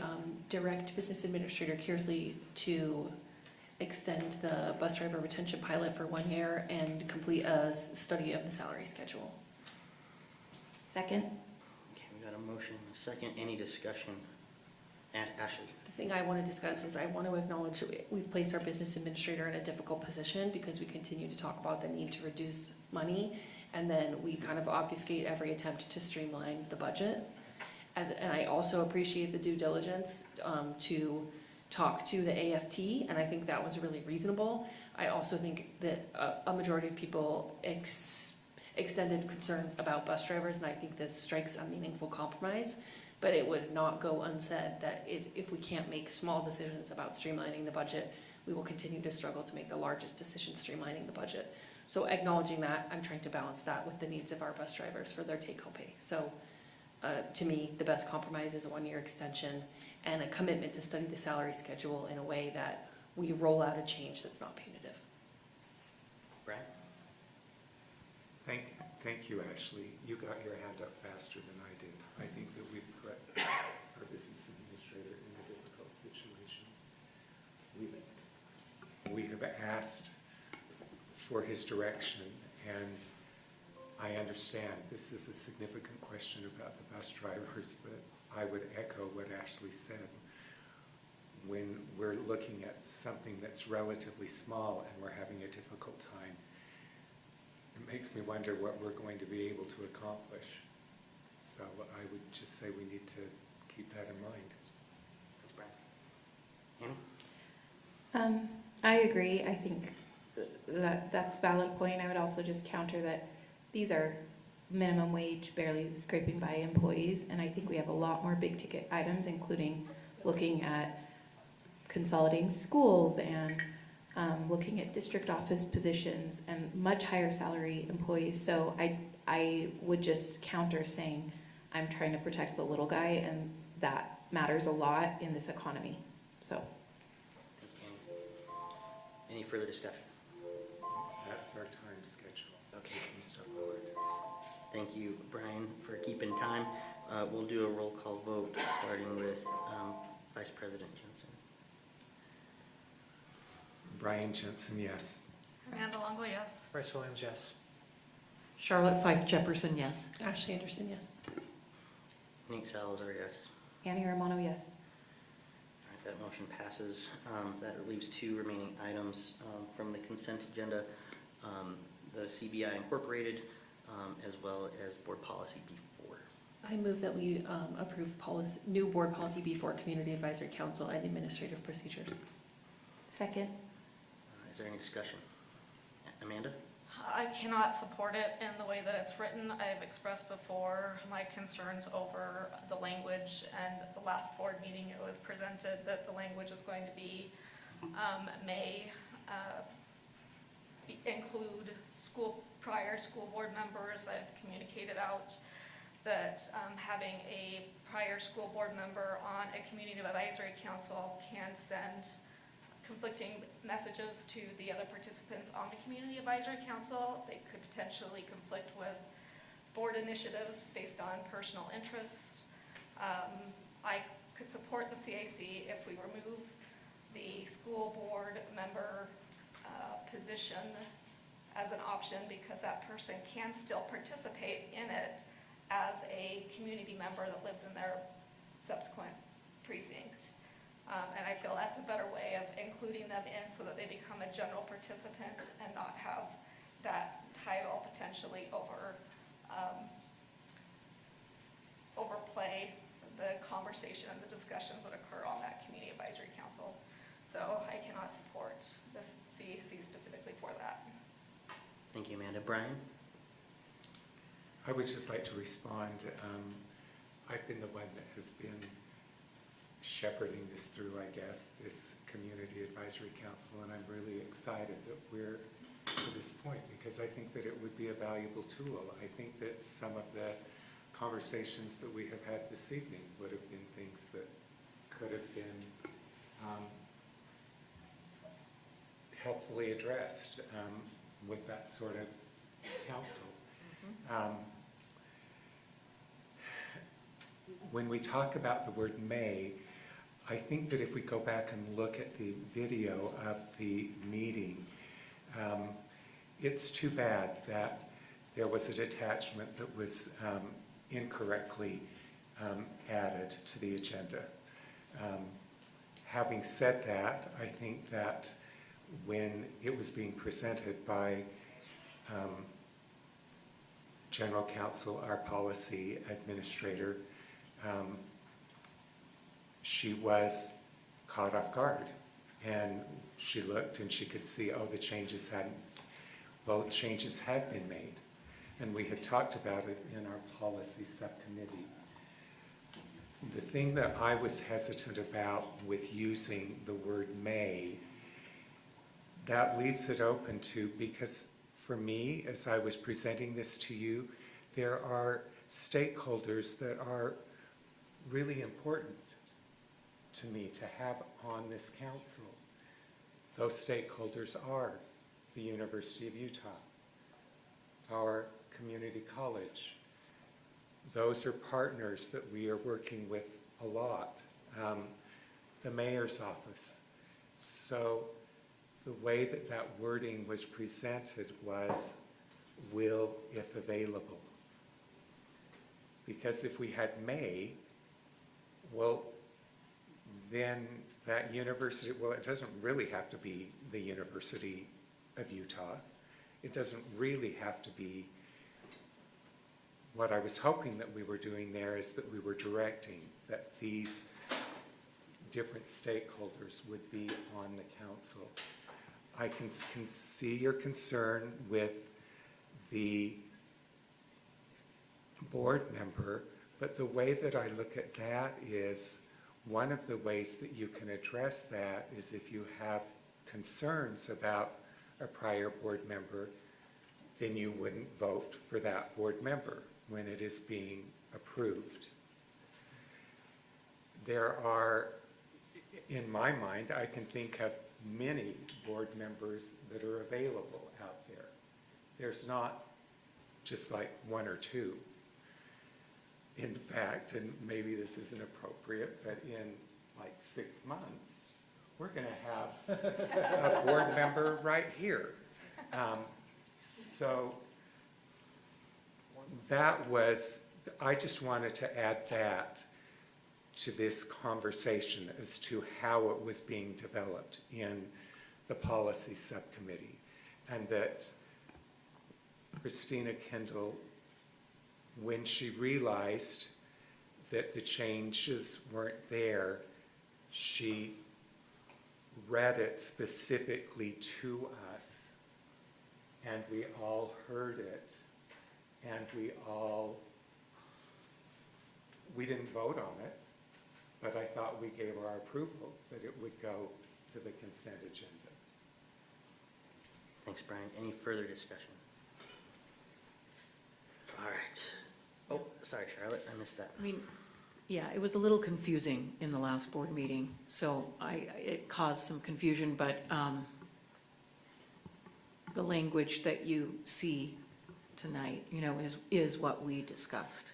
direct Business Administrator Kearsley to extend the bus driver retention pilot for 1 year and complete a study of the salary schedule. Second. Okay, we got a motion, a second. Any discussion? Ashley? The thing I want to discuss is I want to acknowledge we've placed our business administrator in a difficult position because we continue to talk about the need to reduce money, and then we kind of obfuscate every attempt to streamline the budget. And I also appreciate the due diligence to talk to the AFT, and I think that was really reasonable. I also think that a majority of people extended concerns about bus drivers, and I think this strikes a meaningful compromise. But it would not go unsaid that if we can't make small decisions about streamlining the budget, we will continue to struggle to make the largest decision streamlining the budget. So acknowledging that, I'm trying to balance that with the needs of our bus drivers for their take-home pay. So to me, the best compromise is a 1 year extension and a commitment to study the salary schedule in a way that we roll out a change that's not punitive. Brad? Thank you, Ashley. You got your hand up faster than I did. I think that we've put our business administrator in a difficult situation. We have asked for his direction, and I understand this is a significant question about the bus drivers, but I would echo what Ashley said. When we're looking at something that's relatively small and we're having a difficult time, it makes me wonder what we're going to be able to accomplish. So I would just say we need to keep that in mind. Annie? I agree. I think that's a valid point. I would also just counter that these are minimum wage, barely scraping by employees, and I think we have a lot more big ticket items, including looking at consolidating schools and looking at district office positions and much higher salary employees. So I would just counter saying I'm trying to protect the little guy, and that matters a lot in this economy. So. Any further discussion? That's our time schedule. Okay. Mr. Willard. Thank you, Brian, for keeping time. We'll do a roll call vote, starting with Vice President Jensen. Brian Jensen, yes. Amanda Longo, yes. Bryce Williams, yes. Charlotte Fife Jefferson, yes. Ashley Anderson, yes. Nate Salazar, yes. Annie Romano, yes. All right, that motion passes. That leaves 2 remaining items from the consent agenda, the CBI Incorporated, as well as Board Policy B4. I move that we approve new Board Policy B4 Community Advisory Council and Administrative Procedures. Second. Is there any discussion? Amanda? I cannot support it in the way that it's written. I've expressed before my concerns over the language, and at the last board meeting it was presented that the language is going to be may include prior school board members. I've communicated out that having a prior school board member on a community advisory council can send conflicting messages to the other participants on the community advisory council. They could potentially conflict with board initiatives based on personal interests. I could support the CAC if we remove the school board member position as an option, because that person can still participate in it as a community member that lives in their subsequent precinct. And I feel that's a better way of including them in so that they become a general participant and not have that title potentially overplay the conversation and the discussions that occur on that community advisory council. So I cannot support this CAC specifically for that. Thank you, Amanda. Brian? I would just like to respond. I've been the one that has been shepherding this through, I guess, this Community Advisory Council, and I'm really excited that we're to this point because I think that it would be a valuable tool. I think that some of the conversations that we have had this evening would have been things that could have been helpfully addressed with that sort of council. When we talk about the word may, I think that if we go back and look at the video of the meeting, it's too bad that there was a detachment that was incorrectly added to the agenda. Having said that, I think that when it was being presented by General Counsel, our policy administrator, she was caught off guard, and she looked and she could see, oh, the changes had been made, and we had talked about it in our policy subcommittee. The thing that I was hesitant about with using the word may, that leaves it open to, because for me, as I was presenting this to you, there are stakeholders that are really important to me to have on this council. Those stakeholders are the University of Utah, our community college. Those are partners that we are working with a lot. The mayor's office. So the way that that wording was presented was will if available. Because if we had may, well, then that university, well, it doesn't really have to be the University of Utah. It doesn't really have to be, what I was hoping that we were doing there is that we were directing that these different stakeholders would be on the council. I can see your concern with the board member, but the way that I look at that is one of the ways that you can address that is if you have concerns about a prior board member, then you wouldn't vote for that board member when it is being approved. There are, in my mind, I can think of many board members that are available out there. There's not just like one or two. In fact, and maybe this isn't appropriate, but in like 6 months, we're going to have a board member right here. So that was, I just wanted to add that to this conversation as to how it was being developed in the policy subcommittee, and that Christina Kendall, when she realized that the changes weren't there, she read it specifically to us and we all heard it, and we didn't vote on it, but I thought we gave our approval that it would go to the consent agenda. Thanks, Brian. Any further discussion? All right. Oh, sorry, Charlotte, I missed that. I mean, yeah, it was a little confusing in the last board meeting, so it caused some confusion, but the language that you see tonight, is what we discussed.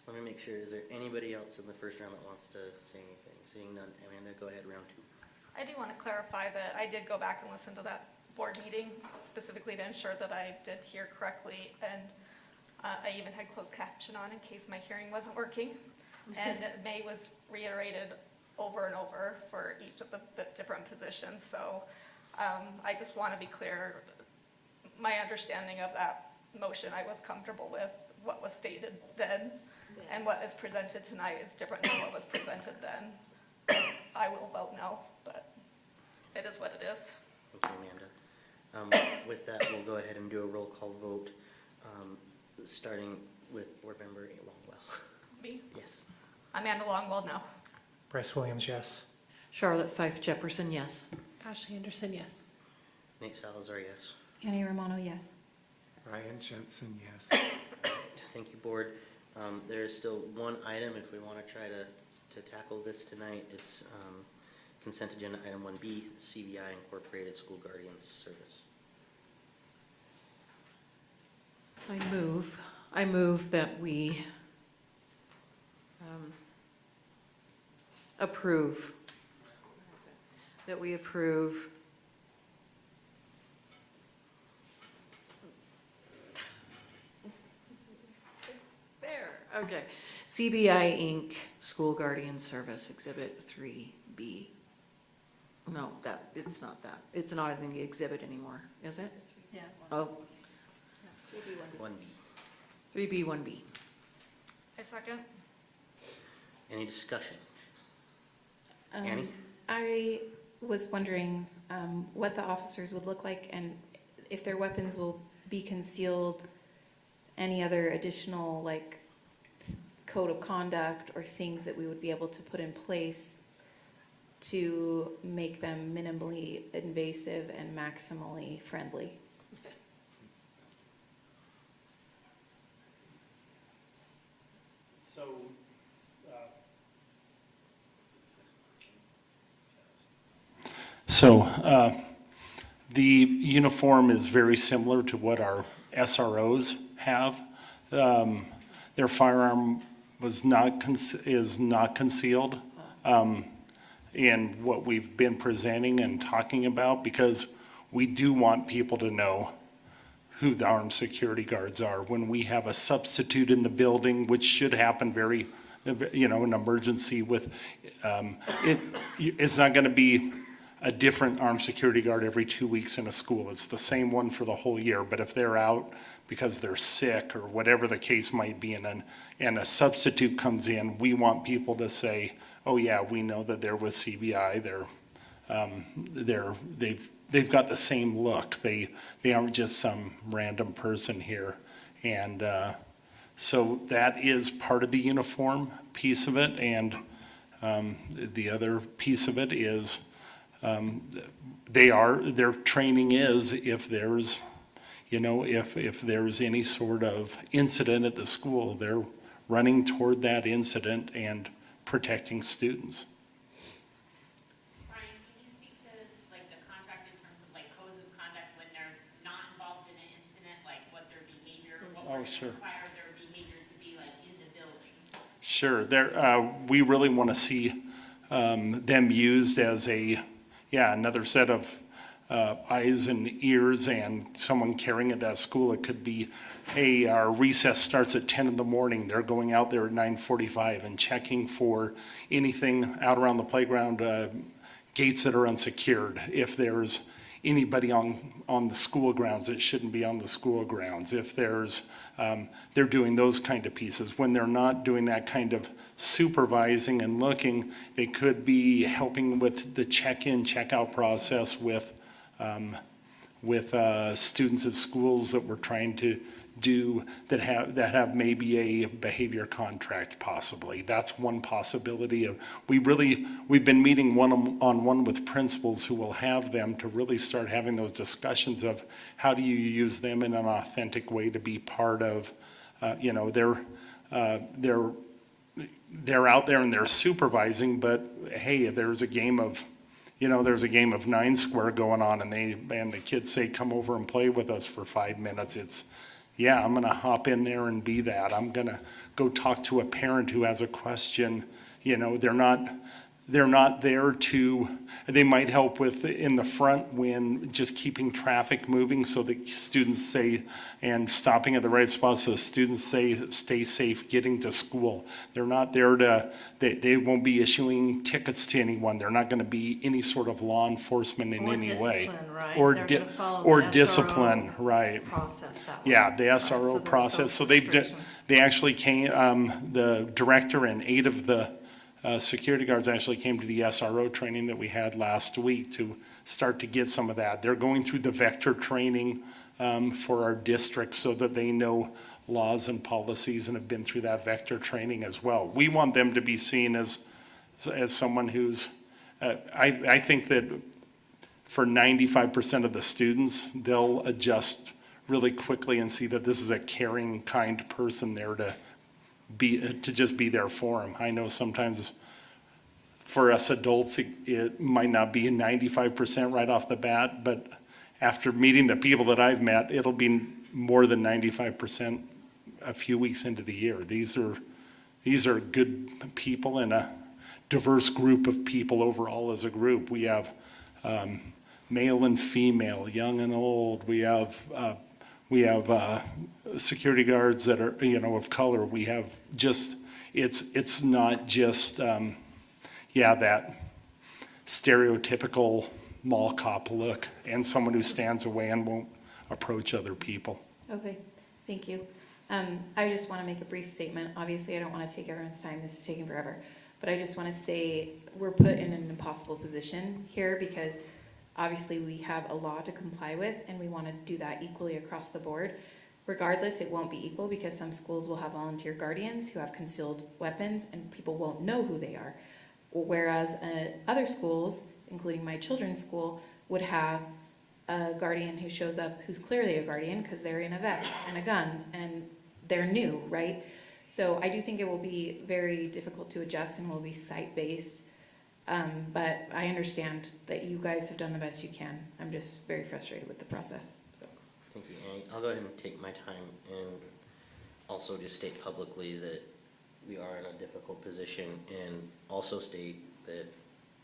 Let me make sure, is there anybody else in the first round that wants to say anything? Seeing none, Amanda, go ahead, round two. I do want to clarify that I did go back and listen to that board meeting specifically to ensure that I did hear correctly, and I even had closed caption on in case my hearing wasn't working. And May was reiterated over and over for each of the different positions. So I just want to be clear, my understanding of that motion, I was comfortable with what was stated then, and what is presented tonight is different than what was presented then. I will vote no, but it is what it is. Thank you, Amanda. With that, we'll go ahead and do a roll call vote, starting with Board Member Longwell. Me? Yes. Amanda Longwell, no. Bryce Williams, yes. Charlotte Fife Jefferson, yes. Ashley Anderson, yes. Nate Salazar, yes. Annie Romano, yes. Ryan Jensen, yes. Thank you, Board. There is still one item if we want to try to tackle this tonight. It's consent agenda item 1B, CBI Incorporated School Guardians Service. I move that we approve okay, CBI Inc. School Guardian Service Exhibit 3B. No, it's not that. It's not in the exhibit anymore, is it? Yeah. Oh, 1B. 3B, 1B. I second. Any discussion? Annie? I was wondering what the officers would look like and if their weapons will be concealed, any other additional code of conduct or things that we would be able to put in place to make them minimally invasive and maximally friendly. So the uniform is very similar to what our SROs have. Their firearm is not concealed in what we've been presenting and talking about, because we do want people to know who the armed security guards are. When we have a substitute in the building, which should happen very, an emergency with, it's not gonna be a different armed security guard every 2 weeks in a school. It's the same one for the whole year, but if they're out because they're sick or whatever the case might be, and a substitute comes in, we want people to say, oh yeah, we know that they're with CBI, they've got the same look. They aren't just some random person here. And so that is part of the uniform piece of it, and the other piece of it is their training is if there's, if there's any sort of incident at the school, they're running toward that incident and protecting students. Brian, can you speak to the contract in terms of codes of conduct when they're not involved in an incident, what their behavior, what we're going to require their behavior to be in the building? Sure, we really want to see them used as another set of eyes and ears and someone caring at that school. It could be, hey, our recess starts at 10 in the morning. They're going out there at 9:45 and checking for anything out around the playground, gates that are unsecured. If there's anybody on the school grounds that shouldn't be on the school grounds. If there's, they're doing those kind of pieces. When they're not doing that kind of supervising and looking, they could be helping with the check-in, check-out process with with students at schools that we're trying to do that have maybe a behavior contract possibly. That's one possibility of, we've been meeting one-on-one with principals who will have them to really start having those discussions of how do you use them in an authentic way to be part of, they're out there and they're supervising, but hey, there's a game of 9 square going on and the kids say, come over and play with us for 5 minutes. Yeah, I'm gonna hop in there and be that. I'm gonna go talk to a parent who has a question. They're not there they might help with in the front when just keeping traffic moving so that students say, and stopping at the right spot so students stay safe getting to school. They're not there they won't be issuing tickets to anyone. They're not gonna be any sort of law enforcement in any way. Discipline, right? Or They're gonna follow or the discipline, SRO right. process that way. Yeah, the Right, SRO so there's process. those So restrictions. they actually came, the director and 8 of the security guards actually came to the SRO training that we had last week to start to get some of that. They're going through the vector training for our district so that they know laws and policies and have been through that vector training as well. We want them to be seen as someone who's, I think that for 95% of the students, they'll adjust really quickly and see that this is a caring, kind person there to just be there for them. I know sometimes for us adults, it might not be 95% right off the bat, but after meeting the people that I've met, it'll be more than 95% a few weeks into the year. These are good people and a diverse group of people overall as a group. We have male and female, young and old. We have security guards that are, of color. We have just, it's not just, that stereotypical mall cop look and someone who stands away and won't approach other people. Okay, thank you. I just want to make a brief statement. Obviously, I don't want to take everyone's time. This is taking forever. But I just want to say we're put in an impossible position here because obviously we have a law to comply with and we want to do that equally across the board. Regardless, it won't be equal because some schools will have volunteer guardians who have concealed weapons and people won't know who they are. Whereas other schools, including my children's school, would have a guardian who shows up who's clearly a guardian because they're in a vest and a gun and they're new, right? So I do think it will be very difficult to adjust and will be site-based. But I understand that you guys have done the best you can. I'm just very frustrated with the process. So. Thank you, Annie. I'll go ahead and take my time and also just state publicly that we are in a difficult position and also state that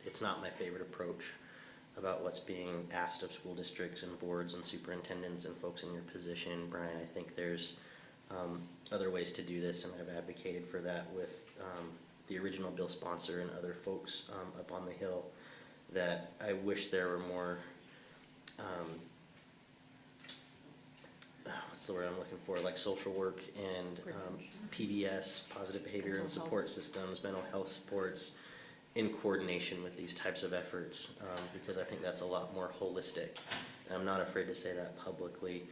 it's not my favorite approach about what's being asked of school districts and boards and superintendents and folks in your position. Brian, I think there's other ways to do this, and I've advocated for that with the original bill sponsor and other folks up on the Hill, that I wish there were more, what's the word I'm looking for, like social work and PBS, positive behavior and support systems, mental health supports, in coordination with these types of efforts, because I think that's a lot more holistic. And I'm not afraid to say that publicly,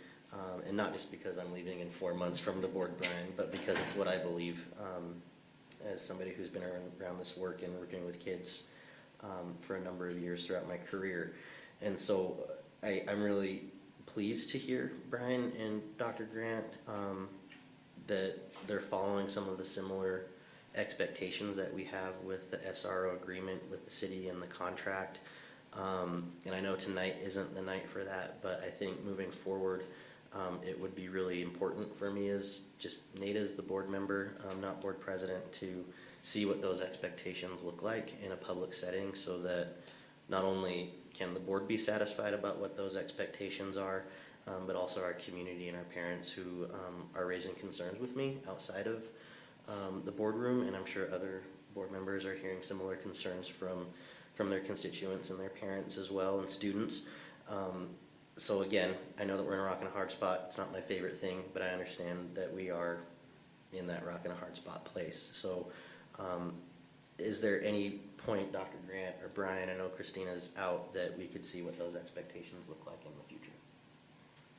and not just because I'm leaving in 4 months from the board, Brian, but because it's what I believe as somebody who's been around this work and working with kids for a number of years throughout my career. And so I'm really pleased to hear, Brian and Dr. Grant, that they're following some of the similar expectations that we have with the SRO agreement with the city and the contract. And I know tonight isn't the night for that, but I think moving forward, it would be really important for me as just Nate as the board member, not board president, to see what those expectations look like in a public setting so that not only can the board be satisfied about what those expectations are, but also our community and our parents who are raising concerns with me outside of the boardroom, and I'm sure other board members are hearing similar concerns from their constituents and their parents as well, and students. So again, I know that we're in a rock and a hard spot. It's not my favorite thing, but I understand that we are in that rock and a hard spot place. So is there any point, Dr. Grant or Brian, I know Christina's out, that we could see what those expectations look like in the future?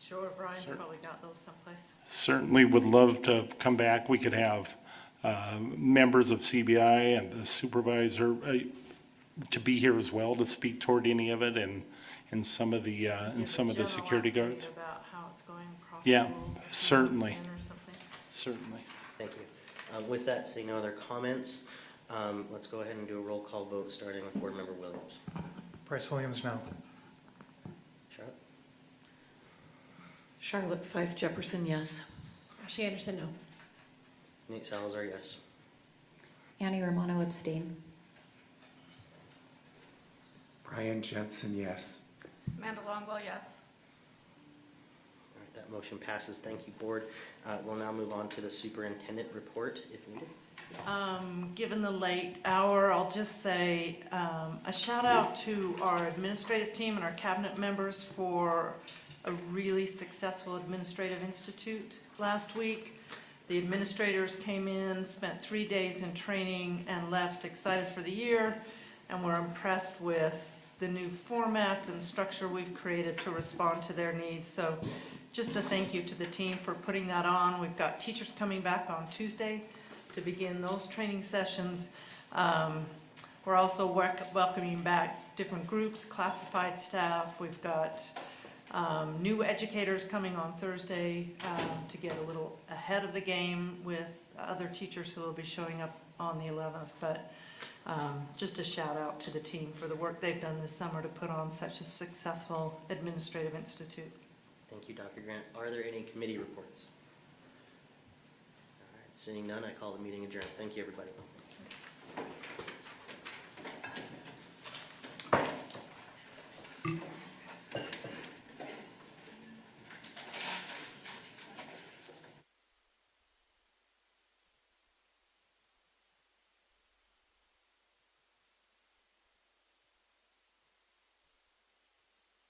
Sure, Brian's probably got those someplace. Certainly would love to come back. We could have members of CBI and the supervisor to be here as well to speak toward any of it and some of the security guards. About how it's going across Yeah, schools, if certainly. someone's in or something. Certainly. Thank you. With that, seeing no other comments, let's go ahead and do a roll call vote, starting with Board Member Williams. Bryce Williams, no. Charlotte? Charlotte Fife Jefferson, yes. Ashley Anderson, no. Nate Salazar, yes. Annie Romano abstain. Brian Jensen, yes. Amanda Longwell, yes. All right, that motion passes. Thank you, Board. We'll now move on to the superintendent report, if needed. Given the late hour, I'll just say a shout out to our administrative team and our cabinet members for a really successful administrative institute last week. The administrators came in, spent 3 days in training, and left excited for the year, and we're impressed with the new format and structure we've created to respond to their needs. So just a thank you to the team for putting that on. We've got teachers coming back on Tuesday to begin those training sessions. We're also welcoming back different groups, classified staff. We've got new educators coming on Thursday to get a little ahead of the game with other teachers who will be showing up on the 11th. But just a shout out to the team for the work they've done this summer to put on such a successful administrative institute. Thank you, Dr. Grant. Are there any committee reports? All right, seeing none, I call the meeting adjourned. Thank you, everybody.